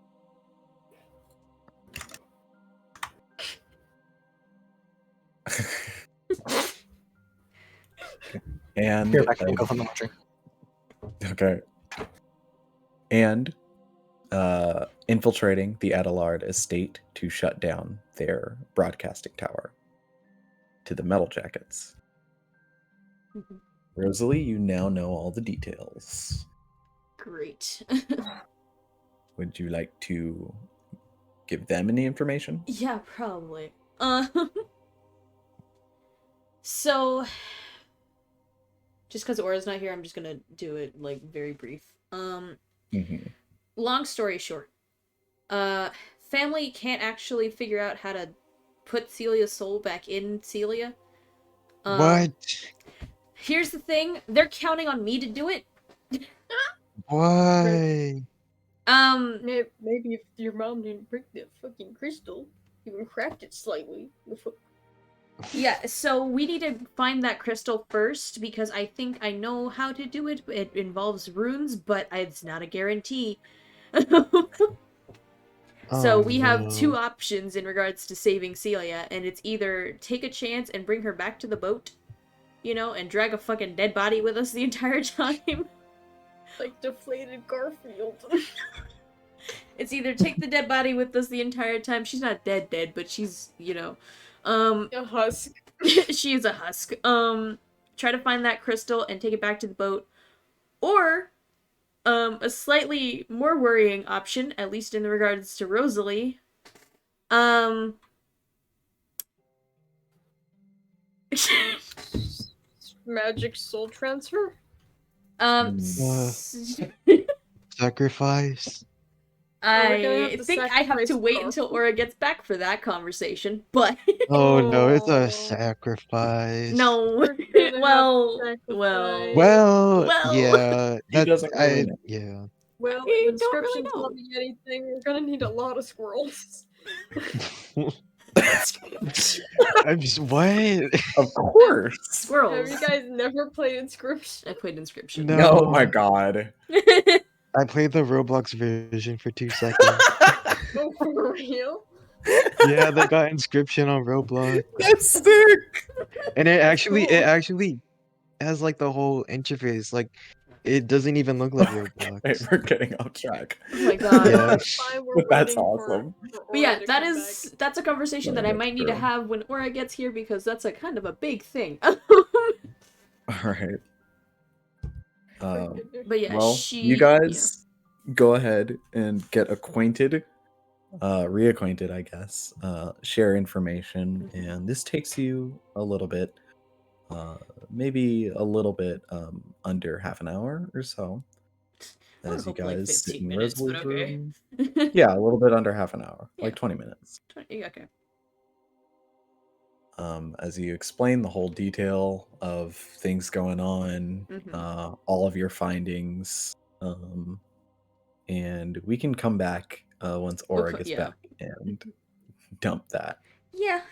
And Here, back, go from the laundry. okay. And infiltrating the Adelard estate to shut down their broadcasting tower to the Metal Jackets. Mhm. Rosalie, you now know all the details. Great. Would you like to give them any information? Yeah, probably. So, just because Aura's not here, I'm just gonna do it, like, very brief. Mhm. Long story short, family can't actually figure out how to put Celia's soul back in Celia. What? Here's the thing, they're counting on me to do it. Why? Maybe if your mom didn't break the fucking crystal, even cracked it slightly. Yeah, so we need to find that crystal first, because I think I know how to do it. It involves runes, but it's not a guarantee. So Oh we have two no. options in regards to saving Celia, and it's either take a chance and bring her back to the boat, and drag a fucking dead body with us the entire time. Like deflated Garfield. It's either take the dead body with us the entire time. She's not dead, but she's, A husk. she is a husk. Try to find that crystal and take it back to the boat. Or, a slightly more worrying option, at least in regards to Rosalie, Magic soul transfer? Sacrifice. we're gonna I have to think I have to sacrifice wait Garfield. until Aura gets back for that conversation, but Oh no, it's Oh. a sacrifice. no. We're gonna have to well, sacrifice. Well, Well. yeah, He doesn't really know. yeah. Well, I if don't really inscriptions know. tell me anything, we're gonna need a lot of squirrels. I'm just what? Of course. Squirrels. Have you guys never played Inscription? I played Inscription. No. Oh my god. I played the Roblox version for 2 seconds. Oh, for real? Yeah, they got inscription on Roblox, That's sick. and it actually Cool. has like the whole interface. Like, it doesn't even look like Roblox. Wait, we're getting off track. Oh my god. Yeah. That's fine, we're That's waiting awesome. for But yeah, Aura to that come is that's a conversation No, that I that's might need to true. have when Aura gets here, because that's a kind of a big thing. All right. back. But yeah, Well, you guys go ahead and get acquainted, reacquainted, I guess. Share information, and this takes you a little bit, maybe a little bit under half an hour or so. I would As you hope like guys sit 15 in minutes, but Rosalie's okay. room. Yeah, a little bit under half an hour, Yeah. like 20 minutes. Okay. As you explain the whole detail of things going on, Mhm. all of your findings, and we can come back once Aura gets yeah. back and dump that. Yeah,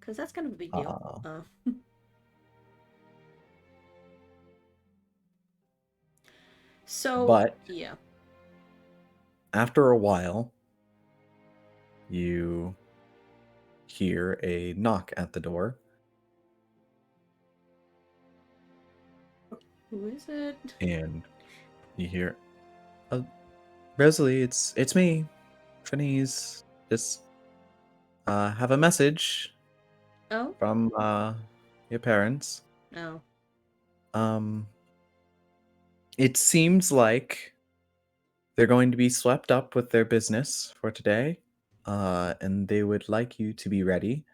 because that's kind of a big deal. So, But yeah. after a while, you hear a knock at the door. Who is it? And you hear, Rosalie, it's me, Finese. Just have a message Oh? from your parents. No. It seems like they're going to be swept up with their business for today, and they would like you to be ready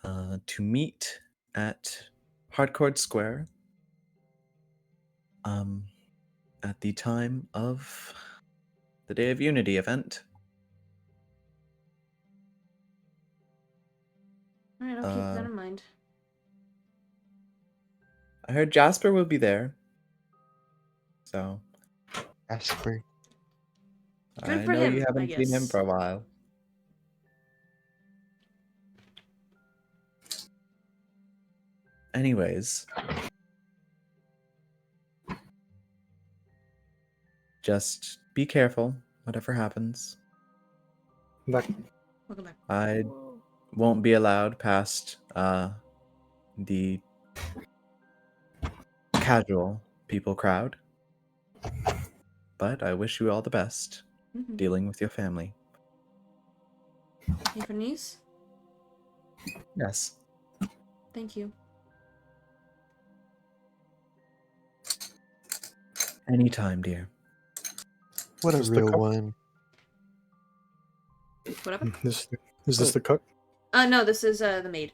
to meet at Hardcore Square at the time of the Day of Unity event. Alright, I'll keep that in mind. I heard Jasper will be there. So Jasper. Good I for know him, you I haven't seen him guess. for a while. Anyways, just be careful, whatever happens. Welcome back. I won't be allowed past the casual people crowd. But I wish you all the best. Mhm. dealing with your family. Your niece? Yes. Thank you. Anytime, dear. What a Just the real cup? one. Whatever. Is this Oh. the cook? No, this is the maid.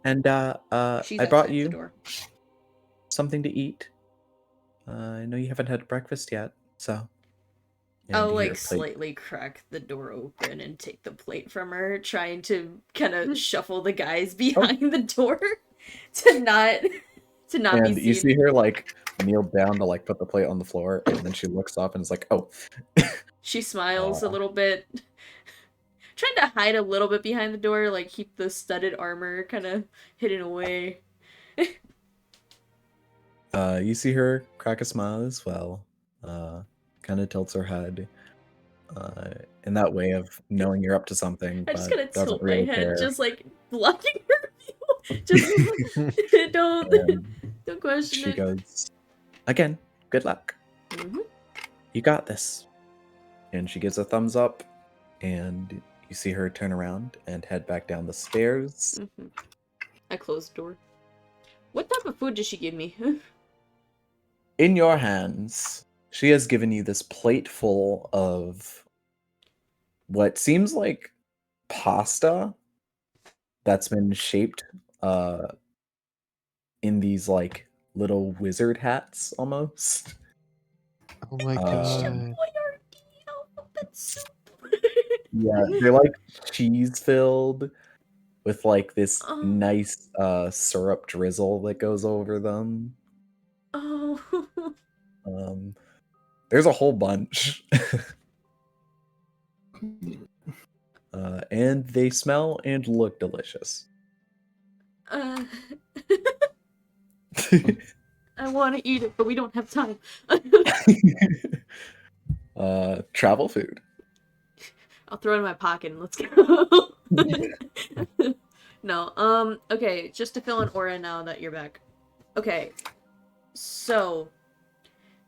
And She's I brought outside the you door. something to eat. I know you haven't had breakfast yet, so. And I'll you hear like a plate. slightly crack the door open and take the plate from her, trying to kind of shuffle the guys behind the door to not be And you seen. see her like kneel down to like put the plate on the floor, and then she looks up and is like, "Oh." She smiles a little bit, trying to hide a little bit behind the door, like keep the studded armor kind of hidden away. You see her crack a smile as well. Kind of tilts her head. In that way of knowing you're up to something, I just but kind of doesn't tilt my really head, care. just like blocking her view. Just don't And don't question she it. goes, "Again, good luck. Mhm. You got this." And she gives a thumbs up, and you see her turn around and head back down the stairs. Mhm. I close the door. What type of food did she give me? In your hands, she has given you this plate full of what seems like pasta that's been shaped in these like little wizard hats almost. Oh my Um, god. Boyardee alphabet soup. yeah, they're like cheese filled with like this Oh. nice syrup drizzle that goes over them. Oh. There's a whole bunch. And they smell and look delicious. I want to eat it, but we don't have time. Travel food. I'll throw it in my pocket and let's go. No, okay, just to fill in aura now that you're back. Okay, so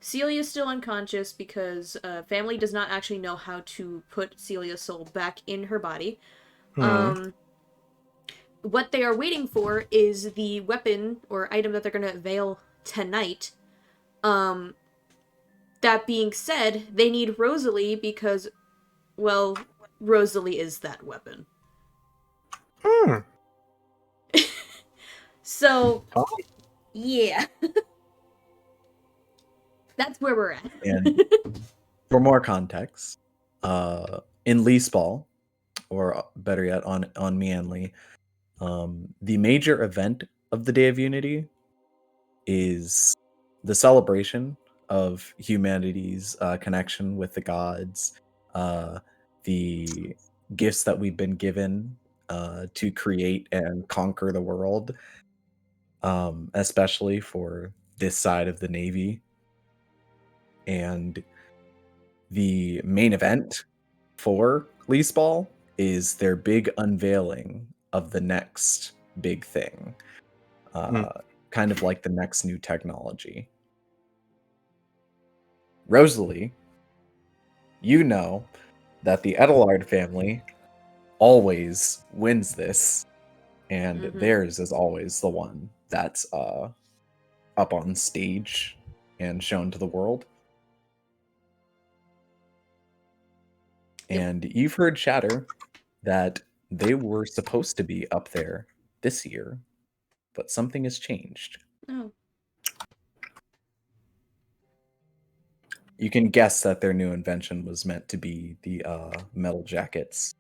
Celia's still unconscious because family does not actually know how to put Celia's soul back in her body. What they are waiting for is the weapon or item that they're going to unveil tonight. That being said, they need Rosalie because, well, Rosalie is that weapon. So, yeah. That's where we're at. And for more context, in Leaseball, or better yet, on Meanly, the major event of the Day of Unity is the celebration of humanity's connection with the gods, the gifts that we've been given to create and conquer the world, especially for this side of the Navy. And the main event for Leaseball is their big unveiling of the next big thing. Kind of like the next new technology. Rosalie, you know that the Edelard family always wins this, and theirs is always the one that's up on stage and shown to the world. And you've heard chatter that they were supposed to be up there this year, but something has changed. Oh. You can guess that their new invention was meant to be the metal jackets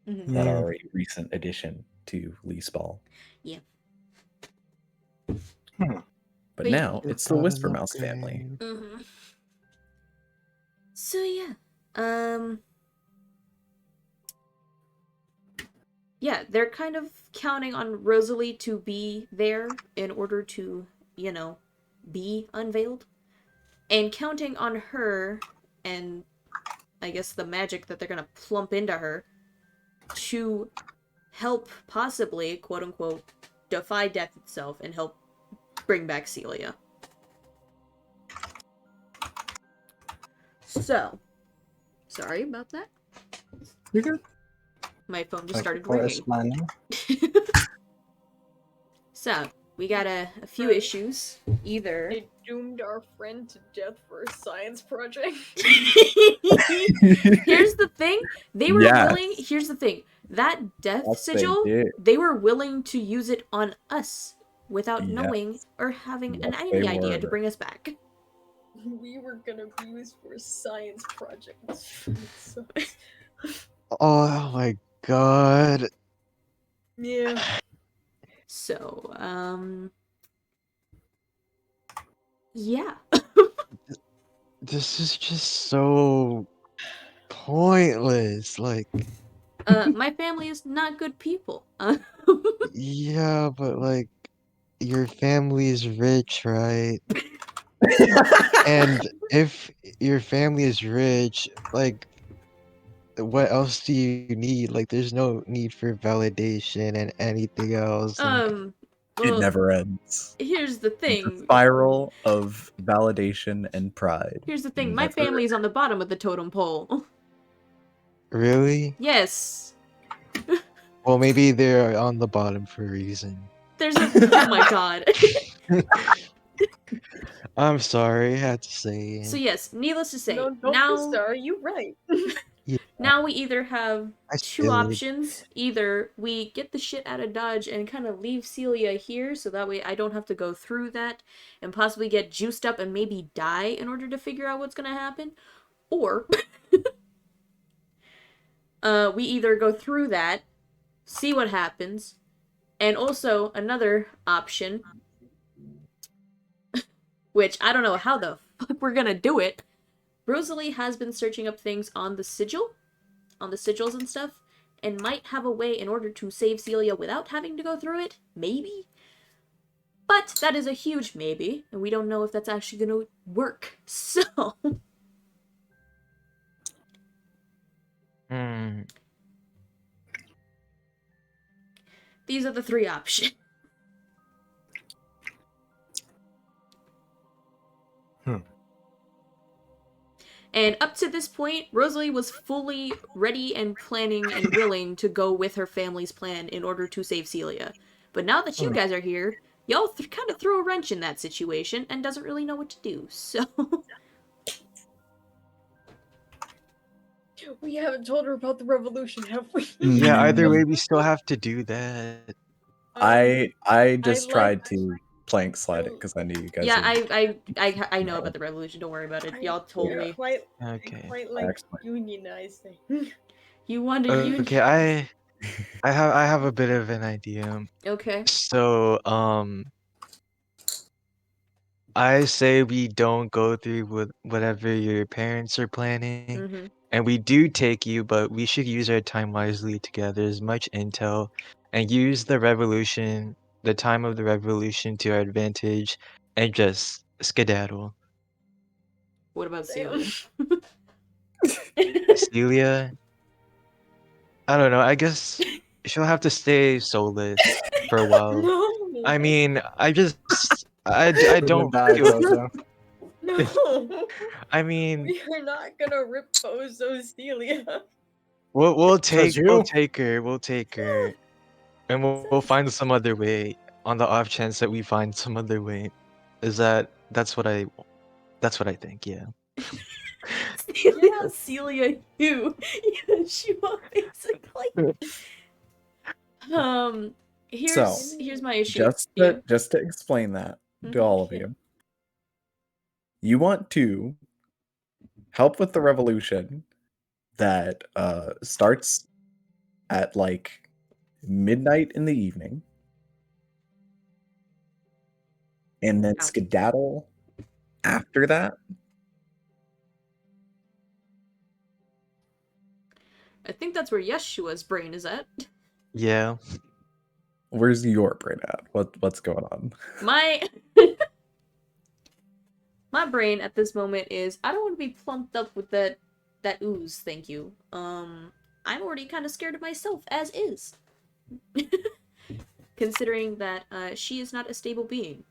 that are a recent addition to Leaseball. Yeah. But now it's the Whispermouse family. So yeah, yeah, they're kind of counting on Rosalie to be there in order to, you know, be unveiled, and counting on her and I guess the magic that they're gonna plump into her to help possibly, quote unquote, defy death itself and help bring back Celia. So, Sorry about that. You're good. My phone just Thank you started for ringing. explaining. So, we got a few issues. Either... They doomed our friend to death for a science project. Here's the thing. They were Yes. willing... Here's the thing. That death Yes, they sigil, did. they were willing to use it on us without Yes. knowing or having Yes, any they idea were. to bring us back. We were gonna be used for a science project. So, Oh my god. yeah. So, yeah. This is just so pointless. Like, My family is not good people. yeah, but like, your family is rich, right? And if your family is rich, like, what else do you need? Like, there's no need for validation and anything else. And It Well, never ends. here's the It's a thing. spiral of validation and pride. Here's the thing. My Never family's on the bottom of the totem pole. really? Yes. Well, maybe they're on the bottom for a reason. There's a... Oh my god. I'm sorry, I had to say it. So yes, needless to say, No, don't be now sorry. You right. now we either have I two feel it. options. Either we get the shit out of Dodge and kind of leave Celia here, so that way I don't have to go through that and possibly get juiced up and maybe die in order to figure out what's gonna happen, or we either go through that, see what happens, and also another option, which I don't know how the fuck we're gonna do it. Rosalie has been searching up things on the sigils and stuff, and might have a way in order to save Celia without having to go through it. Maybe. But that is a huge maybe, and we don't know if that's actually gonna work. So... Hmm. these are the three options. And up to this point, Rosalie was fully ready and planning and willing to go with her family's plan in order to save Celia. But now that you guys are here, y'all kind of threw a wrench in that situation and doesn't really know what to do, so... We haven't told her about the revolution, have we? Yeah, either Mm. way, we still have to do that. I just I tried like- to plank slide it because I knew you guys. Yeah, would- I know about the revolution, don't worry about it. Y'all told I me. quite, Okay. quite like Excellent. unionizing. You wanted you... Okay, I have a bit of an idea. Okay. So, I say we don't go through with whatever your parents are planning, Mm-hmm. and we do take you, but we should use our time wisely to gather as much intel and use the revolution, the time of the revolution to our advantage, and just skedaddle. What about Damn. Celia? Celia, I don't know, I guess she'll have to stay soulless for a while. No. I mean, I We're gonna don't die, feel. Bozo. No. I mean, We are not gonna rip Bozo Celia. we'll Says take you. her, and we'll find some other way on the off chance that we find some other way. That's what I think, yeah. Celia, you. Yes, you are basically. Here's my issue. Just to explain that to Mhm. all of you, you want to help with the revolution that starts at like midnight in the evening, and then Ouch. skedaddle after that. I think that's where Yeshua's brain is at. Yeah. Where's your brain at? What's going on? My my brain at this moment is I don't want to be plumped up with that ooze, thank you. I'm already kind of scared of myself as is. Considering that she is not a stable being.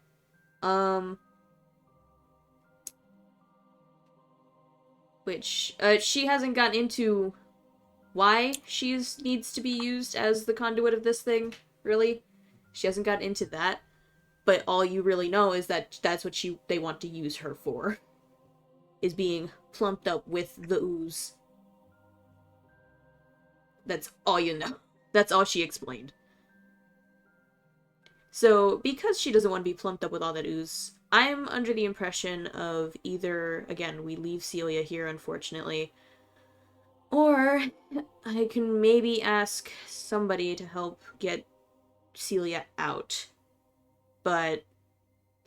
which she hasn't gotten into why she needs to be used as the conduit of this thing, really. She hasn't gotten into that, but all you really know is that that's what they want to use her for, is being plumped up with the ooze. That's all you know. That's all she explained. So, because she doesn't want to be plumped up with all that ooze, I'm under the impression of either, again, we leave Celia here, unfortunately, or I can maybe ask somebody to help get Celia out. But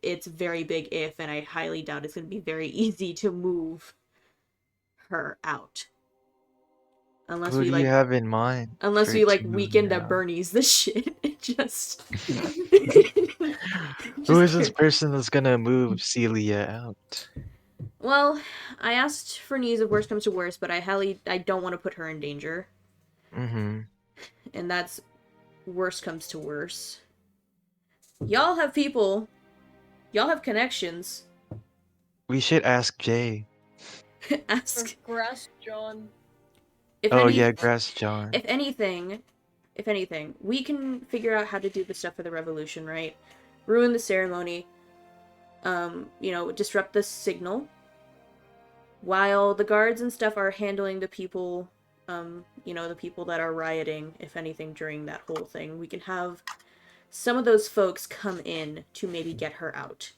it's a very big if, and I highly doubt it's going to be very easy to move her out. Unless Who we, do like... you have in mind? Unless for we, it like, to move weekend you at out? Bernie's the shit. Just... Who is this person that's gonna move Celia out? Well, I asked for Nees if worst comes to worst, but I don't want to put her in danger. Mm-hmm. And that's worst comes to worst. Y'all have people. Y'all have connections. We should ask Jay. Ask. Grass John. If Grass John. If anything, we can figure out how to do the stuff for the revolution, right? Ruin the ceremony. Disrupt the signal. While the guards and stuff are handling the people, the people that are rioting, if anything, during that whole thing, we can have some of those folks come in to maybe get her out.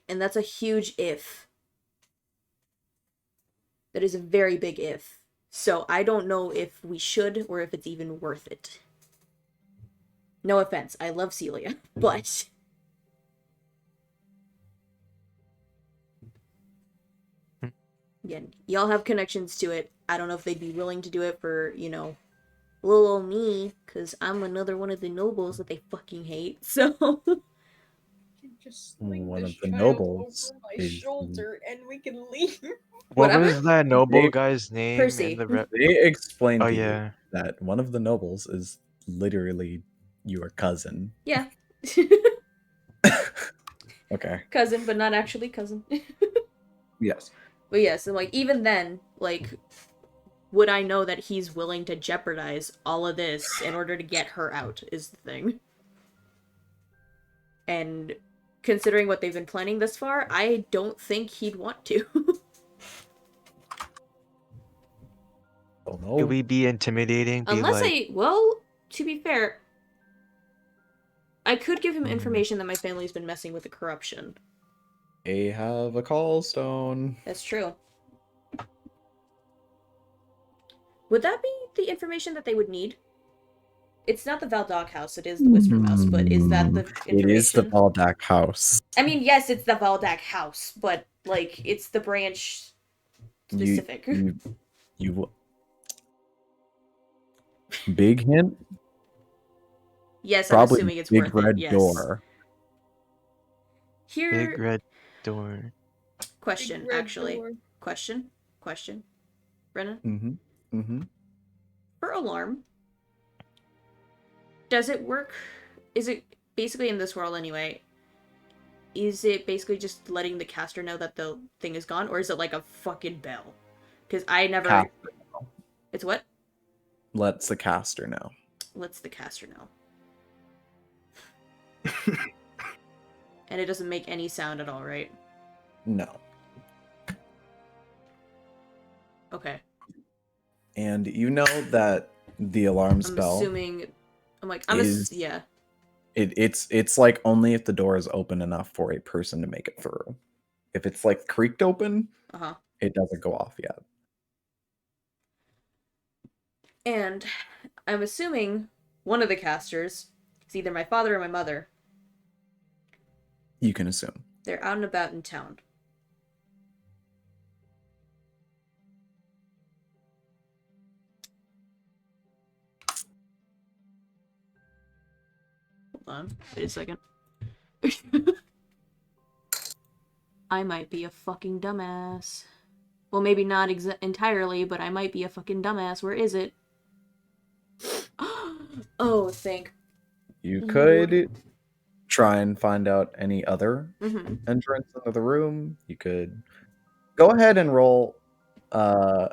And that's a huge if. That is a very big if. So I don't know if we should or if it's even worth it. No offense, I love Celia, but... Again, y'all have connections to it. I don't know if they'd be willing to do it for, little old me, because I'm another one of the nobles that they fucking hate, so... Just sling One this of the child nobles over my is... shoulder and we can leave. What Whatever. was that noble They- guy's name Percy. in the They explained Oh to you yeah. that one of the nobles is literally your cousin. Yeah. Okay. Cousin, but not actually cousin. Yes. But yeah, so, even then, would I know that he's willing to jeopardize all of this in order to get her out, is the thing. And considering what they've been planning thus far, I don't think he'd want to. Oh Could no. we be intimidating? Well, to be fair, I could give him information that my family's been messing with the corruption. They have a call stone. That's true. Would that be the information that they would need? It's not the Valdock house, it is the Whispermouse, but is that the information? It is the Baldak house. I mean, yes, it's the Valdak house, but, it's the branch specific. You big hint? Yes, Probably I'm assuming it's big worth red it, yes. door. Here... Big red door. Question, Big red actually. door. Question. Brennan? Mm-hmm. Mm-hmm. For alarm, does it work? Is it basically in this world anyway? Is it basically just letting the caster know that the thing is gone, or is it like a fucking bell? Because I never. Caster. It's what? Lets the caster know. Lets the caster know. And it doesn't make any sound at all, right? No. Okay. And you know that the alarm I'm spell assuming. Yeah. It's like only if the door is open enough for a person to make it through. If it's creaked open, it doesn't go off yet. And I'm assuming one of the casters is either my father or my mother. You can assume. They're out and about in town. Hold on. Wait a second. I might be a fucking dumbass. Well, maybe not entirely, but I might be a fucking dumbass. Where is it? Oh, thank You could try and find out any other Mm-hmm. entrance into the room. You could go ahead and roll an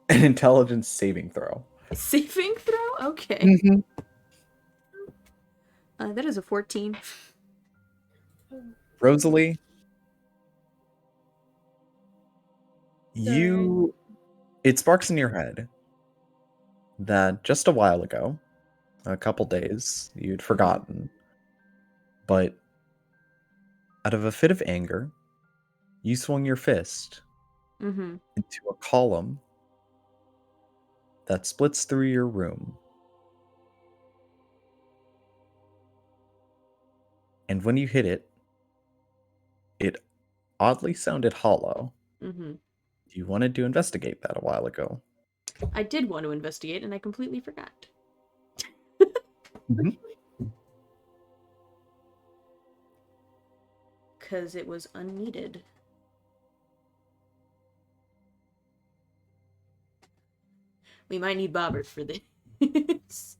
intelligence saving throw. Saving throw? Okay. Mm-hmm. That is a 14. Rosalie, it sparks in your head that just a while ago, a couple days, you'd forgotten, but out of a fit of anger, you swung your fist Mm-hmm. into a column that splits through your room. And when you hit it, it oddly sounded hollow. Mm-hmm. You wanted to investigate that a while ago. I did want to investigate, and I completely forgot. Mhm. Because it was unneeded. We might need Bobbert for this.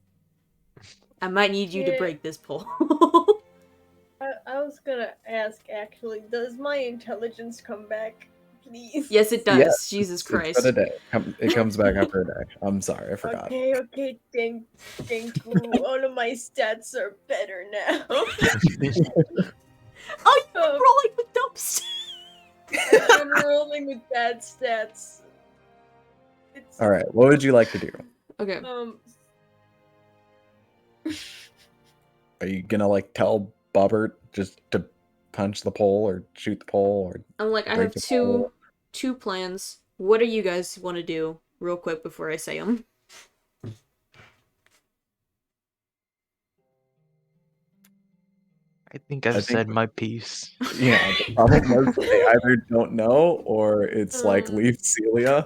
I might need you to Yeah. break this pole. I was gonna ask, actually, does my intelligence come back, please? Yes, it does. Yes, Jesus It's Christ. been a day. It comes back after a day. I'm sorry, I forgot. Okay, thank you. All of my stats are better now. Oh, you're rolling with dumps. I've been rolling with bad stats. It's, All right, what would you like to do? Okay. Are you gonna like tell Bobbert just to punch the pole or shoot the pole or I'm like, I break have the pole? two plans. What do you guys want to do real quick before I say them? I think I've think- said my piece. Yeah, the problem was they either don't know or it's like leave Celia.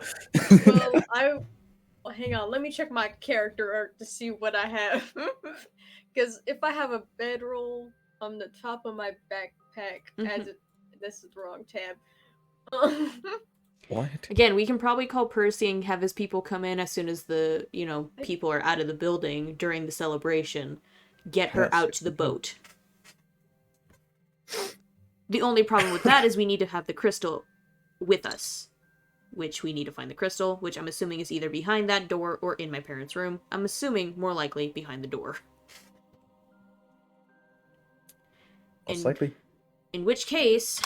well, hang on. Let me check my character art to see what I have. Because if I have a bedroll on the top of my backpack, this is the wrong tab. What? Again, we can probably call Percy and have his people come in as soon as the, people are out of the building during the celebration. Get her Yes, out to the boat. The only problem with that is we need to have the crystal with us. Which we need to find the crystal, which I'm assuming is either behind that door or in my parents' room. I'm assuming more likely behind the door. Most likely. In which case,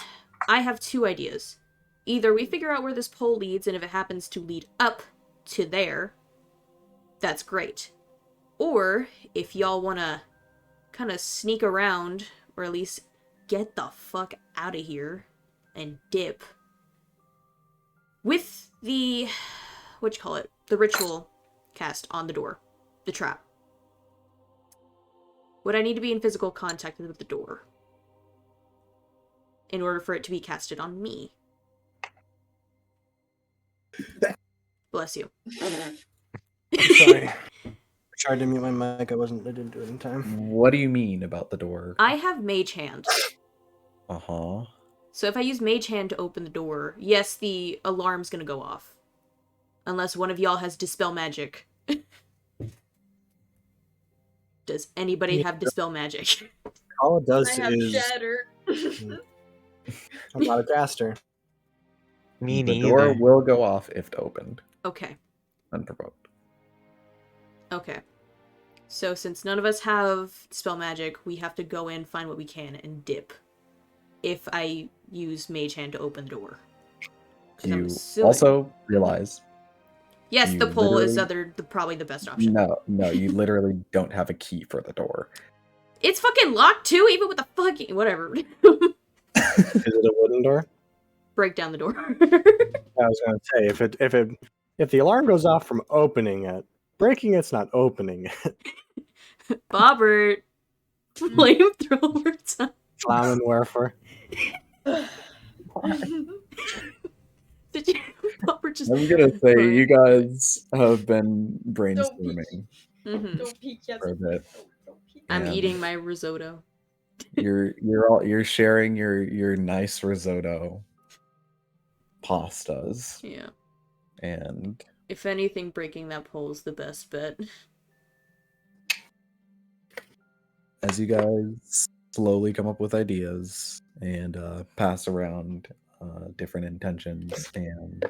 I have two ideas. Either we figure out where this pole leads, and if it happens to lead up to there, that's great. Or, if y'all want to kind of sneak around, or at least get the fuck out of here and dip. With the, the ritual cast on the door. The trap. Would I need to be in physical contact with the door in order for it to be casted on me? Bless you. Sorry. I tried to mute my mic. I didn't do it in time. What do you mean about the door? I have Mage Hand. Uh-huh. So if I use Mage Hand to open the door, yes, the alarm's gonna go off. Unless one of y'all has Dispel Magic. Does anybody have Dispel Magic? All it does I have is Shatter. I'm not a caster. Me The neither. door will go off if opened, Okay. unprovoked. Okay. So since none of us have Dispel Magic, we have to go in, find what we can, and dip. If I use Mage Hand to open the door. 'Cause I'm You assuming- also realize Yes, you the pole is literally- probably the best option. no, you literally don't have a key for the door. It's fucking locked too, even with the fucking whatever. Is it a wooden door? Break down the door. I was gonna say if the alarm goes off from opening it, breaking it's not opening it. Bobbert, flamethrower time. Flamen wherefore. Did you, Bobbert just? I'm gonna say Right. you guys have been brainstorming Mhm. Don't peek yet. for a bit. Don't peek. I'm And- eating my risotto. You're sharing your nice risotto pastas, Yeah. and If anything, breaking that pole is the best bet. as you guys slowly come up with ideas and pass around different intentions and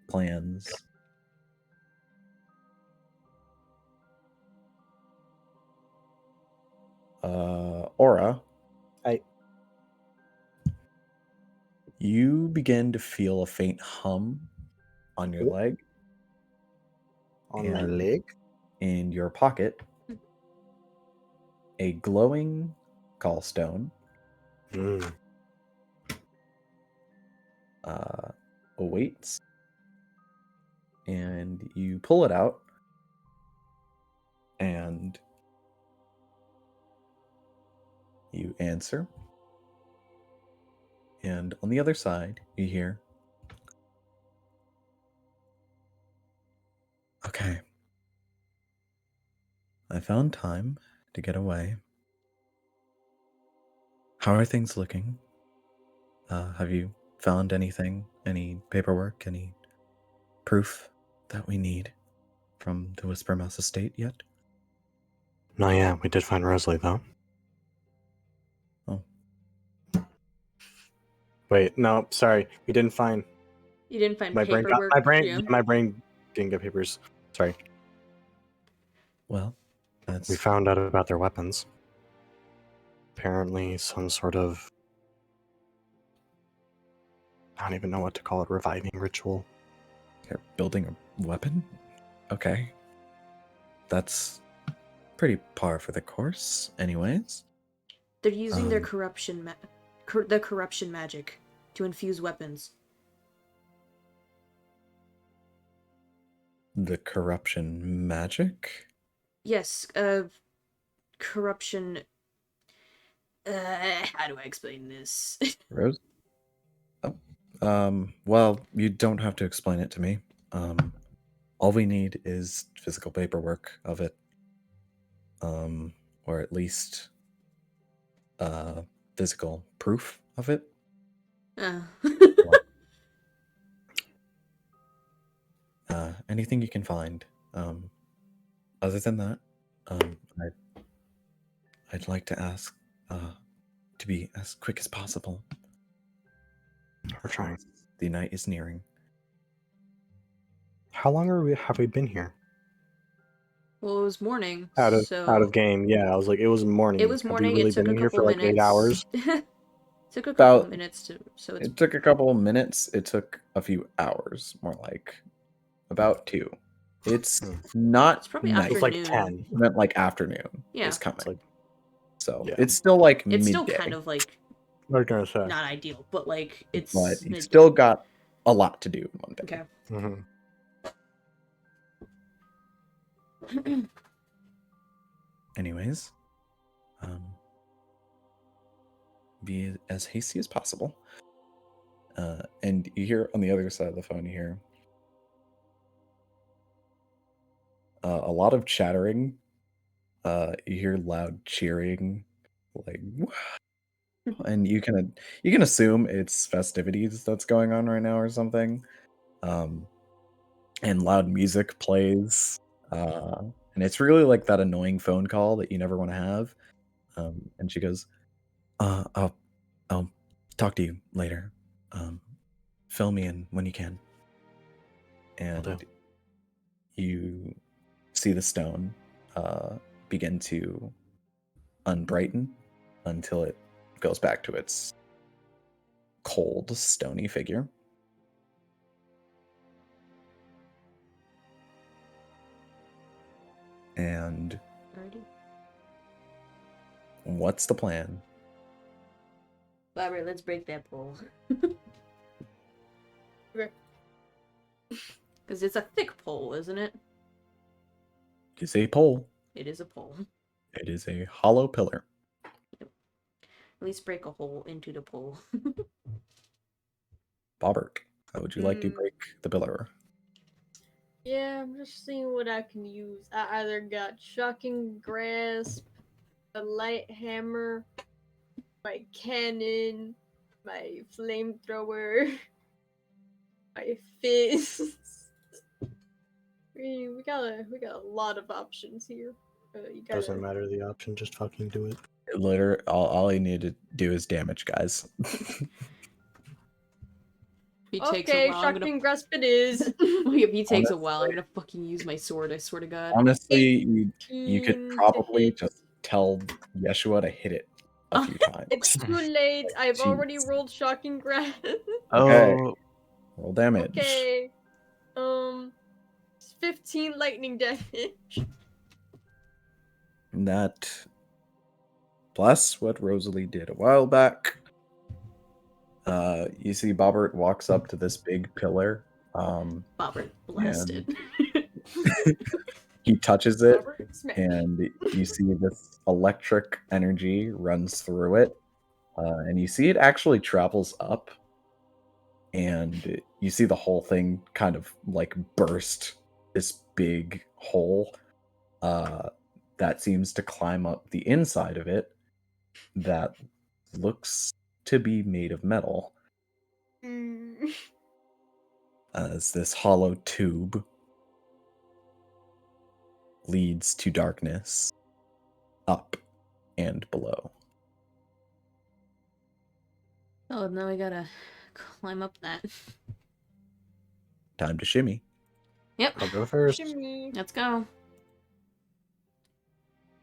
plans, Aura, you begin to feel a faint hum on your leg. On my And leg? in your pocket, a glowing gallstone Mm. awaits, and you pull it out, and you answer. And on the other side, you hear, "Okay, I found time to get away. How are things looking? Have you found anything, any paperwork, any proof that we need from the Whispermouse estate yet?" No, yeah, we did find Rosalie, though. Oh. Wait, no, sorry. We didn't find... You didn't find My brain paperwork. my brain didn't get papers. Sorry. Well, that's... We found out about their weapons. Apparently some sort of... I don't even know what to call it, reviving ritual. They're building a weapon? Okay. That's pretty par for the course, anyways. They're using their corruption magic to infuse weapons. The corruption magic? Yes, corruption. How do I explain this? Rose? Oh. Well, you don't have to explain it to me. All we need is physical paperwork of it. Or at least physical proof of it. Anything you can find. Other than that, I'd like to ask to be as quick as possible. We're trying. The night is nearing. How long have we been here? Well, it was morning. Out so of game, yeah. I was like, it was morning. It was Have morning. we really It took been a here for couple like minutes. 8 hours? Took a couple About- minutes to. So it's It took a couple of minutes. It took a few hours, more like about 2. It's not It's probably night. It's like afternoon. 10. It meant like afternoon Yeah. is coming. It's like, So yeah. it's still like It's midday. still kind of like what was I gonna say? not ideal, but like it's. But you midday. still got a lot to do in one day. Okay. Mm-hmm. Anyways, be as hasty as possible. And you hear on the other side of the phone, you hear a lot of chattering. You hear loud cheering, like, and you can assume it's festivities that's going on right now or something. And loud music plays. And it's really like that annoying phone call that you never want to have. And she goes, I'll talk to you later. Fill me in when you can." And you see the stone begin to unbrighten until it goes back to its cold, stony figure. And Alrighty. what's the plan? Robert, let's break that pole. Okay. Because it's a thick pole, isn't it? It is a pole. It is a pole. It is a hollow pillar. At least break a hole into the pole. Bobbert, how would you like to break the pillar? Yeah, I'm just seeing what I can use. I either got shocking grasp, a light hammer, my cannon, my flamethrower, my fists. We got a lot of options here. You gotta... Doesn't matter the option, just fucking do it. Literally, all you need to do is damage, guys. If he takes a Okay, while, I'm gonna. shocking grasp it is. If he takes a while, I'm Honestly- gonna fucking use my sword. I swear to God. Honestly, you could 18 to probably hit. just tell Yeshua to hit it a few times. It's too late. I've already Jeez. rolled shocking grasp. Okay. Oh, Roll damage. Okay. 15 lightning damage. And that plus what Rosalie did a while back. You see Bobbert walks up to this big pillar. Bobbert blasted. He touches it, Robert, smack. and you see this electric energy runs through it. And you see it actually travels up, and you see the whole thing kind of like burst this big hole that seems to climb up the inside of it that looks to be made of metal. Mm. As this hollow tube leads to darkness up and below. Oh, now we gotta climb up that. Time to shimmy. Yep. I'll go first. Shimmy. Let's go.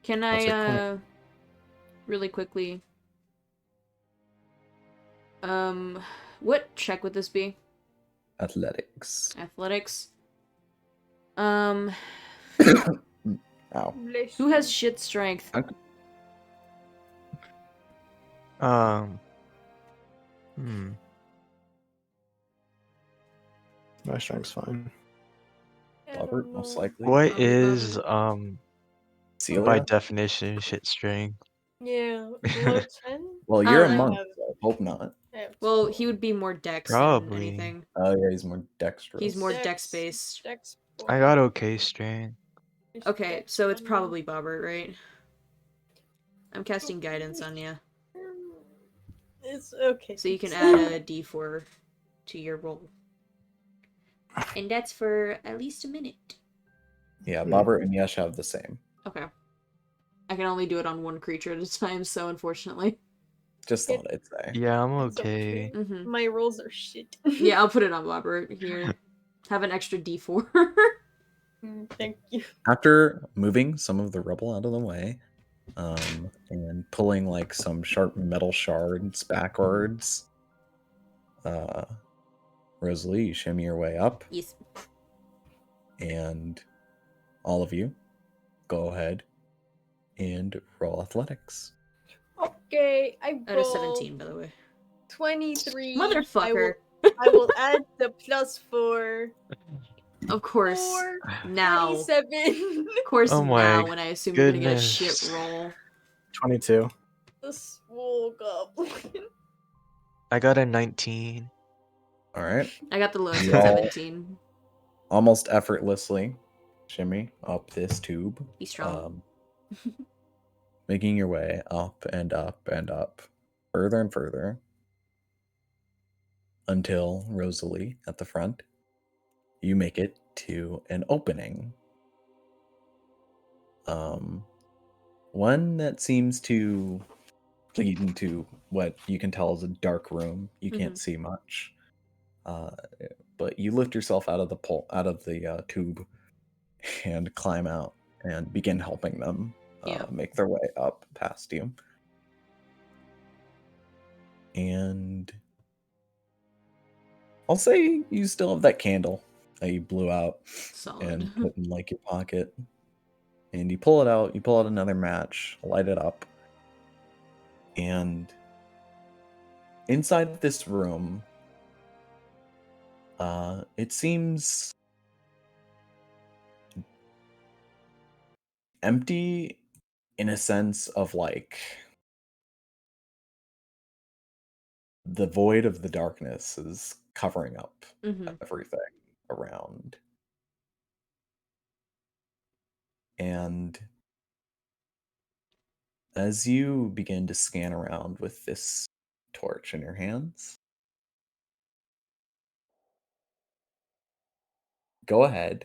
Can That's a point. I, really quickly, what check would this be? Athletics. Athletics. Ow. Bless Who you. has shit strength? Hmm. My strength's fine. I don't Robert, most know. likely. What Probably is Bobby. Celia? by definition shit string? Yeah, below 10? Well, you're a don't know. monk, so I hope not. I have Well, 12. he would be more dex than Probably. anything. Oh, yeah, he's more dexterous. He's more Dex. dex-based. Dex I got okay string. boy. Okay, Dex so it's on probably Bobbert, right? I'm casting guidance on you. you. It's okay. So you can add a d4 to your roll. And that's for at least a minute. Yeah, Bobbert and Yesh have the same. Okay. I can only do it on one creature at a time, so unfortunately. Just thought I'd say. Yeah, I'm It's okay. Mm-hmm. My rolls are shit. Yeah, I'll put it on Bobbert here. Have an extra d4. Thank you. After moving some of the rubble out of the way, and pulling like some sharp metal shards backwards, Rosalie, you shimmy your way up, Yes. and all of you go ahead and roll athletics. Okay, I Out of rolled 17, by the way. 23. Motherfucker. I will add the plus 4. Of course. 4. Now. 27. Of course Oh my now, when I assume you're gonna get a goodness. shit roll. 22. The swole goblin. I got a 19. All right. I got the lowest You at all 17. almost effortlessly shimmy up this tube, Be strong. making your way up and up and up, further and further, until Rosalie at the front, you make it to an opening. One that seems to lead into what you can tell is a dark room. You can't see much, but you lift yourself out of the tube and climb out and begin helping them Yeah. make their way up past you. And I'll say you still have that candle that you blew out Solid. and put in like your pocket. And you pull it out, you pull out another match, light it up. And inside this room, it seems empty in a sense of like the void of the darkness is covering up everything around. And as you begin to scan around with this torch in your hands, go ahead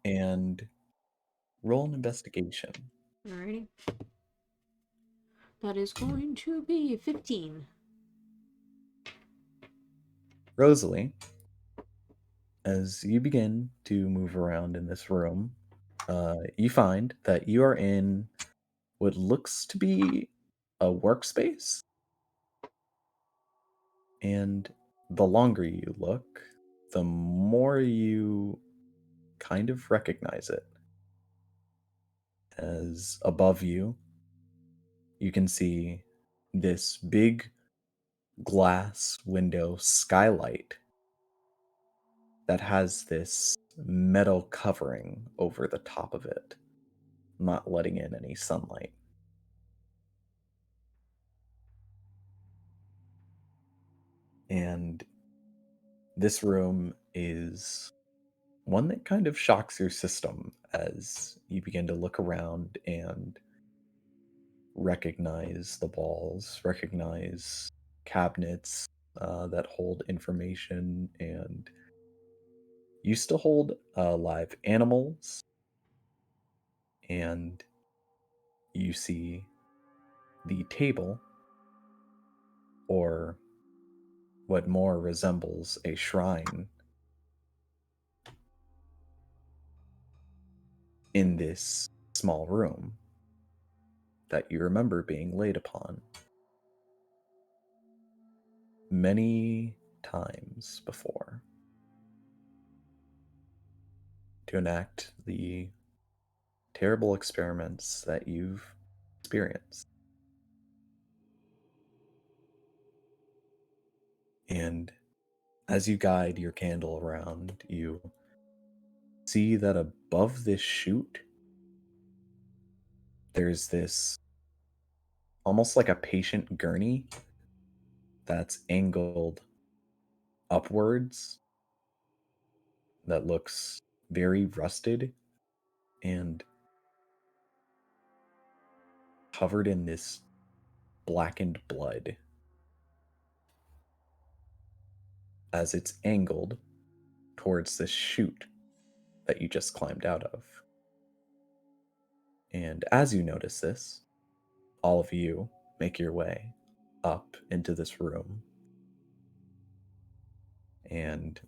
and roll an investigation. Alrighty. That is going to be 15. Rosalie, as you begin to move around in this room, you find that you are in what looks to be a workspace. And the longer you look, the more you kind of recognize it. As above you, you can see this big glass window skylight that has this metal covering over the top of it, not letting in any sunlight. And this room is one that kind of shocks your system as you begin to look around and recognize the walls, recognize cabinets that hold information, and used to hold live animals. And you see the table, or what more resembles a shrine, in this small room that you remember being laid upon many times before to enact the terrible experiments that you've experienced. And as you guide your candle around, you see that above this chute, there's this almost like a patient gurney that's angled upwards that looks very rusted and covered in this blackened blood as it's angled towards this chute that you just climbed out of. And as you notice this, all of you make your way up into this room. And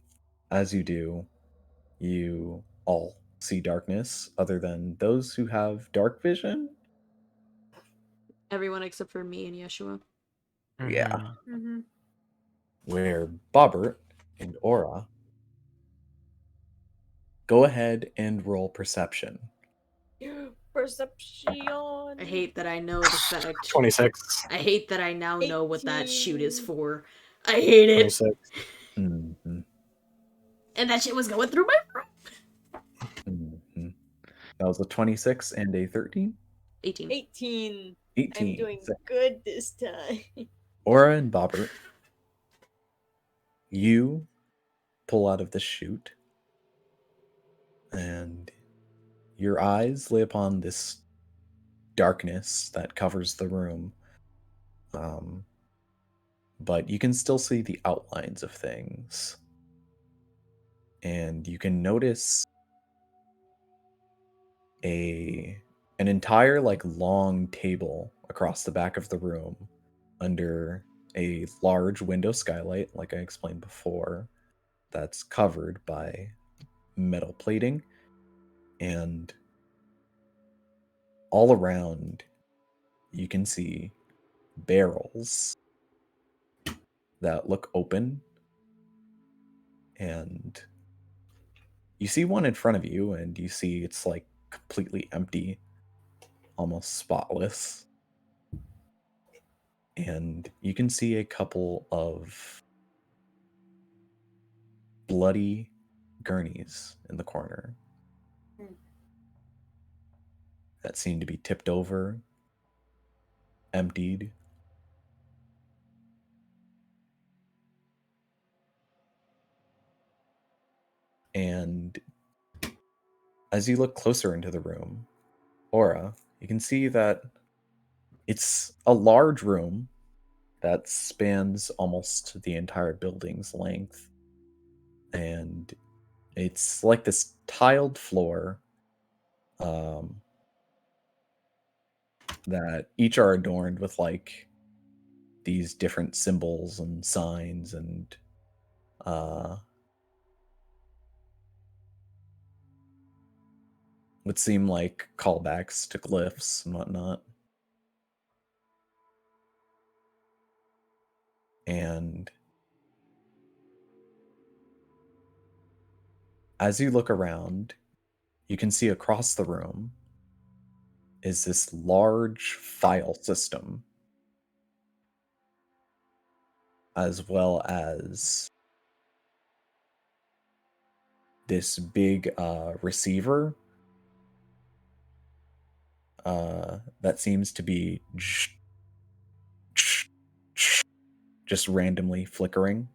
as you do, you all see darkness other than those who have dark vision. Everyone except for me and Yeshua. Yeah. Mm-hmm. Where Bobbert and Aura, go ahead and roll perception. Perception. I hate that I know the fact. 26. I hate that I now know what that shoot is 18. for. I hate it. 26. Mm-hmm. And that shit was going through my room. Mm-hmm. That was a 26 and a 13? 18. 18. 18. I'm doing So good this time. Aura and Bobbert, you pull out of the chute, and your eyes lay upon this darkness that covers the room. But you can still see the outlines of things. And you can notice an entire like long table across the back of the room under a large window skylight, like I explained before, that's covered by metal plating. And all around you can see barrels that look open, and you see one in front of you, and you see it's like completely empty, almost spotless. And you can see a couple of bloody gurneys in the corner that seem to be tipped over, emptied. And as you look closer into the room, Aura, you can see that it's a large room that spans almost the entire building's length. And it's like this tiled floor, that each are adorned with like these different symbols and signs and would seem like callbacks to glyphs and whatnot. And as you look around, you can see across the room is this large file system, as well as this big receiver that seems to be just randomly flickering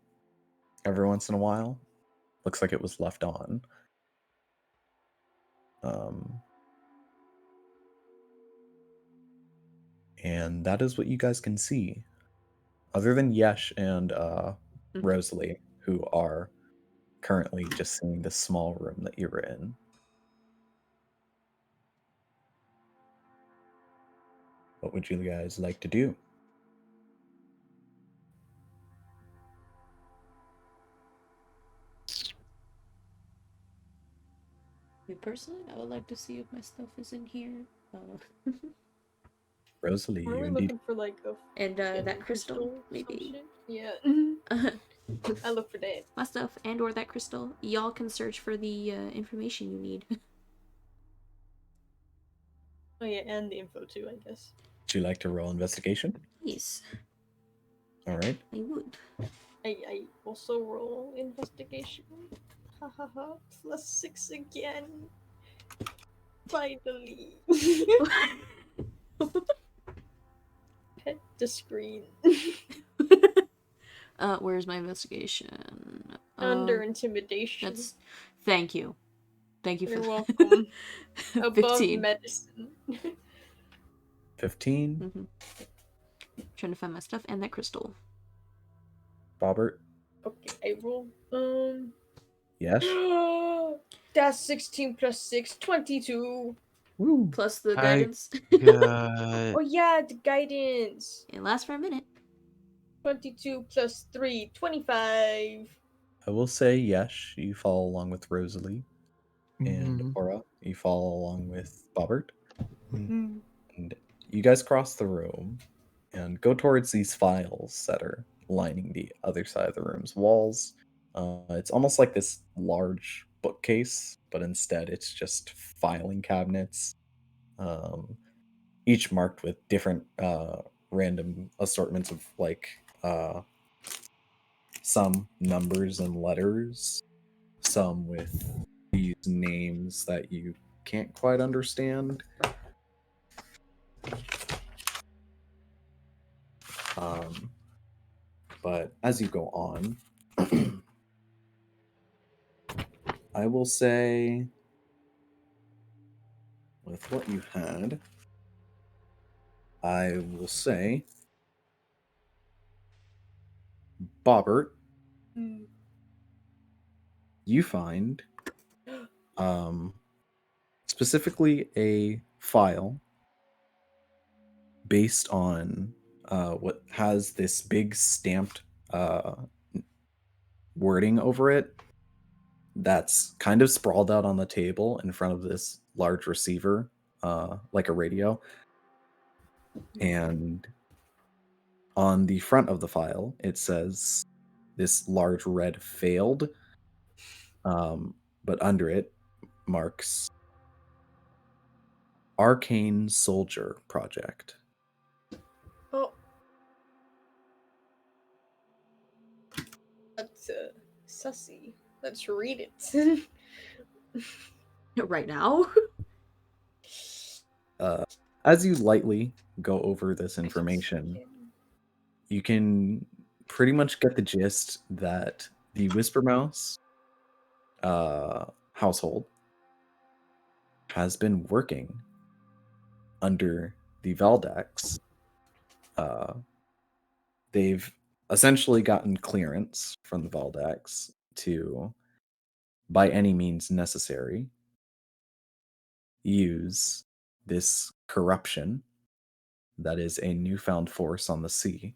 every once in a while. Looks like it was left on. And that is what you guys can see. Other than Yesh and Rosalie, who are currently just seeing this small room that you were in. What would you guys like to do? Me personally, I would like to see if my stuff is in here. Rosalie, I'm you really indeed. looking for like a And that crystal, some maybe. shit. Yeah. I look for that. My stuff and or that crystal. Y'all can search for the information you need. Oh yeah, and the info too, I guess. Would you like to roll investigation? Yes, All right. I would. I also roll investigation. Ha ha ha. +6 again. Finally. Pet the screen. Where's my investigation? Under intimidation. That's. Thank you. Thank you for You're that. welcome. Above 15. medicine. 15. Trying to find my stuff and that crystal. Bobbert? Okay, I roll. Yes? That's 16 plus 6, 22. Woo! Plus the I guidance. got Oh yeah, the guidance. It lasts for a minute. 22 plus 3, 25. I will say, Yesh, you follow along with Rosalie. And Mhm. Aura, you follow along with Bobbert. Mm. And you guys cross the room and go towards these files that are lining the other side of the room's walls. It's almost like this large bookcase, but instead it's just filing cabinets, each marked with different random assortments of like some numbers and letters, some with these names that you can't quite understand. But as you go on, I will say, with what you had, I will say, Bobbert, Mm. you find specifically a file based on what has this big stamped wording over it that's kind of sprawled out on the table in front of this large receiver, like a radio. And on the front of the file, it says this large red failed, but under it marks Arcane Soldier Project. Oh. That's sussy. Let's read it. Right now? As you lightly go over this information, you can pretty much get the gist that the Whispermouse household has been working under the Valdax. They've essentially gotten clearance from the Valdax to, by any means necessary, use this corruption that is a newfound force on the sea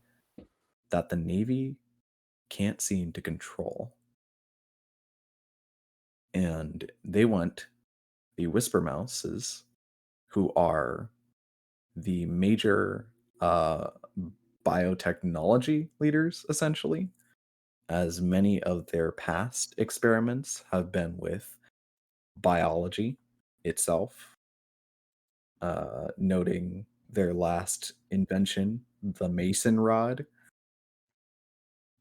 that the Navy can't seem to control. And they want the Whispermouses, who are the major biotechnology leaders, essentially, as many of their past experiments have been with biology itself, noting their last invention, the mason rod,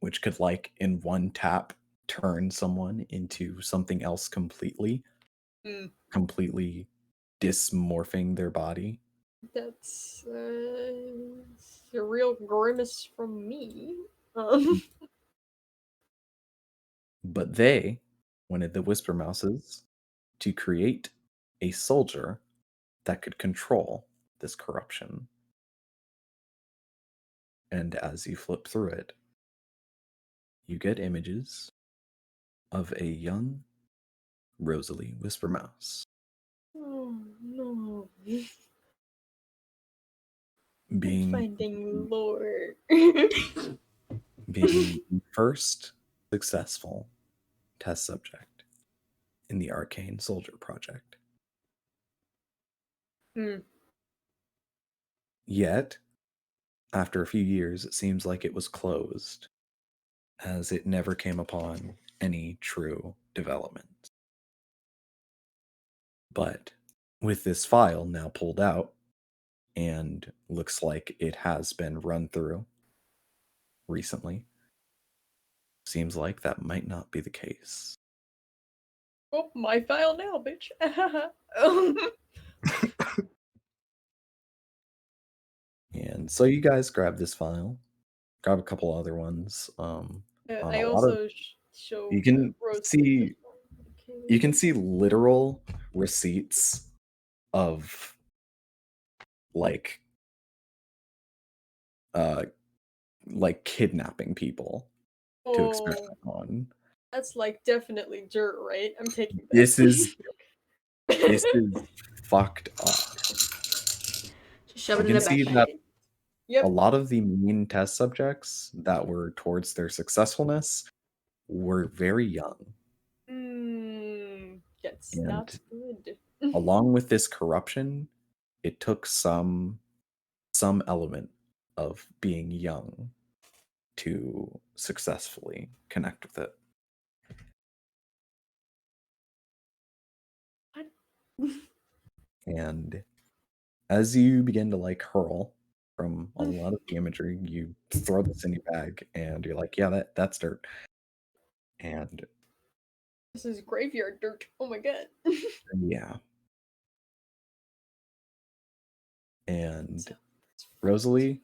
which could, like, in one tap, turn someone into something else completely, completely dysmorphing their body. That's a real grimace from me. But they wanted the Whispermouses to create a soldier that could control this corruption. And as you flip through it, you get images of a young Rosalie Whispermouse Oh no. being Finding lore. being the first successful test subject in the Arcane Soldier Project. Yet, after a few years, it seems like it was closed, as it never came upon any true development. But with this file now pulled out, and looks like it has been run through recently, seems like that might not be the case. Oh, my file now, bitch. And so you guys grab this file, grab a couple other ones. On I a lot of, also show you can Rose see you can see literal receipts of like kidnapping people to experiment on. That's like definitely dirt, right? I'm taking that. This is fucked up. Just shove it You in a can see backpack. that Yep. a lot of the main test subjects that were towards their successfulness were very young. That's And not good. along with this corruption, it took some element of being young to successfully connect with it. What? And as you begin to like hurl from a lot of the imagery, you throw this in your bag and you're like, yeah, that's dirt. And This is graveyard dirt. Oh my god. yeah. And Rosalie,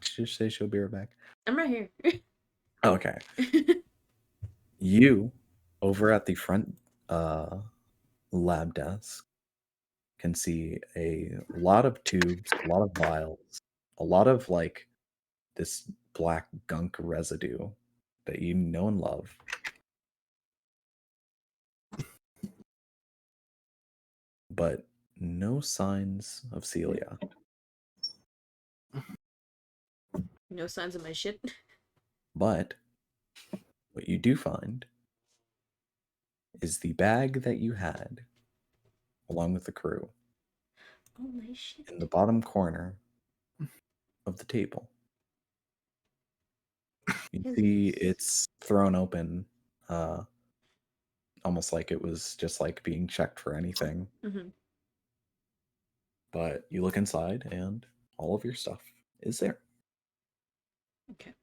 did you say she'll be right back? I'm right here. Okay. You, over at the front lab desk, can see a lot of tubes, a lot of vials, a lot of like this black gunk residue that you know and love. But no signs of Celia. No signs of my shit. But what you do find is the bag that you had along with the crew Oh my shit. in the bottom corner of the table. You see it's thrown open, almost like it was just like being checked for anything. Mm-hmm. But you look inside and all of your stuff is there. Okay.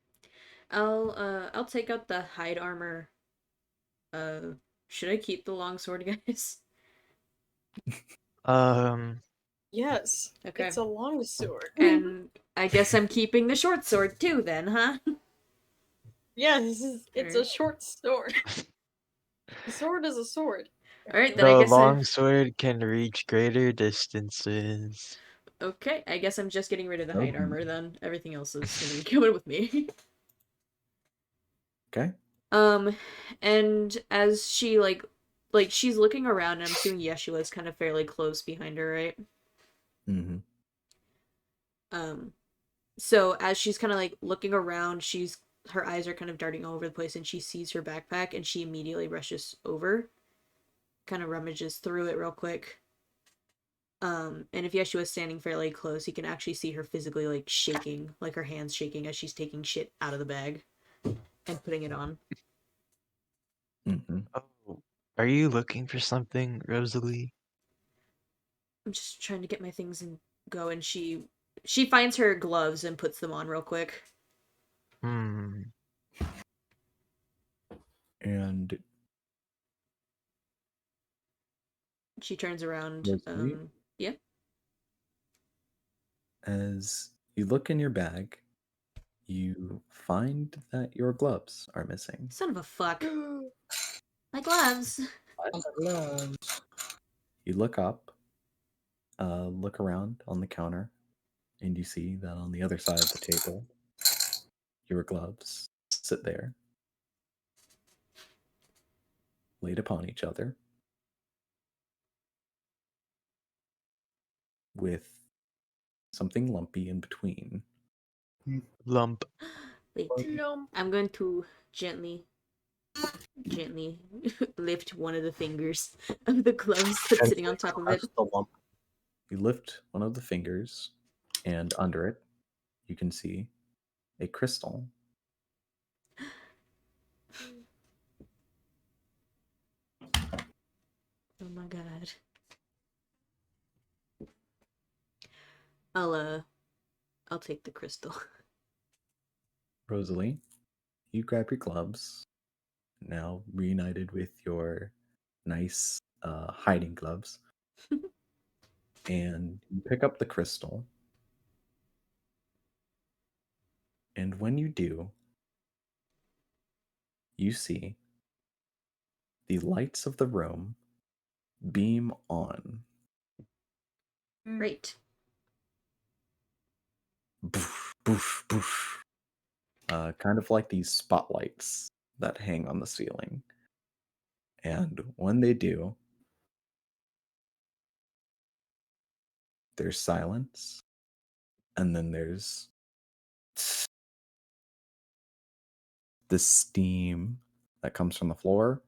I'll take out the hide armor. Should I keep the longsword, guys? Yes. Okay. It's a long sword. And I guess I'm keeping the short sword too then, huh? Yeah, it's a Alright. short sword. A sword is a sword. Alright, then I The guess long sword can reach greater distances. Okay, I guess I'm just getting rid of the hide Okay. armor then. Everything else is gonna be coming with me. Okay. And as she like she's looking around and I'm assuming Yeshua's kind of fairly close behind her, right? Mm-hmm. So as she's kind of like looking around, her eyes are kind of darting all over the place, and she sees her backpack, and she immediately rushes over, kind of rummages through it real quick. And if Yeshua is standing fairly close, he can actually see her physically like shaking, like her hands shaking as she's taking shit out of the bag and putting it on. Mm-hmm. Oh, are you looking for something, Rosalie? I'm just trying to get my things and go, and she finds her gloves and puts them on real quick. Hmm. And She turns around. Rosalie, Yeah. as you look in your bag, you find that your gloves are missing. Son of a fuck. My gloves. You look up, look around on the counter, and you see that on the other side of the table, your gloves sit there, laid upon each other, with something lumpy in between. Lump. Wait. No. I'm going to gently lift one of the fingers of the gloves that's sitting on top of it. The lump. You lift one of the fingers, and under it, you can see a crystal. Oh my god. I'll take the crystal. Rosalie, you grab your gloves, now reunited with your nice hiding gloves, and you pick up the crystal. And when you do, you see the lights of the room beam on. Great. Boof, boof, boof. Kind of like these spotlights that hang on the ceiling. And when they do, there's silence, and then there's this steam that comes from the floor,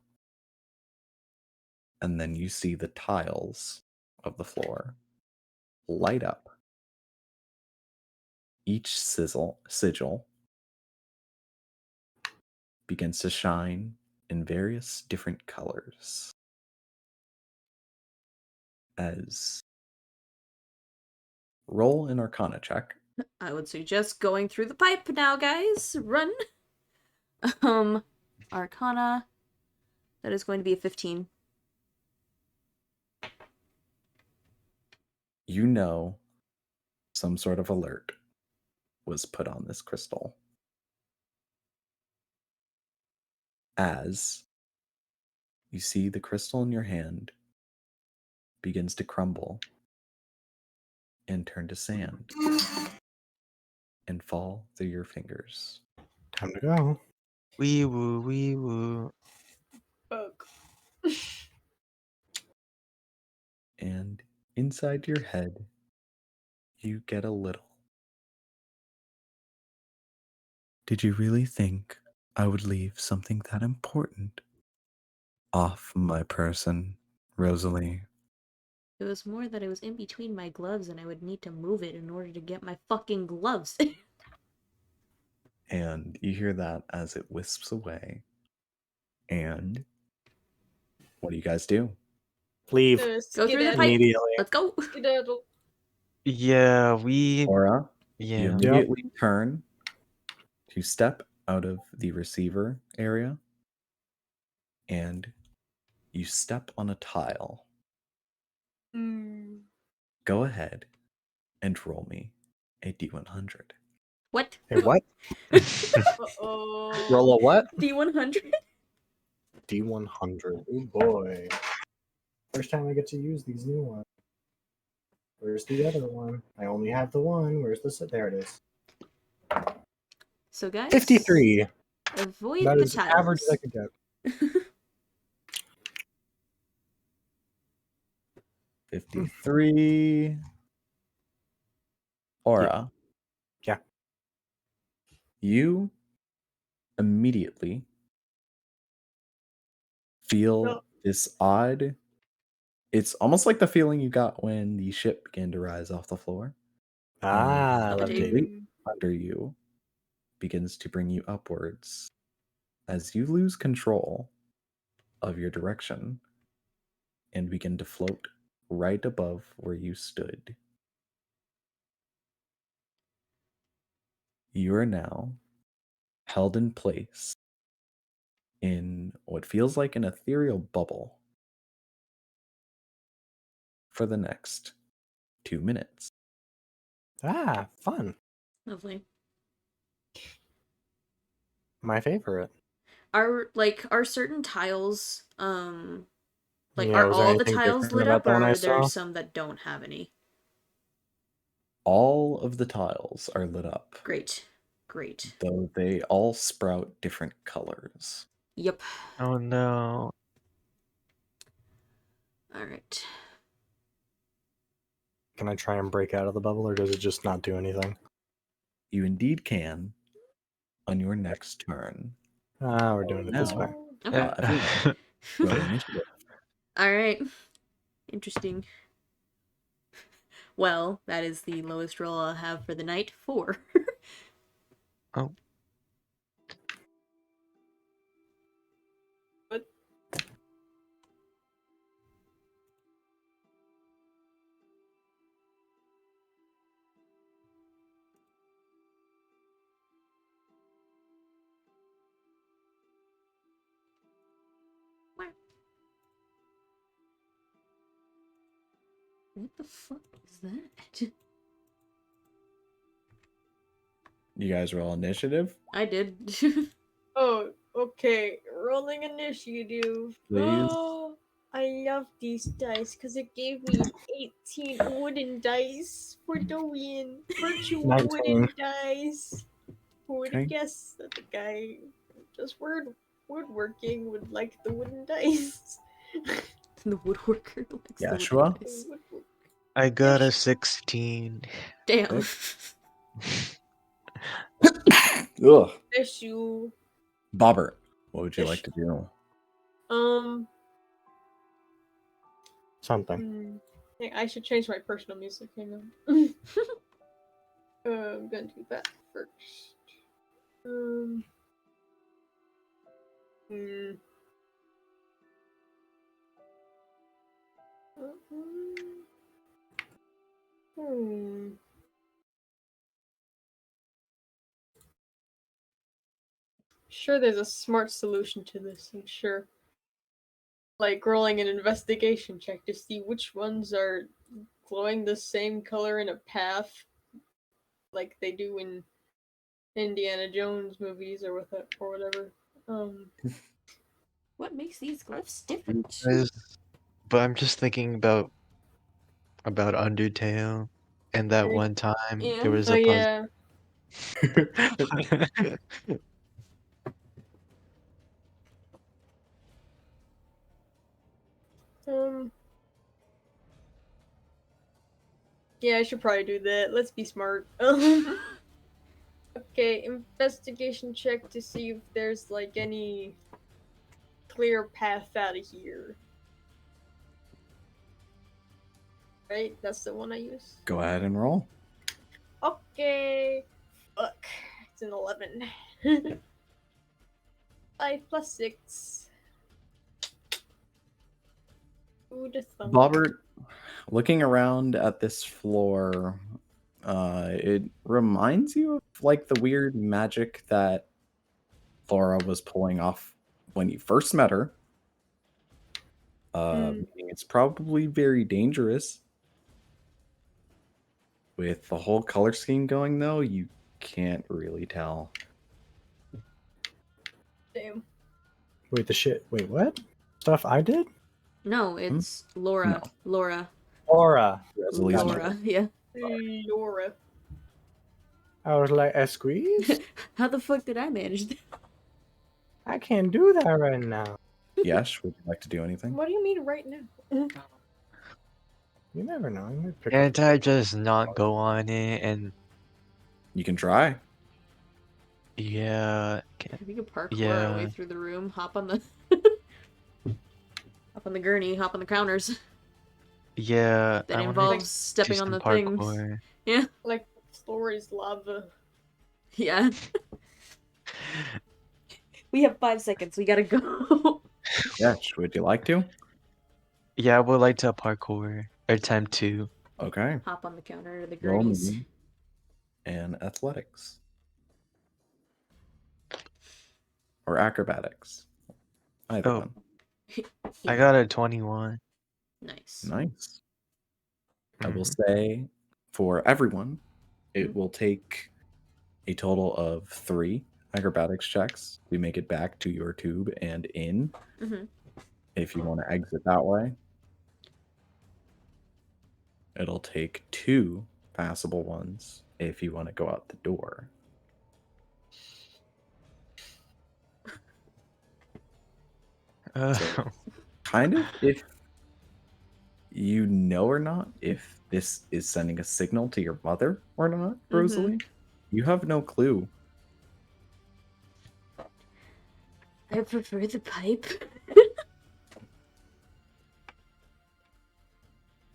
and then you see the tiles of the floor light up. Each sigil begins to shine in various different colors. As roll an Arcana check. I would suggest going through the pipe now, guys. Run. Arcana. That is going to be a 15. You know some sort of alert was put on this crystal. As you see the crystal in your hand begins to crumble and turn to sand and fall through your fingers. Time to go. Wee woo, wee woo. Fuck. And inside your head, you get a little. Did you really think I would leave something that important off my person, Rosalie? It was more that it was in between my gloves and I would need to move it in order to get my fucking gloves. And you hear that as it wisps away. And what do you guys do? Leave Go through the pipe. immediately. Let's go. Skedaddle. Yeah, we. Aura, you Yeah. immediately turn to step out of the receiver area, and you step on a tile. Go ahead and roll me a D100. What? Hey, what? Uh-oh. Roll a what? D100? D100. Oh boy. First time I get to use these new ones. Where's the other one? I only have the one. Where's the... There it is. So, guys. 53. Avoid That the is average tiles. as I could get. 53. Aura, You immediately feel No. this odd. It's almost like the feeling you got when the ship began to rise off the floor. Ah, Levitate. levitating. Under you begins to bring you upwards as you lose control of your direction and begin to float right above where you stood. You are now held in place in what feels like an ethereal bubble for the next 2 minutes. Ah, fun. Lovely. My favorite. Are certain tiles like Yeah, are was there all the anything tiles different lit about up, the one or I are there saw? some that don't have any? All of the tiles are lit up, Great. Great. though they all sprout different colors. Yep. Oh no. All right. Can I try and break out of the bubble, or does it just not do anything? You indeed can on your next turn. Ah, we're doing it this way. Okay. Everyone, roll initiative. All right. Interesting. Well, that is the lowest roll I'll have for the night. 4. Oh. What? What the fuck is that? You guys roll initiative, I did. Oh, okay. Rolling initiative. please. Oh, I love these dice because it gave me 18 wooden dice for the win. Virtual 19. wooden dice. Who would Okay. have guessed that the guy just woodworking would like the wooden dice? The woodworker likes the Yashua? wooden dice. Woodwork. I got a 16. Damn. Ugh. Issue. Bobbert, what would you like to do? Something. Hey, I should change my personal music. Hang on. I'm gonna do that first. Hmm. Hmm. Sure, there's a smart solution to this. I'm sure. Like rolling an investigation check to see which ones are glowing the same color in a path, like they do in Indiana Jones movies or whatever. What makes these glyphs different? But I'm just thinking about Undertale, and that Right. one time Yeah. there was Oh a puzzle. yeah. Yeah, I should probably do that. Let's be smart. Okay, investigation check to see if there's like any clear path out of here. Right? That's the one I use. Go ahead and roll. Okay. Fuck. It's an 11. 5 plus 6. Ooh, the thumb. Bobbert, looking around at this floor, it reminds you of like the weird magic that Laura was pulling off when you first met her. Meaning it's probably very dangerous. With the whole color scheme going, though, you can't really tell. Damn. Wait, the shit. Wait, what? Stuff I did? No, it's Laura. No. Laura. Aura. Resolution. Laura, yeah. Laura. I was like, a squeeze? How the fuck did I manage that? I can't do that right now. Yes, would you like to do anything? What do you mean right now? You never know. You might pick Can't up. I just not go on it and You can try. Yeah. We could parkour our way Yeah. through the room, hop on the hop on the gurney, hop on the counters. Yeah. That I want to involves do stepping on some the things. parkour. Yeah. Like floor is lava. Yeah. We have 5 seconds. We gotta go. Yes, would you like to? Yeah, I would like to parkour. Attempt to. Okay. Hop on the counter or the Roll gurneys. me and athletics. Or acrobatics. Either Oh. one. I got a 21. Nice. Nice. I will Mhm. say for everyone, it will take a total of 3 acrobatics checks to make it back to your tube and in. Mm-hmm. If you want to exit that way, it'll take 2 passable ones if you want to go out the door. So, kind of, if you know or not, if this is sending a signal to your mother or not, Rosalie, you have no clue. I prefer the pipe.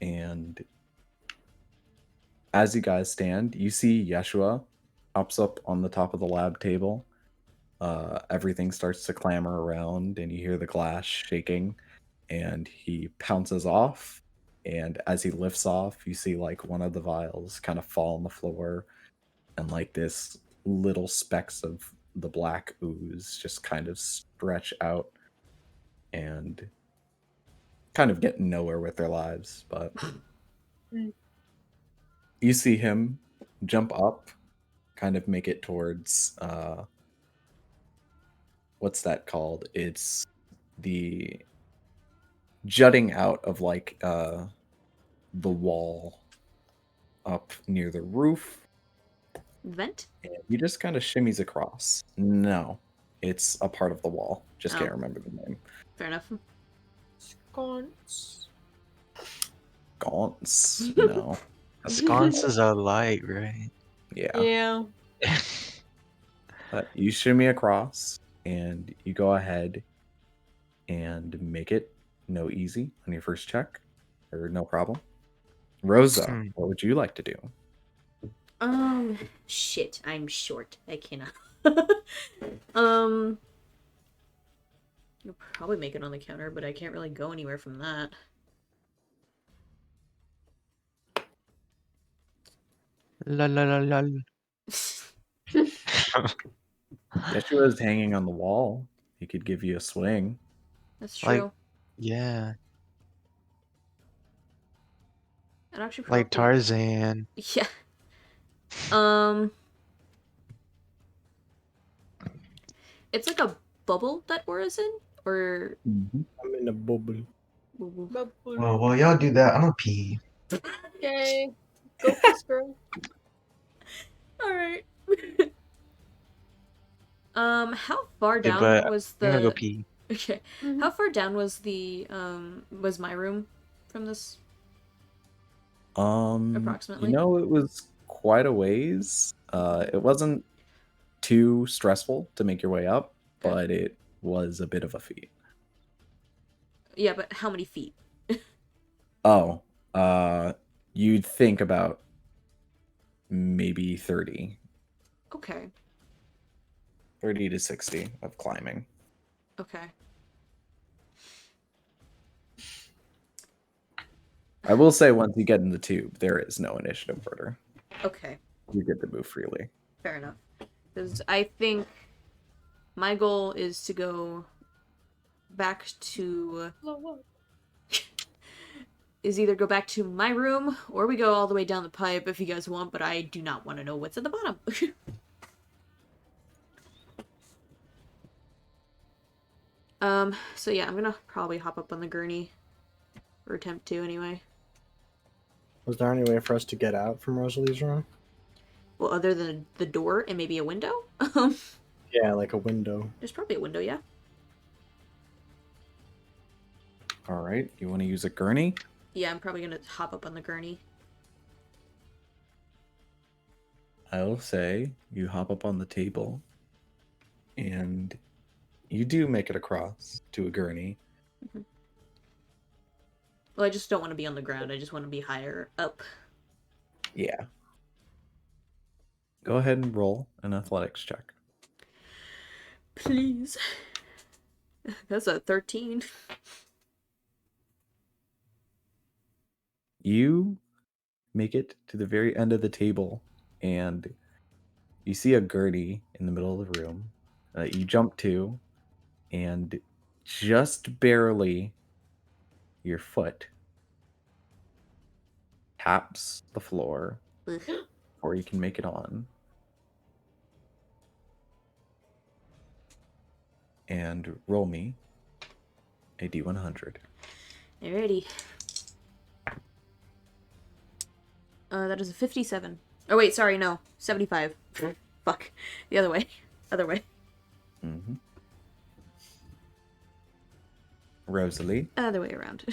And as you guys stand, you see Yeshua hops up on the top of the lab table. Everything starts to clamor around, and you hear the glass shaking, and he pounces off. And as he lifts off, you see like one of the vials kind of fall on the floor, and like this little specks of the black ooze just kind of stretch out and kind of get nowhere with their lives. But you see him jump up, kind of make it towards what's that called? It's the jutting out of like the wall up near the roof. Vent? And he just kind of shimmies across. No, it's a part of the wall. Just can't Oh. remember the name. Fair enough. Sconce. Gaunts? No. Sconces are light, right? Yeah. Yeah. But you shimmy across, and you go ahead and make it no easy on your first check, or no problem. Rosa, what would you like to do? Shit, I'm short. I cannot. You'll probably make it on the counter, but I can't really go anywhere from that. La la la la. Yeshua is hanging on the wall. He could give you a swing. That's true. Like, yeah. I'd actually probably... Like Tarzan. Yeah. It's like a bubble that Aura's in? Or... I'm in a bubble. Well, while y'all do that, I'm gonna pee. Okay. Go piss, girl. Alright. How far Okay, down but was I'm gonna go the... pee. Okay. How far down was the, was my room from this? Approximately? You know, it was quite a ways. It wasn't too stressful to make your way up, Okay. but it was a bit of a feat. Yeah, but how many feet? Oh, you'd think about maybe 30 Okay. 30 to 60 of climbing. Okay. I will say once you get in the tube, there is no initiative order. Okay. You get to move freely. Fair enough. Because I think my goal is to go back to... is either go back to my room, or we go all the way down the pipe if you guys want, but I do not want to know what's at the bottom. So yeah, I'm gonna probably hop up on the gurney. Or attempt to, anyway. Was there any way for us to get out from Rosalie's room? Well, other than the door and maybe a window? Yeah, like a window. There's probably a window, yeah. All right, you want to use a gurney? Yeah, I'm probably gonna hop up on the gurney. I'll say you hop up on the table And you do make it across to a gurney. Well, I just don't want to be on the ground. I just want to be higher up. Yeah. Go ahead and roll an athletics check. Please. That's a 13. You make it to the very end of the table, and you see a gurney in the middle of the room that you jump to, and just barely your foot taps the floor Ugh. before you can make it on. And roll me a D100. Alrighty. That is a 57. Oh wait, sorry, no. 75. Fuck. The other way. Other way. Mm-hmm. Rosalie. Other way around.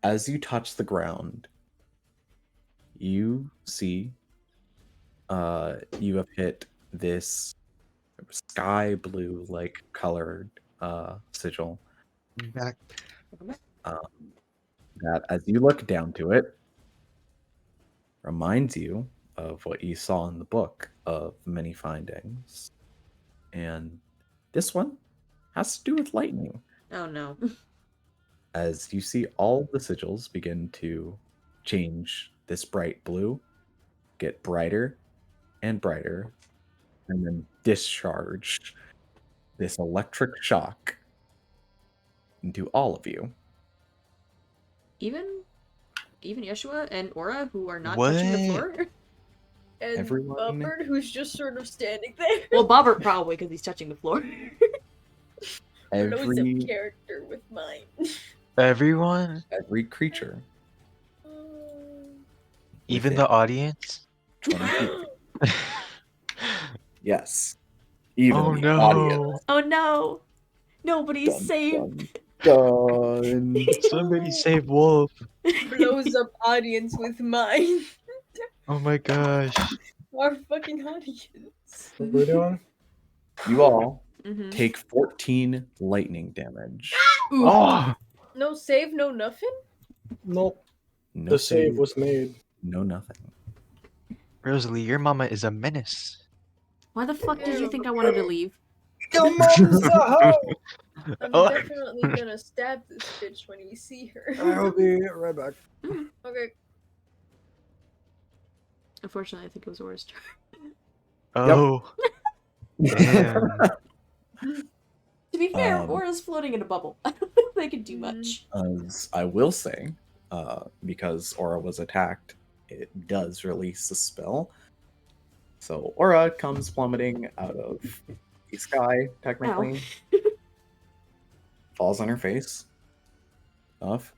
As you touch the ground, you see you have hit this sky blue like colored sigil Back. that, as you look down to it, reminds you of what you saw in the book of many findings. And this one has to do with lightning. Oh no. As you see all the sigils begin to change this bright blue, get brighter and brighter, and then discharge this electric shock into all of you. Even Yeshua and Aura, who are not touching the What? floor? And Everyone- Bubbard, who's just sort of standing there. Well, Bobbert probably, because he's touching the floor. I know he's a Every character with mine. Everyone? every creature, Even Within. the audience? 20 feet. Yes. Even Oh the no. audience. Oh no! Nobody's Dun, safe! dun, dun. Somebody save Wolf. Blows up audience with mine. Oh my gosh. Our fucking audience. What we're doing? You all Mm-hmm. take 14 lightning damage. Oh! No save, no nothing? Nope. No The save was made. no nothing. Rosalie, your mama is a menace. Why the fuck did you think I wanted to leave? Your mom's a hoe! I'm Oh. definitely gonna stab this bitch when we see her. I'll be right back. Okay. Unfortunately, I think it was Aura's turn. Oh. Damn. To be fair, Um, Aura's floating in a bubble. I don't think they can do much. As I will say, because Aura was attacked, it does release a spell. So Aura comes plummeting out of the sky, technically. Falls on her face. Off.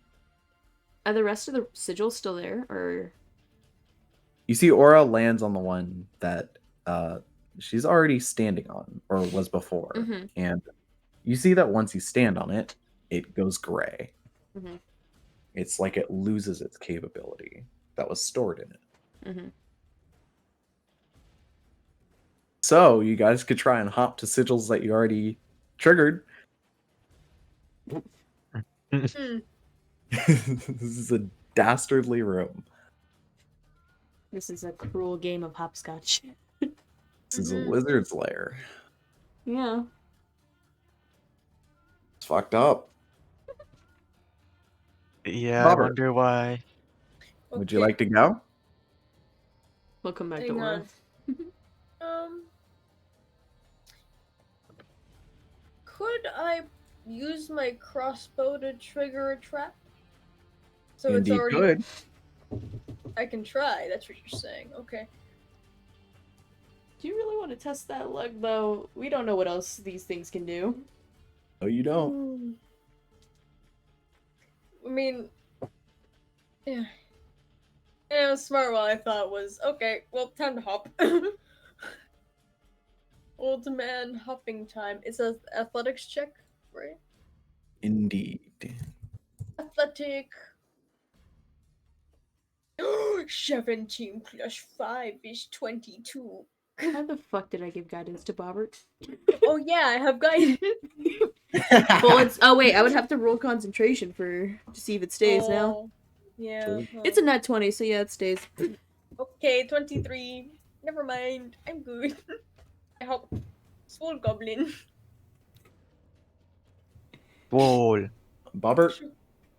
Are the rest of the sigils still there, or You see Aura lands on the one that she's already standing on, or was before. Mhm. And you see that once you stand on it, it goes gray. Mhm. It's like it loses its capability that was stored in it. Mhm. So you guys could try and hop to sigils that you already triggered. Hmm. This is a dastardly room. this is a cruel game of hopscotch? This is a Mhm. wizard's lair. Yeah. It's fucked up. Yeah, Bobber. I wonder why. Would you Okay, like to go? We'll come back to hang Aura. on. Could I use my crossbow to trigger a trap? So Indeed, it's already. good. I can try. That's what you're saying. Okay. Do you really want to test that luck, though? We don't know what else these things can do. No, you don't. I mean, yeah. And it was smart. What I thought was okay. Well, time to hop. Old man hopping time. It's an athletics check, right? Indeed. Athletic. 17 plus 5 is 22. How the fuck did I give guidance to Bobbert? Oh yeah, I have guidance. Well, it's wait, I would have to roll concentration to see if it stays now. Oh, yeah. True. It's a nat 20, so yeah, it stays. Okay, 23. Never mind. I'm good. I hope. Small goblin. Whoa. Bobbert,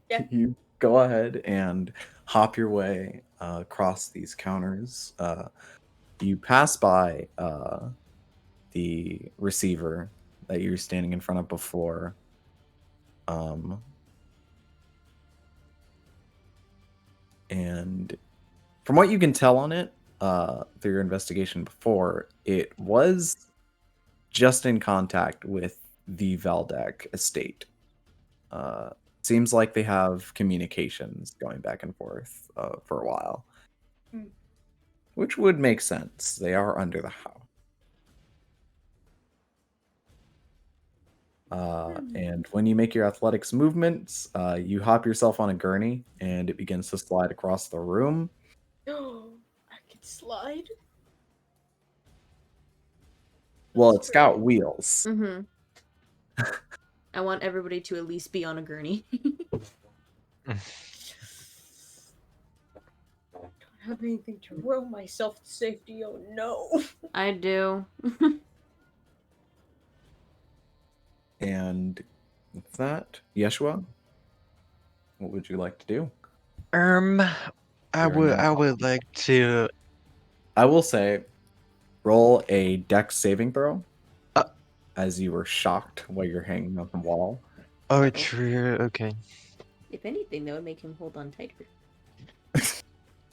Yeah. you go ahead and hop your way across these counters. You pass by the receiver that you were standing in front of before. And from what you can tell on it, through your investigation before, it was just in contact with the Valdec estate. Seems like they have communications going back and forth for a while. Which would make sense. They are under the house. And when you make your athletics movements, you hop yourself on a gurney and it begins to slide across the room. Oh, I can slide. Well, That's it's got great. wheels. Mm-hmm. I want everybody to at least be on a gurney. Don't have anything to row myself to safety. Oh no. I do. And with that, Yeshua, what would you like to do? I would like to. I will say, roll a dex saving throw Uh. as you were shocked while you're hanging on the wall. Oh, true. Okay. If anything, that would make him hold on tighter.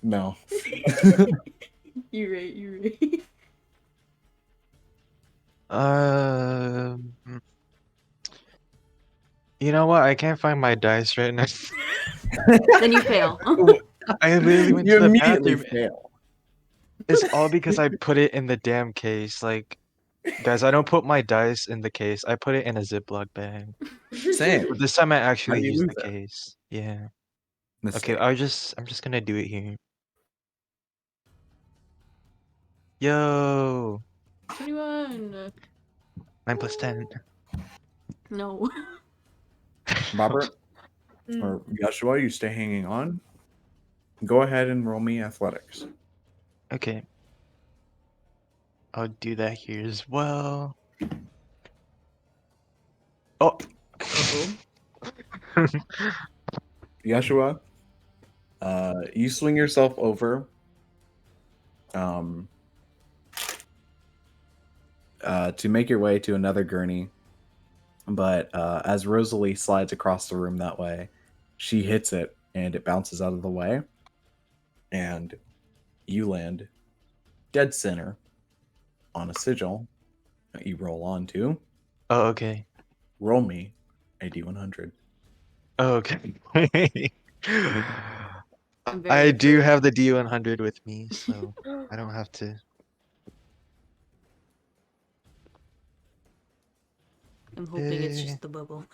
No. You're right, you're right. You know what? I can't find my dice right now. Then you fail. I literally went You to the immediately bathroom. fail. It's all because I put it in the damn case. Like, guys, I don't put my dice in the case. I put it in a Ziploc bag. Same. But this time I How actually do you used lose the it? case. Yeah. Mistake. Okay, I'm just gonna do it here. Yo, 21. 9 plus 10. No. Robert Mm. or Yeshua, you stay hanging on. Go ahead and roll me athletics. Okay. I'll do that here as well. Oh. Yeshua, you swing yourself over to make your way to another gurney. But as Rosalie slides across the room that way, she hits it and it bounces out of the way. And you land dead center on a sigil that you roll onto. Oh, okay. Roll me a d100. Oh, okay. I'm very I do afraid. have the D100 with me, so I don't have to. I'm hoping it's Eh. just the bubble.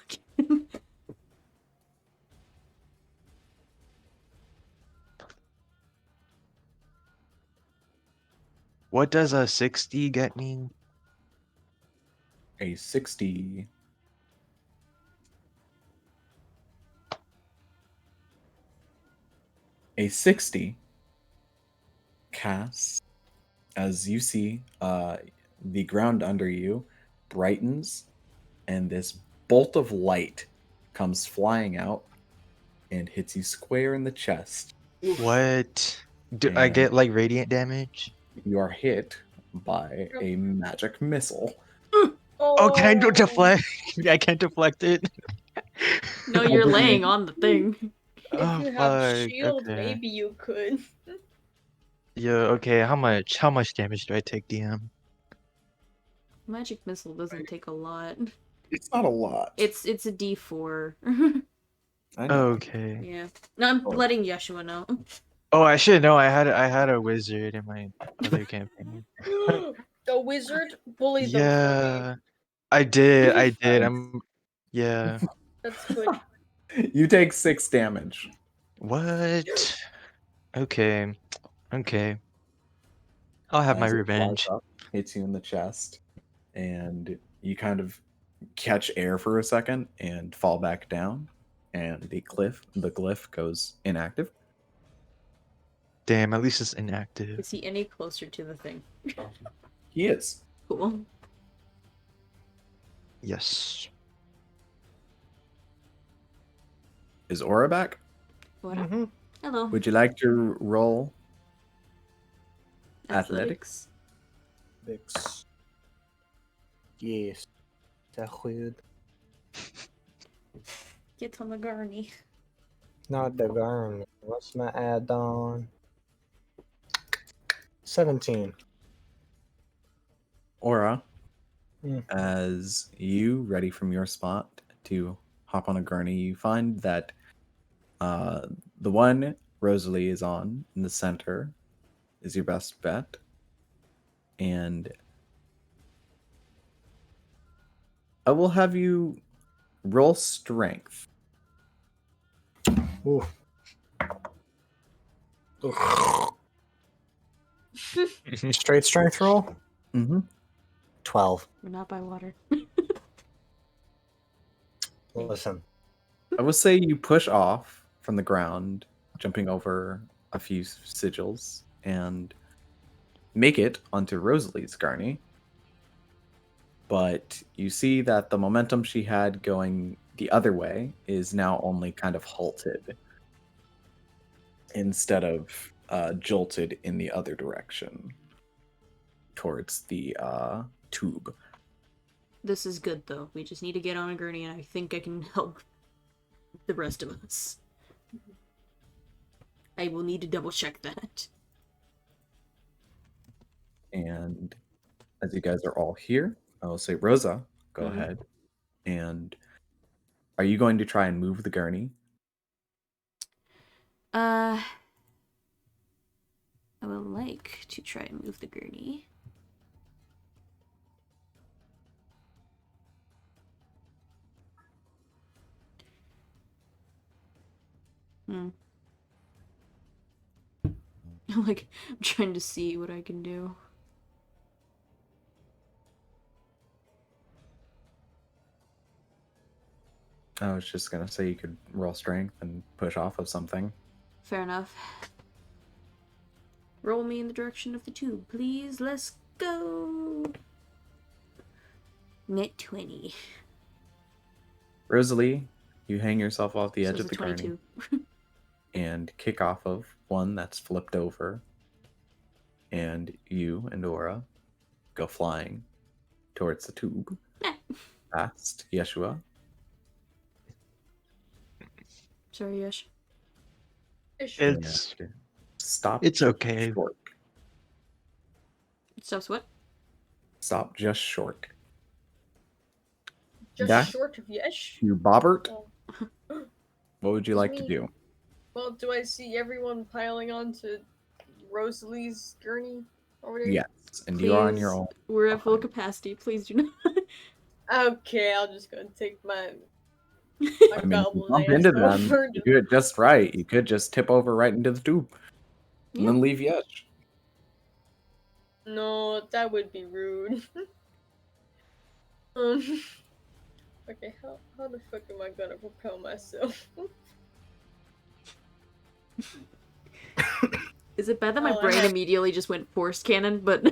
What does a 60 get me? A 60. A 60 casts as you see the ground under you brightens and this bolt of light comes flying out and hits you square in the chest. What? Do I And get like radiant damage? you are hit by a magic missile. Oh, can I deflect? I can't deflect it. No, you're laying on the thing. If Oh, you have fuck. shield, Okay. maybe you could. Yeah, okay. How much damage do I take, DM? Magic missile doesn't take a lot. It's not a lot. It's a D4. I know. Okay. Yeah. No, I'm letting Yeshua know. Oh, I should know. I had a wizard in my other campaign. The wizard bullied them for me. Yeah, I did. Yeah. That's good. You take 6 damage. What? Okay. Okay. I'll have my As it flies revenge. up, hits you in the chest, and you kind of catch air for a second and fall back down, and the glyph goes inactive. Damn, at least it's inactive. Is he any closer to the thing? He is. Cool. Yes. Is Aura back? What? Mhm. Hello. Would you like to roll athletics? Bix. Yes. That good. Get on the gurney. Not the garden. What's my add-on? 17. Aura, Mm. as you ready from your spot to hop on a gurney, you find that the one Rosalie is on in the center is your best bet. And I will have you roll strength. Ooh. Straight strength roll? Mm-hmm. 12. We're not by water. Listen. I will say you push off from the ground, jumping over a few sigils, and make it onto Rosalie's gurney. But you see that the momentum she had going the other way is now only kind of halted instead of jolted in the other direction towards the tube. This is good though. We just need to get on a gurney, and I think I can help the rest of us. I will need to double check that. And as you guys are all here, I will say, Rosa, go Mhm. ahead. And are you going to try and move the gurney? I would like to try and move the gurney. I'm trying to see what I can do. I was just going to say you could roll strength and push off of something. Fair enough. Roll me in the direction of the tube, please. Let's go. Net 20. Rosalie, you hang yourself off the So edge it's of a the gurney 22. and kick off of one that's flipped over. And you and Aura go flying towards the tube past Yeshua. Sorry, Yesh. It's And stop. it's okay. Short. Stops what? Stop just short. Just Back short of Yesh. to Bobbert. Oh. What would you It's like to me. do? Well, do I see everyone piling onto Rosalie's gurney over there? Yes, and you are on your Please, own. we're at full behind. capacity. Please do not. Okay, I'll just go take my I mean, if you goblin bump ass into them, over. you do it just right. You could just tip over right into the tube and Yeah. then leave Yesh. No, that would be rude. Okay, how the fuck am I gonna propel myself? Is it bad that my Oh, I brain have- immediately just went force cannon? But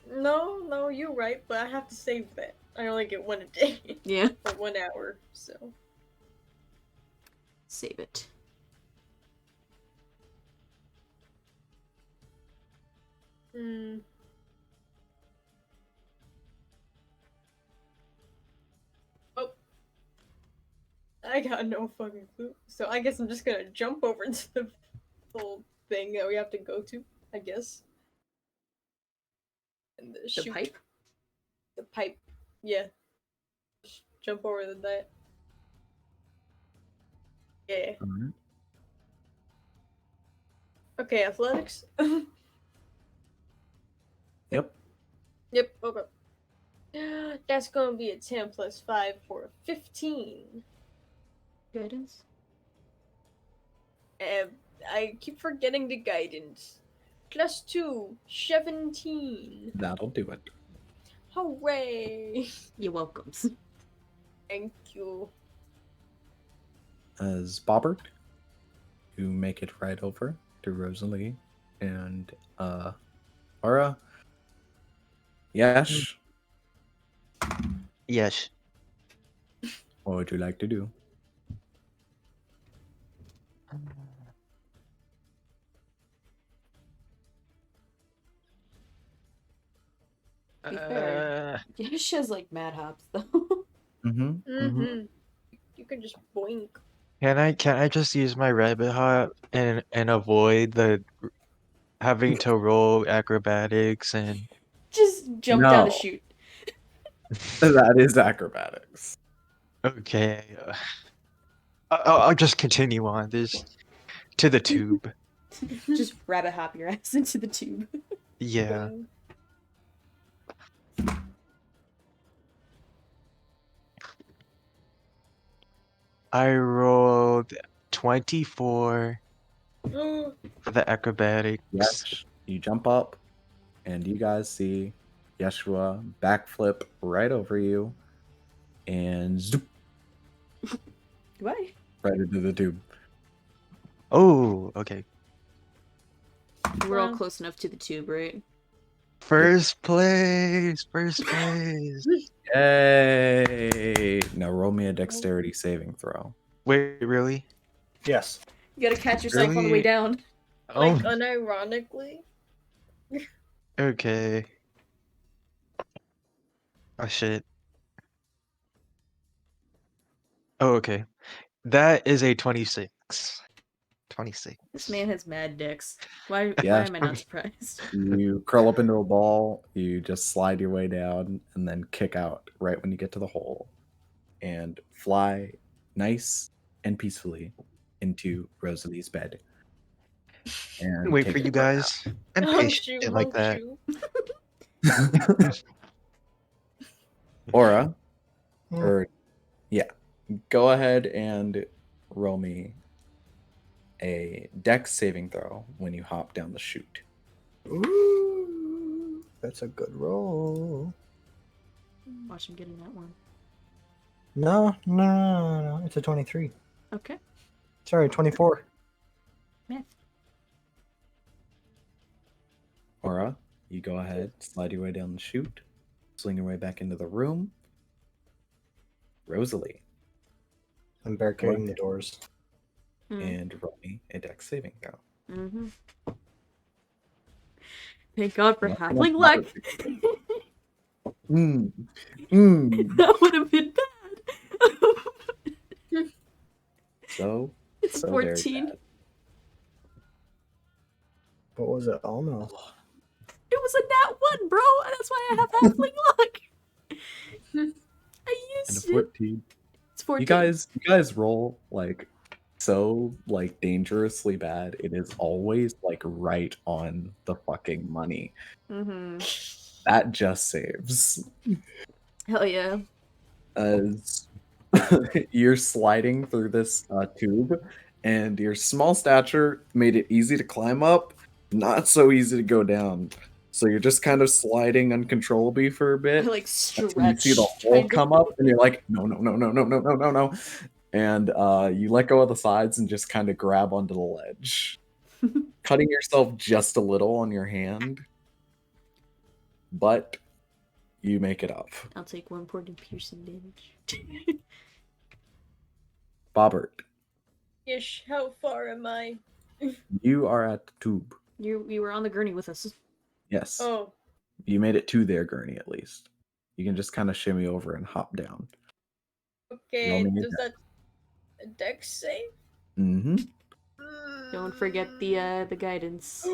No, you're right, but I have to save that. I only get one a day. yeah, For 1 hour, so. save it. Hmm. Oh. I got no fucking clue. So I guess I'm just gonna jump over into the whole thing that we have to go to, I guess. And The shoot. pipe. The pipe. Yeah. Just jump over that. Yeah. Alright. Okay, athletics. Yep. Yep, okay. That's gonna be a 10 plus 5 for 15. Guidance. I keep forgetting the guidance. +2, 17. That'll do it. Hooray! You're welcome. Thank you. As Bobbert, you make it right over to Rosalie and Aura. Yes. Yes. What would you like to do? Be fair. Yeah, she has like mad hops though. Mm-hmm. You can just boink. Can I just use my rabbit hop and avoid the having to roll acrobatics and Just jump down a No. chute. That is acrobatics. okay. I'll just continue on this to the tube. Just rabbit hop your ass into the tube. Yeah. Boing. I rolled 24 for the acrobatics. Yes. You jump up, and you guys see Yeshua backflip right over you, and zoop, Why? right into the tube. Oh, okay. We're all Wow. close enough to the tube, right? First place! First place! Yay! Now roll me a dexterity saving throw. Wait, really? Yes. You gotta catch yourself on the way Really? down. Oh, Like, unironically. okay. Oh, shit. Oh, okay. That is a 26. 26. This man has mad dicks. Why Yeah. am I not surprised? You curl up into a ball, you just slide your way down, and then kick out right when you get to the hole, and fly nice and peacefully into Rosalie's bed. And Wait take for a you nap. guys. I'm Oh patient shoot, shit like oh that. shoot. Aura, Hmm. or yeah, go ahead and roll me a dex saving throw when you hop down the chute. Ooh, that's a good roll. Watch him get in that one. No. It's a 23. Okay. Sorry, 24. Math. Aura, you go ahead, slide your way down the chute, swing your way back into the room. Rosalie, I'm barricading the doors. and roll me a dex saving throw. Mm-hmm. Thank God for Well, halfling that's luck. That would have been bad. So It's very 14. bad. What was it? Almost. It was a nat 1, bro. That's why I have halfling luck. I And a used it. 14. It's 14. You guys roll like so like dangerously bad. It is always like right on the fucking money. Mm-hmm. That just saves. Hell yeah. As you're sliding through this tube, and your small stature made it easy to climb up, not so easy to go down. So you're just kind of sliding uncontrollably for a I bit. like Until you stretch. see the hole come up, and you're like, no, and you let go of the sides and just kind of grab onto the ledge, cutting yourself just a little on your hand, but you make it up. I'll take 1 point of piercing damage. Bobbert, Ish, how far am I? you are at the tube. You were on the gurney with us. Yes. Oh, You made it to their gurney at least. You can just kind of shimmy over and hop down. okay. Roll me a Does that a dex save? Mm-hmm. Don't forget the guidance.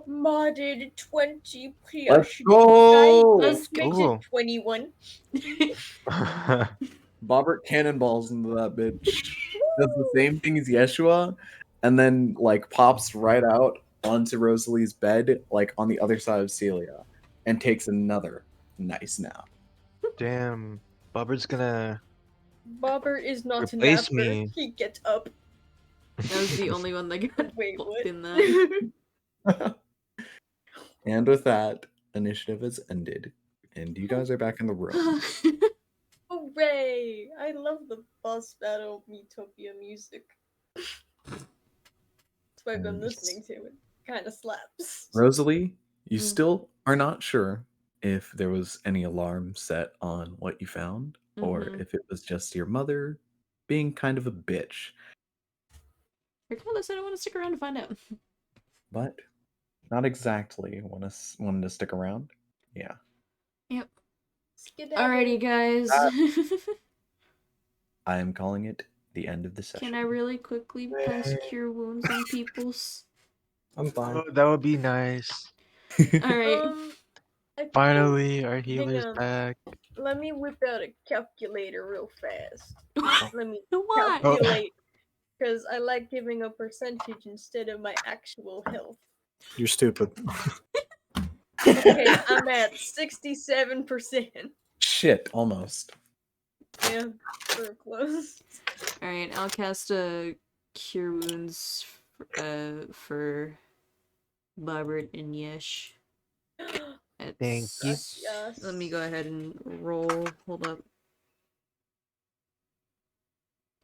Modded 20 plus. Let's go! Let's make go. it 21. Bobbert cannonballs into that bitch. Does the same thing as Yeshua, and then like pops right out onto Rosalie's bed, like on the other side of Celia, and takes another nice nap. Damn. Bobbert's gonna Bobber is not a replace napper. me. He gets up. That was the only one that got Wait, booked what? in that. And with that, initiative has ended, and you guys are back in the room. Hooray! I love the boss battle Metopia music. That's what I've been And listening to. It kind of slaps. Rosalie, you Mm. still are not sure if there was any alarm set on what you found, or Mhm. if it was just your mother being kind of a bitch. Regardless, I don't want to stick around to find out. But not exactly wanting to stick around. Yeah. Yep. Skedaddle. Alrighty, guys. I am calling it the end of the session. Can I really quickly pass cure wounds on people's? I'm fine. Oh, that would be nice. Alright. I think- Finally, our hang healer's on. back. Let me whip out a calculator real fast. Let me Why? calculate. Because I like giving a percentage instead of my actual health. You're stupid. Okay, I'm at 67%. Shit, almost. Yeah, we're close. Alright, I'll cast a cure wounds for Bobbert and Yesh. Thank you. Yes. Let me go ahead and roll. Hold up.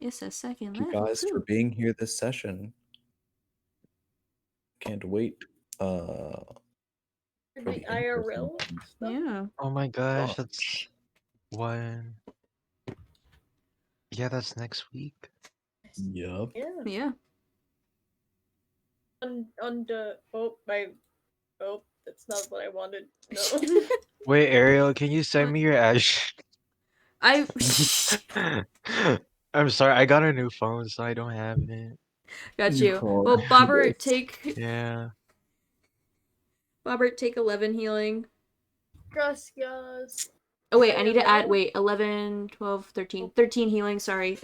It's a second Thank you level guys for too. being here this session. Can't wait For for the the IRL in-person stuff. Yeah. Oh my gosh, Oh. that's one. Yeah, that's next week. Yup. Yeah. Yeah. On the that's not what I wanted. No. Wait, Ariel, can you send me your address? I I'm sorry, I got a new phone, so I don't have it. got you. Oh, Well, Bobbert, yes. take Yeah. 11 healing. Gracias. Oh wait, I need to add, IRL? wait, 11, 12, 13, 13 healing, sorry.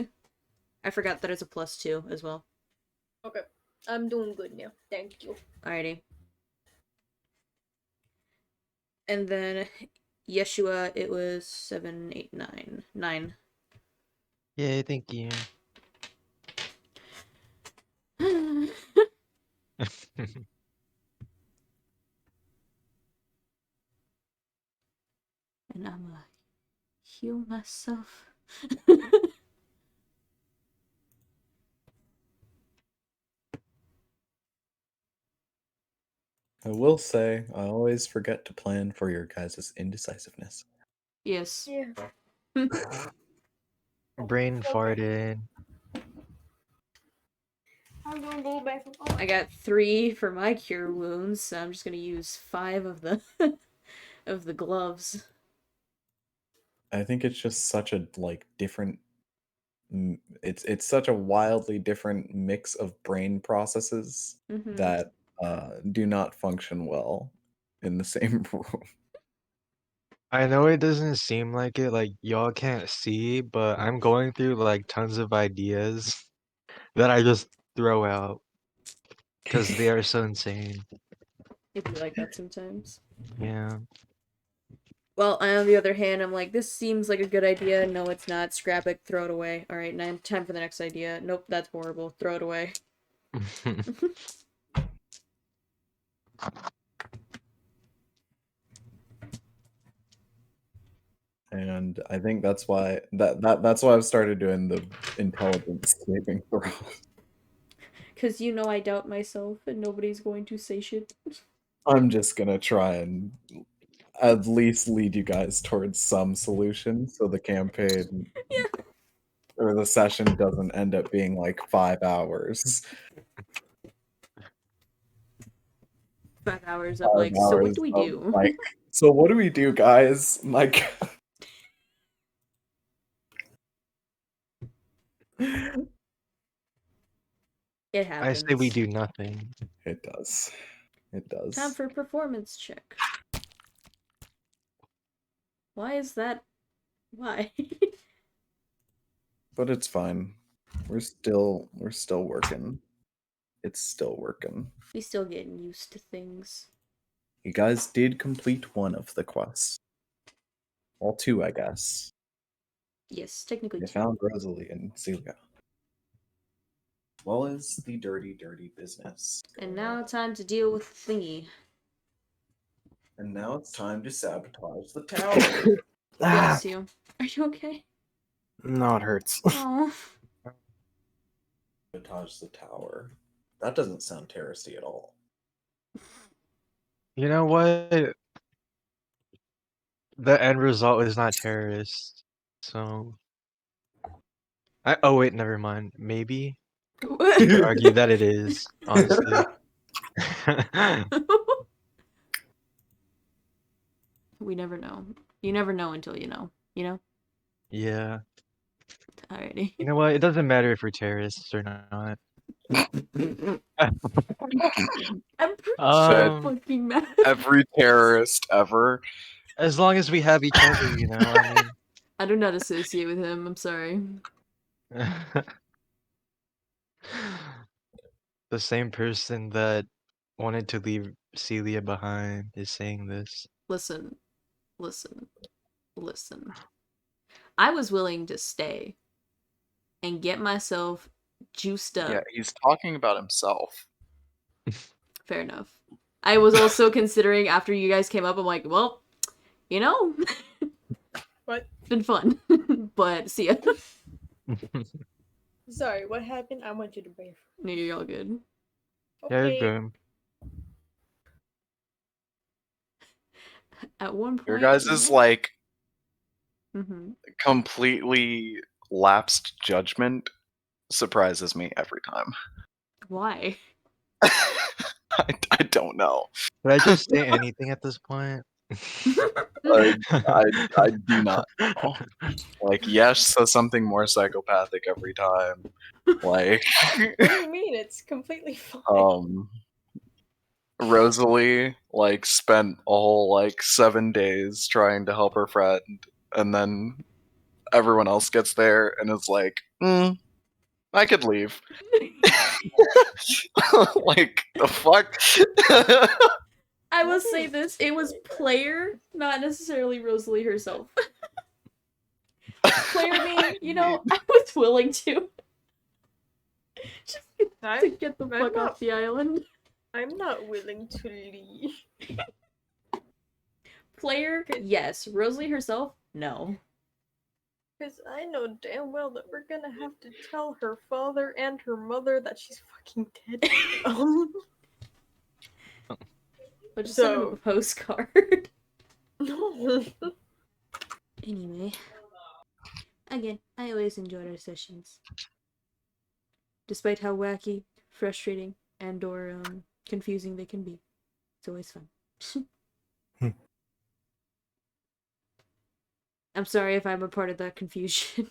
I forgot that it's a +2 as well. Okay. I'm doing good now. Thank you. Alrighty. And then Yeshua, it was 7, 8, 9. 9. Yay, thank you. And I'm gonna heal myself. I will say, I always forget to plan for your guys' indecisiveness. Yes. Yeah. Brain Okay. farted. I'm gonna go back. I got 3 for my cure wounds, so I'm just gonna use 5 of the of the gloves. I think it's just such a different. It's such a wildly different mix of brain processes Mm-hmm. that do not function well in the same room. I know it doesn't seem like it, like y'all can't see, but I'm going through like tons of ideas that I just throw out because they are so insane. It'd be like that sometimes. Yeah. Well, on the other hand, I'm like, this seems like a good idea. No, it's not. Scrap it. Throw it away. Alright, now time for the next idea. Nope, that's horrible. Throw it away. And I think that's why that's why I've started doing the intelligence saving throw. Because you know I doubt myself and nobody's going to say shit. I'm just gonna try and at least lead you guys towards some solution so the campaign or the session doesn't end up being like 5 hours. 5 hours of 5 like, so what hours do we of, do? like, so what do we do, guys? Like, It I say we happens. do nothing. it does. It Time does. for performance check. Why is that? Why? But it's fine. We're still working. It's still working. We still getting used to things. You guys did complete one of the quests. Well, 2, I guess. Yes, technically You 2. found Rosalie and Celia. well as the dirty, dirty business. And going on. now time to deal with thingy. And now it's time to sabotage the tower. Bless you. Are you okay? No, it hurts. Oh. Sabotage the tower. That doesn't sound terroristy at all. You know what? The end result is not terrorist. So oh wait, never mind. Maybe you could argue that it is, honestly. We never know. You never know until you know. You know? Yeah. Alrighty. You know what? It doesn't matter if we're terrorists or not. I'm pretty Um, fucking mad. Every terrorist ever. as long as we have each other, you know. I I do not associate with him. I'm sorry. mean, the same person that wanted to leave Celia behind is saying this. Listen. I was willing to stay and get myself juiced up. Yeah, he's talking about himself. Fair enough. I was also considering after you guys came up, I'm like, well, you know, What? it's been fun. But see ya. Sorry, what happened? I want you to brave. No, you're all good. Yeah, Okay. good. At one point, Your guys is like Mm-hmm. completely lapsed judgment surprises me every time. Why? I don't know. Did I just say anything at this point? I do not know. Like, yes says something more psychopathic every time. Like, What do you mean? It's completely fine. Rosalie like spent a whole like 7 days trying to help her friend, and then everyone else gets there and is like, I could leave. Like, the fuck? I will say this: it was player, not necessarily Rosalie herself. Player me, you know, I was willing to. Just to get the fuck off the island. I'm not willing to leave. Player, yes. Rosalie herself, no. Because I know damn well that we're gonna have to tell her father and her mother that she's fucking dead. But just send him So- a postcard. No. Anyway. Again, I always enjoyed our sessions. Despite how wacky, frustrating, and or confusing they can be. It's always fun. I'm sorry if I'm a part of that confusion.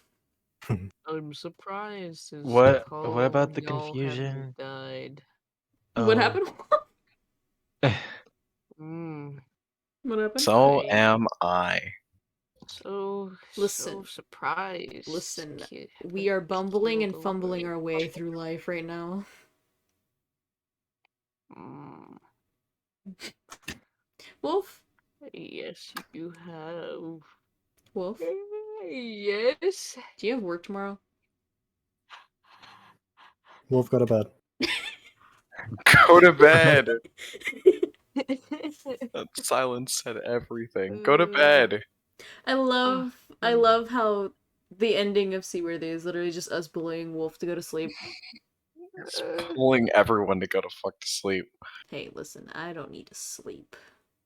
I'm surprised. Since What all about the y'all haven't confusion? Died. What Oh. happened? Hmm. What happened? So I- am I. So Listen. surprised. Listen, Kid we are bumbling and killed fumbling away. our way through life right now. Hmm. Wolf? Yes, you have. Wolf? Yes. Do you have work tomorrow? Wolf, go to bed. Go to bed. That silence said everything. Go to bed. I love how the ending of Seaworthy is literally just us bullying Wolf to go to sleep. It's pulling everyone to go to fuck to sleep. Hey, listen, I don't need to sleep.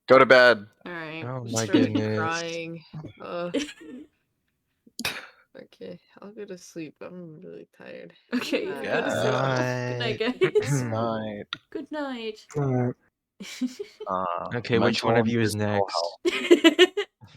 Go to bed. Alright. Oh I'm my starting goodness. crying. Okay, I'll go to sleep. I'm really tired. Okay, you can go to Yeah. sleep. Good night, guys. Night. Good night. Alright. Okay, which one of mental you and is physical next? health.